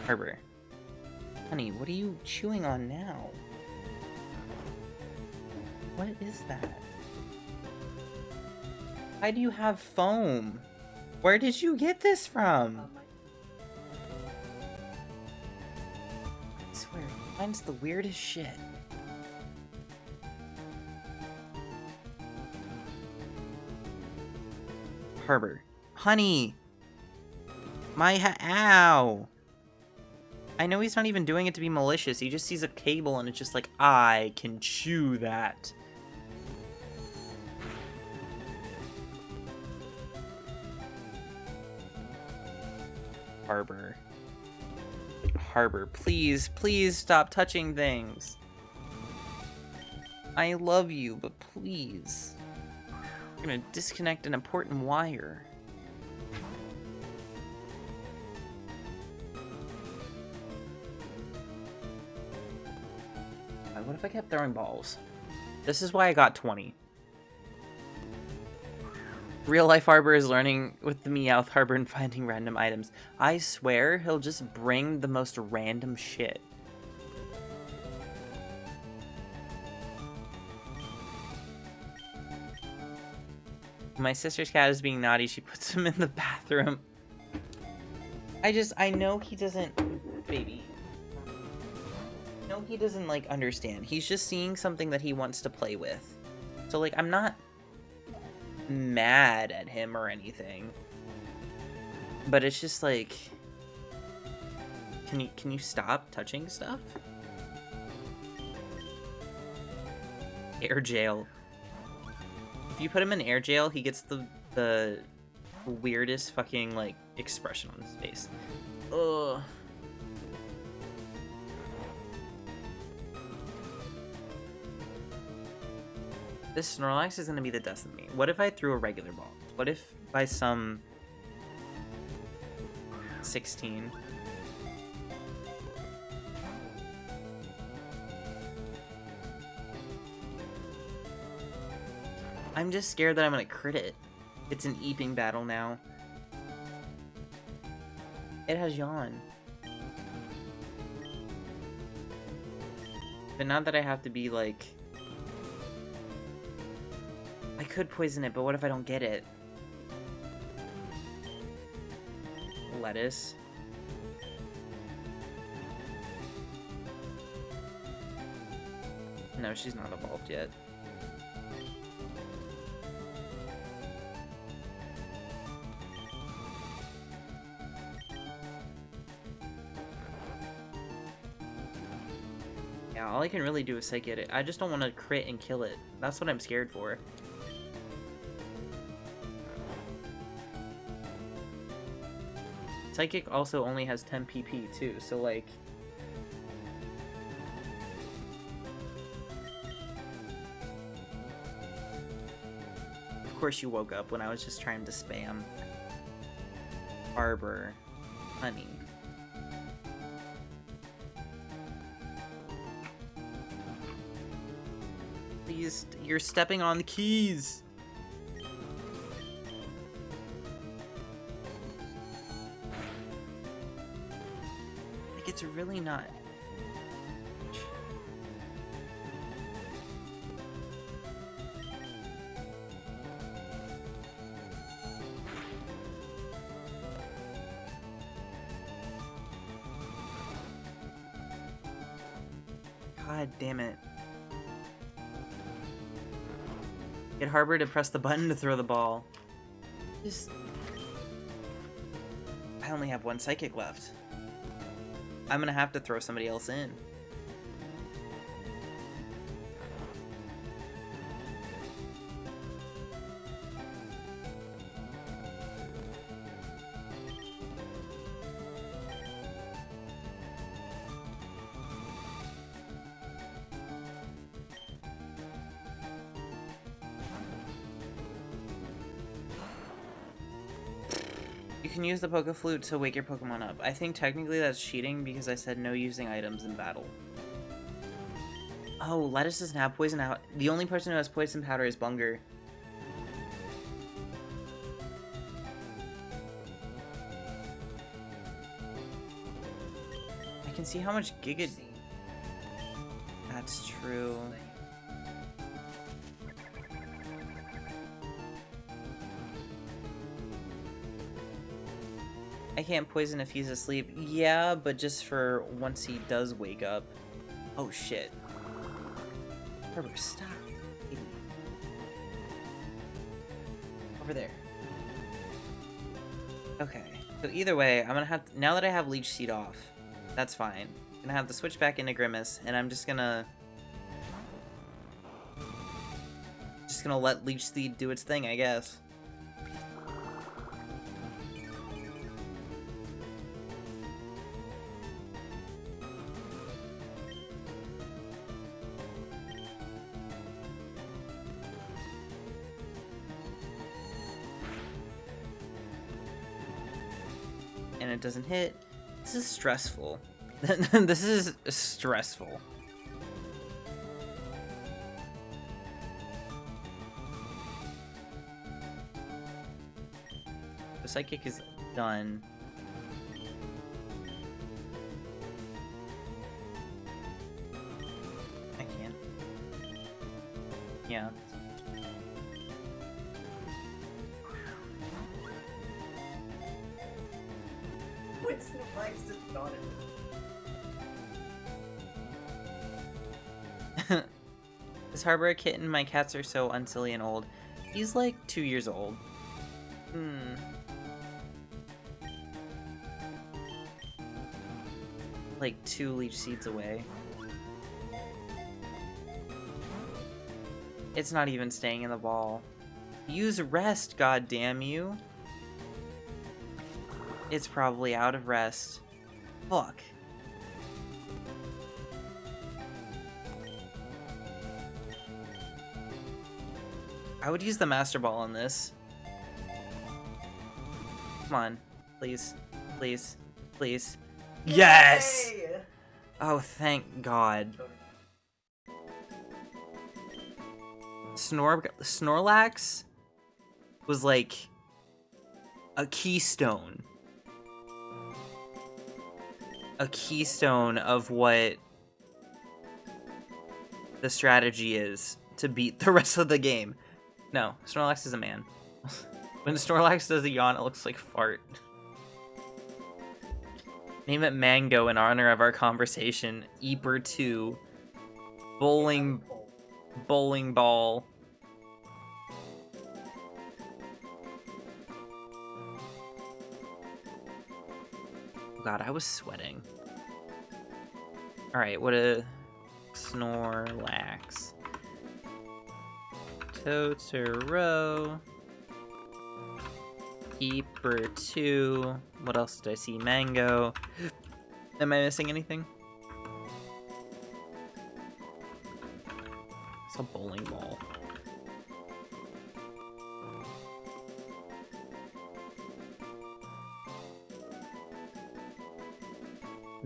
Harbor. Honey, what are you chewing on now? What is that? Why do you have foam? Where did you get this from? I swear, mine's the weirdest shit. Harbor. Honey! Ow! I know he's not even doing it to be malicious. He just sees a cable and it's just like, I can chew that. Harbor. Harbor, please, please stop touching things. I love you, but please. I'm gonna disconnect an important wire. What if I kept throwing balls? This is why I got 20. Real life Harbor is learning with the Meowth Harbor and finding random items. I swear he'll just bring the most random shit. My sister's cat is being naughty. She puts him in the bathroom. I know he doesn't... Baby. No, he doesn't, like, understand. He's just seeing something that he wants to play with. So, like, I'm not mad at him or anything. But it's just, like... Can you stop touching stuff? Air jail. If you put him in air jail, he gets the weirdest fucking, like, expression on his face. Ugh. This Snorlax is gonna be the death of me. What if I threw a regular ball? What if by some 16 I'm just scared that I'm gonna crit it. It's an eeping battle now. It has yawn. But not that I have to be like... I could poison it, but what if I don't get it? Lettuce. No, she's not evolved yet. Yeah, all I can really do is psychic it. I just don't want to crit and kill it. That's what I'm scared for. Psychic also only has 10 PP too, so like... Of course you woke up when I was just trying to spam. Arbor. Honey. Please, you're stepping on the keys! Like, it's really not... God damn it. Get Harbor to press the button to throw the ball. Just... I only have one psychic left. I'm gonna have to throw somebody else in. You can use the Poke Flute to wake your Pokemon up. I think technically that's cheating because I said no using items in battle. Oh, Lettuce doesn't have poison out. The only person who has poison powder is Bunger. I can see how much Giga... That's true. I can't poison if he's asleep. Yeah, but just for once he does wake up. Oh shit. Herbert, stop. Over there. Okay. So either way, I'm gonna have to, now that I have Leech Seed off, that's fine. I'm gonna have to switch back into Grimace, and I'm just gonna let Leech Seed do its thing, I guess. And it doesn't hit. This is stressful. This is stressful. The Psychic is done. I can't. Yeah. Winston likes to not Is Harbor a kitten? My cats are so unsilly and old. He's like 2 years old. Like 2 Leech Seeds away. It's not even staying in the ball. Use rest, goddamn you. It's probably out of rest. Fuck. I would use the Master Ball on this. Come on. Please. Please. Please. Yes! Yay! Oh, thank God. Snorlax was like a keystone. A keystone of what the strategy is to beat the rest of the game. No, Snorlax is a man. When Snorlax does a yawn, it looks like fart. Name it Mango in honor of our conversation. Eeper 2. Bowling ball. God, I was sweating. Alright, what a Snorlax. Totoro. Eeper 2. What else did I see? Mango. Am I missing anything? It's a bowling ball.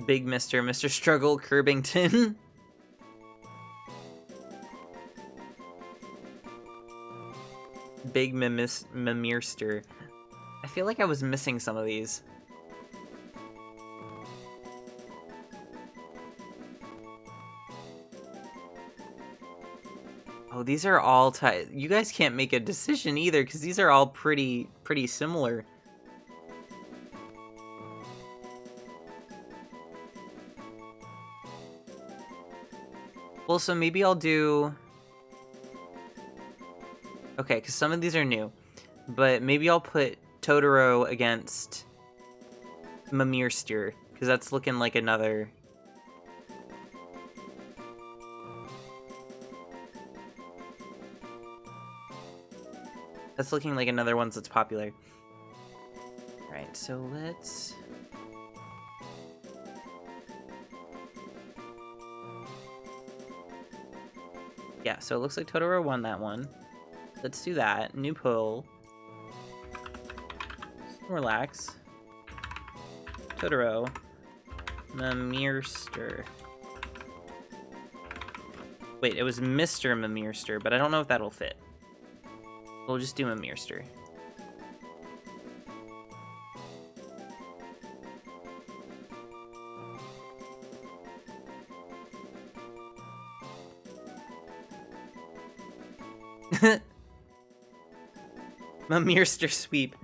Big Mr. Struggle Curbington. Big Mimirster. I feel like I was missing some of these. Oh, these are all you guys can't make a decision either, because these are all pretty similar. Well, so maybe I'll do... Okay, because some of these are new. But maybe I'll put Totoro against Mimirster, because that's looking like another... That's looking like another one that's popular. Alright, so let's... Yeah, so it looks like Totoro won that one. Let's do that. New poll. Snorlax. Totoro. Mimirster. Wait, it was Mr. Mimirster, but I don't know if that'll fit. We'll just do Mimirster. Mimirster sweep.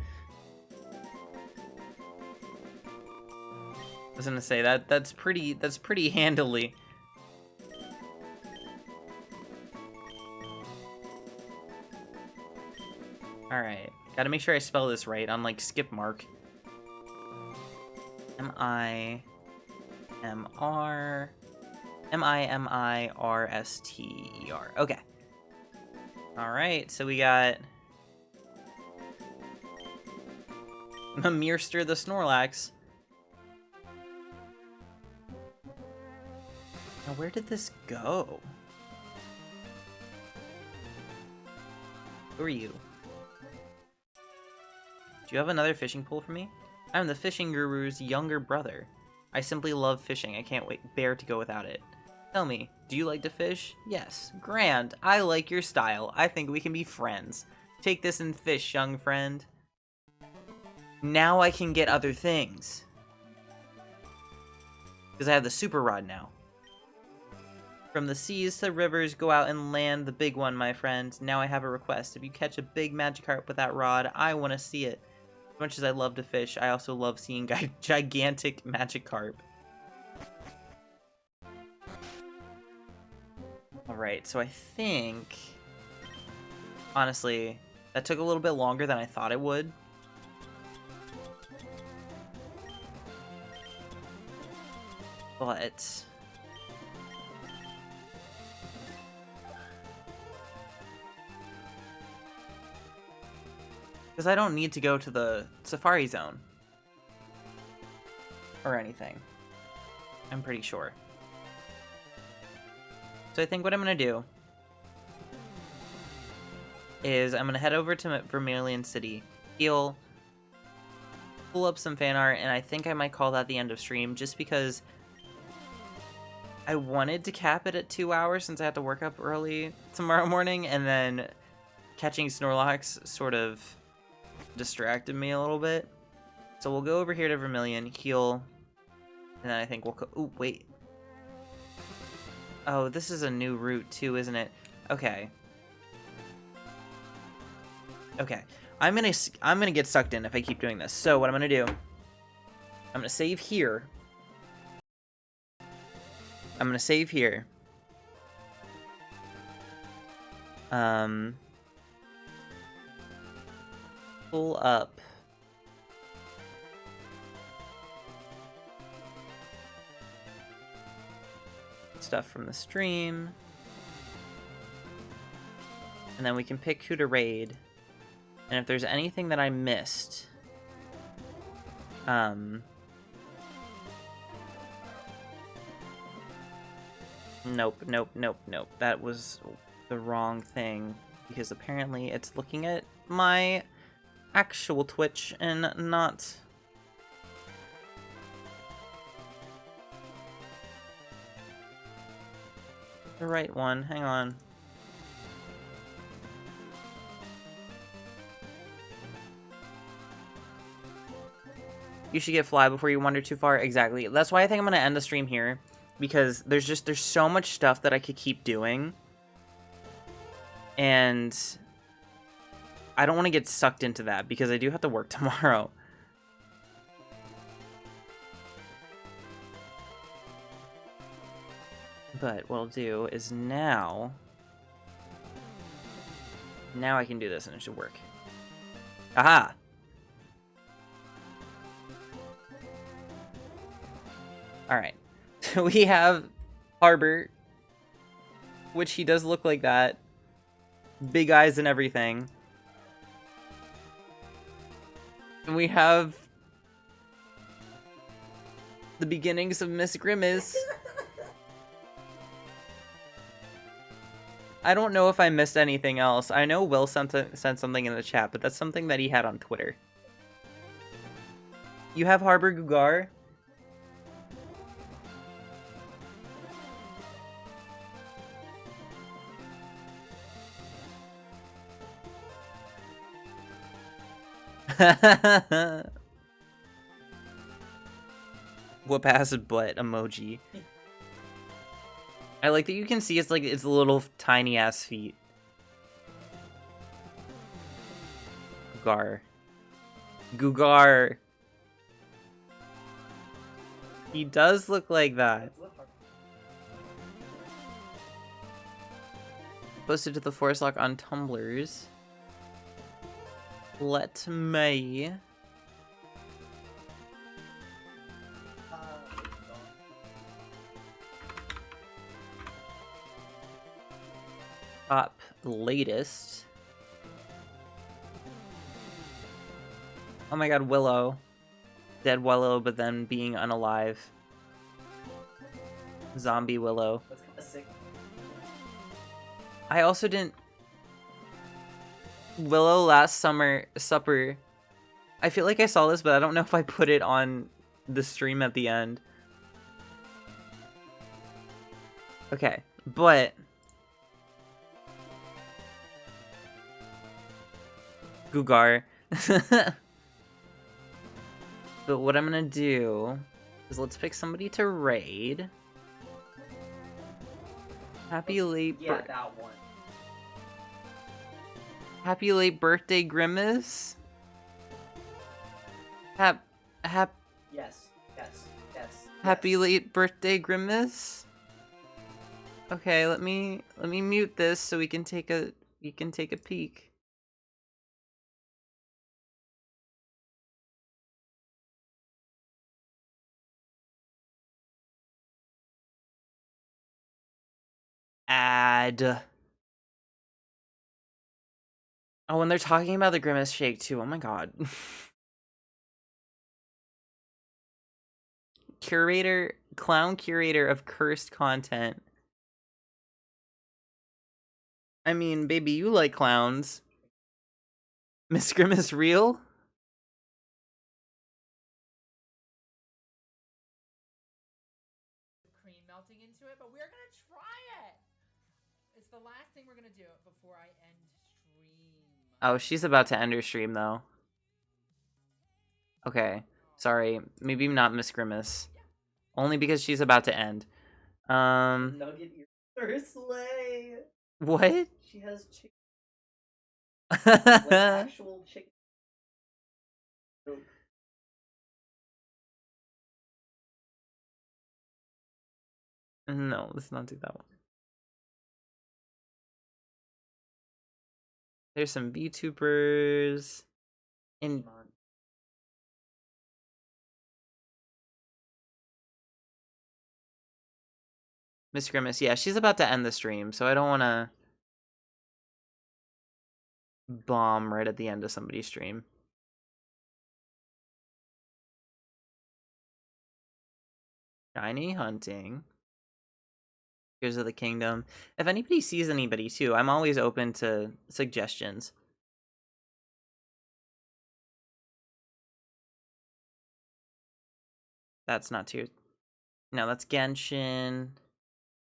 I was gonna say that's pretty handily. Alright. Gotta make sure I spell this right, unlike skip mark. Mimirster. Okay. Alright, so we got Mimirster the Snorlax. Now, where did this go? Who are you? Do you have another fishing pole for me? I'm the fishing guru's younger brother. I simply love fishing. I can't bear to go without it. Tell me, do you like to fish? Yes. Grand. I like your style. I think we can be friends. Take this and fish, young friend. Now I can get other things. Because I have the super rod now. From the seas to rivers, go out and land the big one, my friend. Now I have a request. If you catch a big Magikarp with that rod, I want to see it. As much as I love to fish, I also love seeing gigantic Magikarp. Alright, so I think... Honestly, that took a little bit longer than I thought it would. But... Because I don't need to go to the Safari Zone. Or anything. I'm pretty sure. So I think what I'm going to do is I'm going to head over to Vermilion City, heal, pull up some fan art, and I think I might call that the end of stream, just because I wanted to cap it at 2 hours since I have to work up early tomorrow morning, and then catching Snorlax sort of distracted me a little bit. So we'll go over here to Vermilion, heal, and then I think we'll go... Ooh, wait. Oh, this is a new route too, isn't it? Okay. Okay. I'm gonna get sucked in if I keep doing this. So what I'm gonna do, I'm gonna save here. I'm gonna save here. Pull up. Stuff from the stream. And then we can pick who to raid. And if there's anything that I missed, nope. That was the wrong thing, because apparently it's looking at my actual Twitch and not the right one. Hang on. You should get fly before you wander too far. Exactly. That's why I think I'm gonna end the stream here, because there's so much stuff that I could keep doing, and I don't want to get sucked into that because I do have to work tomorrow. But what I'll do is now I can do this and it should work. Aha! Alright. We have Harbor, which he does look like that. Big eyes and everything. And we have the beginnings of Miss Grimace. I don't know if I missed anything else. I know Will sent something in the chat, but that's something that he had on Twitter. You have Harbor Gugar? Whoop ass butt emoji. I like that you can see it's like its little tiny ass feet. Gugar. He does look like that. Posted to the Forest Lock on Tumblrs. Let me. Top latest. Oh my god, Willow. Dead Willow, but then being unalive. Zombie Willow. That's kind of sick. I also didn't... Willow Last Supper. I feel like I saw this, but I don't know if I put it on the stream at the end. Okay, but... Gugar. But what I'm gonna do is let's pick somebody to raid. Happy late that one. Happy late birthday, Grimace. Yes. Happy late birthday, Grimace. Okay, let me mute this so we can take a peek. Add. Oh, and they're talking about the Grimace Shake too. Oh my god. Clown curator of cursed content. I mean, baby, you like clowns. Miss Grimace real? Cream melting into it, but It's the last thing we're gonna do before I end stream. Oh, she's about to end her stream though. Okay, sorry. Maybe not Miss Grimace. Only because she's about to end. Nugget ear first slay. What? She has chicken, like actual chicken. No, let's not do that one. There's some VTubers. And Miss Grimace, yeah, she's about to end the stream, so I don't want to bomb right at the end of somebody's stream. Shiny hunting. Tears of the Kingdom. If anybody sees anybody too, I'm always open to suggestions. That's not Tears. No, that's Genshin.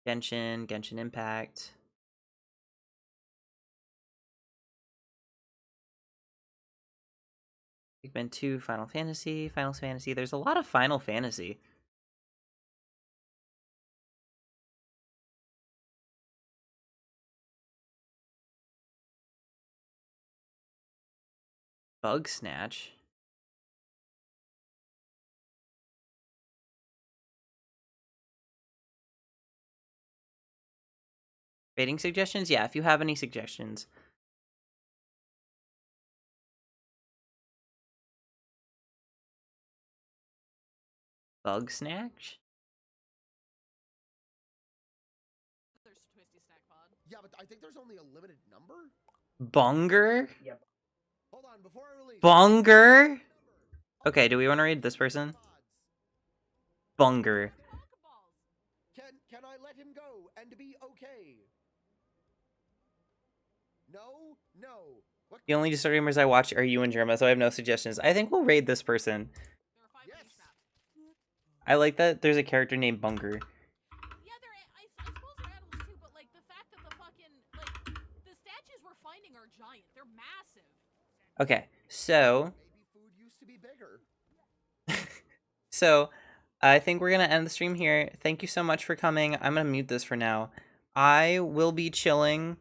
Genshin Impact. Pikmin 2, Final Fantasy. There's a lot of Final Fantasy. Bug Snatch. Rating suggestions? Yeah, if you have any suggestions. Bug Snatch? There's Twisty Snack Pod. Yeah, but I think there's only a limited number. Bonger? Yep. Hold on, before I release. Bonger? Okay, do we want to read this person? Bunger. Can I let him go and be okay? No, no. What? The only streamers I watch are you and Germa, so I have no suggestions. I think we'll raid this person. There are 5 Yes. mini snaps. I like that there's a character named Bunger. Yeah, I suppose they're animals too, but like the fact that the fucking like the statues we're finding are giant. They're massive. Okay, so Maybe food used to be bigger. so I think we're gonna end the stream here. Thank you so much for coming. I'm gonna mute this for now. I will be chilling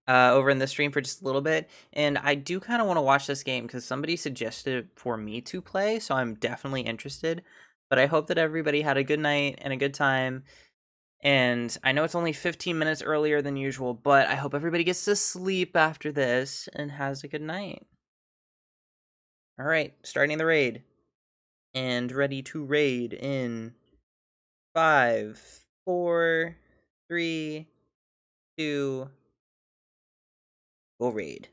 over in the stream for just a little bit, and I do kind of want to watch this game because somebody suggested for me to play, so I'm definitely interested. But I hope that everybody had a good night and a good time. And I know it's only 15 minutes earlier than usual, but I hope everybody gets to sleep after this and has a good night. All right, starting the raid. And ready to raid in 5, 4, 3, 2, go raid.